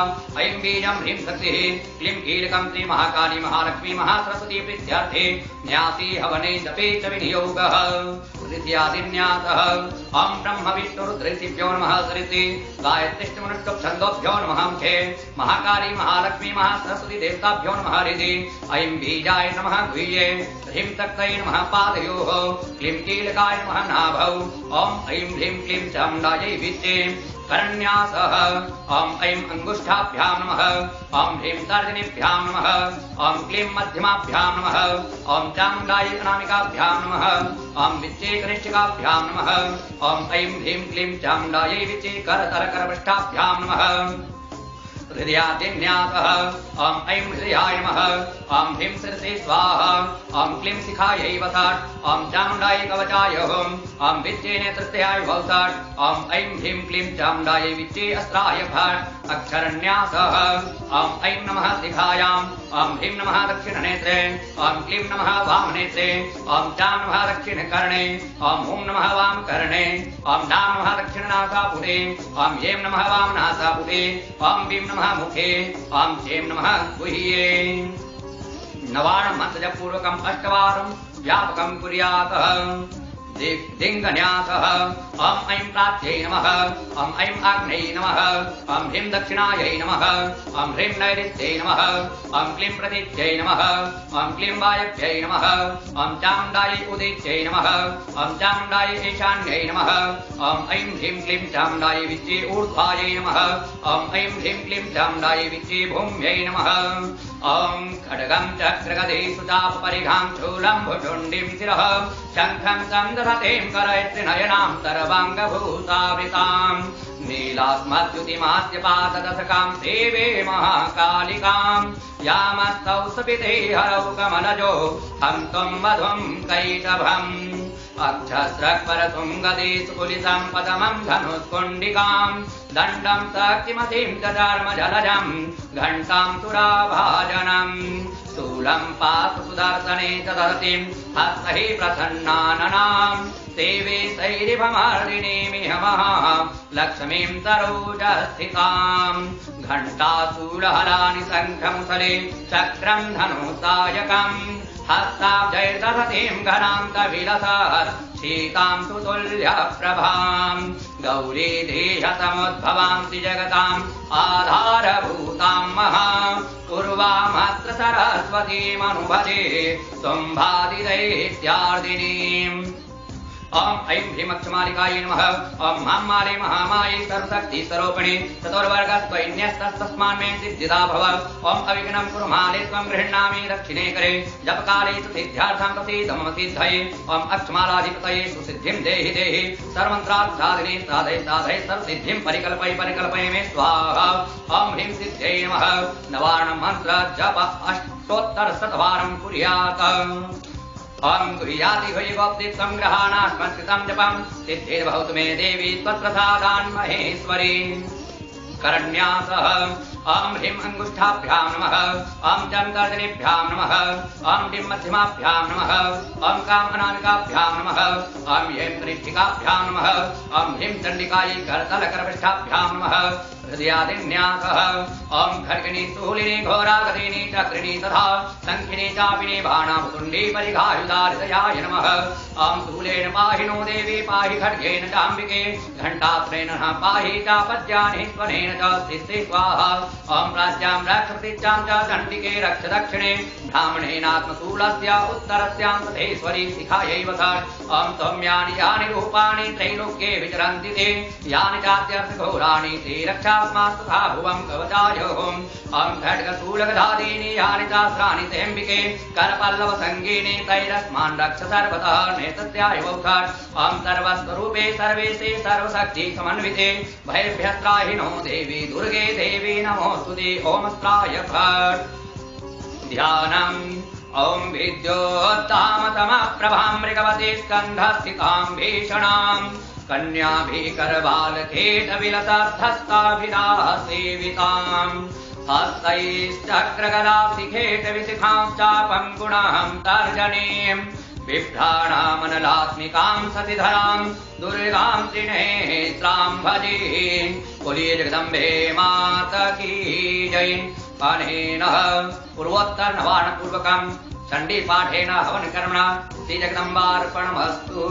ऐं बीजं ह्रीं शक्तिः क्लीं कीलकं श्री महाकाली महालक्ष्मी महासरस्वती प्रीत्यर्थे न्यासी हवने जपे च विनियोगः ऋत्यादिन्यासः ॐ ब्रह्म विष्णु रुद्रेभ्यो नमः सरिति गायत्री श्रीमन्तो छन्दोभ्यो नमः मुखे महाकाली महालक्ष्मी महासरस्वती देवताभ्यो नमः हरिति ऐं बीजाय नमः गुह्ये ह्रीं शक्तये नमः पादयोः क्लीं कीलकाय नमः नाभौ ॐ ऐं ह्रीं क्लीं चामुण्डायै विद्ये करण्यासः ॐ ऐं अङ्गुष्ठाभ्यां नमः ॐ ह्रीं तर्जनीभ्यां नमः ॐ क्लीं मध्यमाभ्यां नमः ॐ चामुण्डायै अनामिकाभ्यां नमः ॐ विच्चे कनिष्ठिकाभ्यां नमः ॐ ऐं ह्रीं क्लीं चामुण्डायै विच्चे करतरकरपृष्ठाभ्यां नमः हृदयादिन्यासः ॐ ऐं हृदयाय नमः ॐ ह्रीं शिरसे स्वाहा ॐ क्लीं शिखायै वसाट् ॐ चामुण्डायै कवचाय ॐ विच्चे नेत्रस्याय वौसाट् ॐ ऐं ह्रीं क्लीं चामुण्डायै विच्चे अस्त्राय भट् अक्षरन्यासः ॐ ऐं नमः शिखायां ॐ ह्रीं नमः दक्षिणनेत्रे ॐ क्लीं नमः वामनेत्रे ॐ चां नमः दक्षिणकर्णे ॐ ॐ नमः वामकर्णे ॐ नां नमः दक्षिणनासापुटे ॐ यें नमः वामनासापुटे ॐ वीं नमः मुखे ॐ चें नमः गुह्ये नवार्णं मन्त्रजपपूर्वकम् अष्टवारं व्यापकं कुर्यात् दिङ्गन्यासः ॐ ऐं प्राच्यै नमः ॐ ऐं आग्नेयै नमः ॐ ह्रीं दक्षिणायै नमः ॐ ह्रीं नैऋत्यै नमः ॐ क्लीं प्रतीच्यै नमः ॐ क्लीं वायव्यै नमः ॐ चामुण्डायै उदिच्यै नमः ॐ चामुण्डायै ईशान्यै नमः ॐ ऐं ह्रीं क्लीं चामुण्डायै विच्चे ऊर्ध्वायै नमः ॐ ऐं ह्रीं क्लीं चामुण्डायै विच्चे भूम्यै नमः ॐ खड्गं चक्रगदे सुचापपरिघां शूलं भुजुण्डीं शिरः शङ्खं सन्दधतीं करैत्रिनयनां सर्वाङ्गभूतावृतां नीलास्मद्युतिमाद्यपाददशकां देवे महाकालिकां यामस्तौ सपिते हरौ कमलजो हन्तुं मधुं कैटभम् अक्षस्रक्परतुङ्गदे सुकुलितं पदमं धनुष्कुण्डिकां दण्डं शक्तिमतीं च धर्मजलजं घण्टां सुराभाजनं शूलं पातु सुदर्शने च दधतीं हस्तैः प्रसन्नाननां सेवे सैरिभमर्दिनीमिह महा लक्ष्मीं सरोजस्थितां घण्टाशूलहलानि शङ्खमुसले चक्रम् धनुसायकम् हस्ताब्जैर्दधतीम् घनाम् कविलसत् शीताम् सुतुल्यप्रभाम् गौरी देहसमुद्भवांसि जगताम् आधारभूताम् महा पूर्वामत्र सरस्वतीमनुभजे तुम्भादिदैत्यार्दिनीम् ओम ऐं भीमक्षमालिकायै नमः ओम महामाले महामाये सर्वशक्ति स्वरूपिणे चतुर्वर्गस्त्वन्यस्तस्मान् मे सिद्धिदा भव ओम अविघ्नं कुरु माले त्वं गृह्णामि दक्षिणे करे जपकाले तु सिद्ध्यार्थं प्रसीद मम सिद्धये ओम अक्षमालाधिपतये सुसिद्धिं देहि देहि सर्वमन्त्रात् साधने साधय साधय सर्वसिद्धिं परिकल्पय मे स्वाहा ओम ह्रीं सिद्ध्यै नमः नवार्णं मन्त्र जप अष्टोत्तरशतवारं कुर्यात् ओम गुह्याति गुह्यगोप्ति संग्रहाणास्मत्कृतं जपं सिद्धिर्भवतु मे देवी त्वत्प्रसादान् महेश्वरी करण्यासः ओम ह्रीं अंगुष्ठाभ्यां नमः ओम जं तर्जनीभ्यां नमः ओम डिं मध्यमाभ्यां नमः ओम काम अनामिकाभ्यां नमः ओम ऐं त्रिष्ठिकाभ्यां नमः ओम ह्रीं चण्डिकायै करतलकरपृष्ठाभ्यां नमः हृदयादिन्यासः ओम खड्गिनी शूलिनी घोरागदिनी चक्रिणी तथा शङ्खिनी चापिनी बाणामुकुण्डी परिघायुधाहृदयाय नमः ओम शूलेन पाहि नो देवी पाहि खड्गेन चाम्बिके घण्टास्त्रेण पाहि चापद्यानि स्वनेन च स्थिस्ते स्वाहा ओम प्राच्यां रक्षप्रतिच्चां च चण्डिके रक्ष दक्षिणे ब्राह्मणेनात्मशूलस्य उत्तरस्यां तथेश्वरी शिखायैव षट् ओम सौम्यानि यानि रूपाणि त्रैलोक्ये विचरन्ति ते यानि चात्यर्थघोराणि ते रक्षास्मास्तथा भुवं कवचाय ओम खड्गशूलगदादीनि यानि चास्त्राणि तेऽम्बिके करपल्लवसङ्गीनि तैरस्मान् रक्ष सर्वतः नेतस्याय षट् ओम सर्वस्वरूपे सर्वेशे सर्वशक्ति समन्विते भयभ्यस्त्राहि नो देवी दुर्गे देवी नमोस्तुते ओमस्त्राय फट् ध्यानम् ओम विद्योत्तामतमप्रभां मृगवती स्कन्धस्थितां भीषणाम् कन्याभिकरबालखेटविलसद्धस्ताभिधासेविताम् हस्तैश्चक्रगदाशिखेटविशिखां चापं गुणां तर्जनीम् बिभ्राणामनलात्मिकां सतिधरां दुर्गां त्रिनेत्रां भजे बोलिए जगदम्बे माता की जय। अनेन पूर्वोत्तरनवार्णपूर्वकं चण्डीपाठेन हवनकर्मणा श्रीजगदम्बार्पणमस्तु।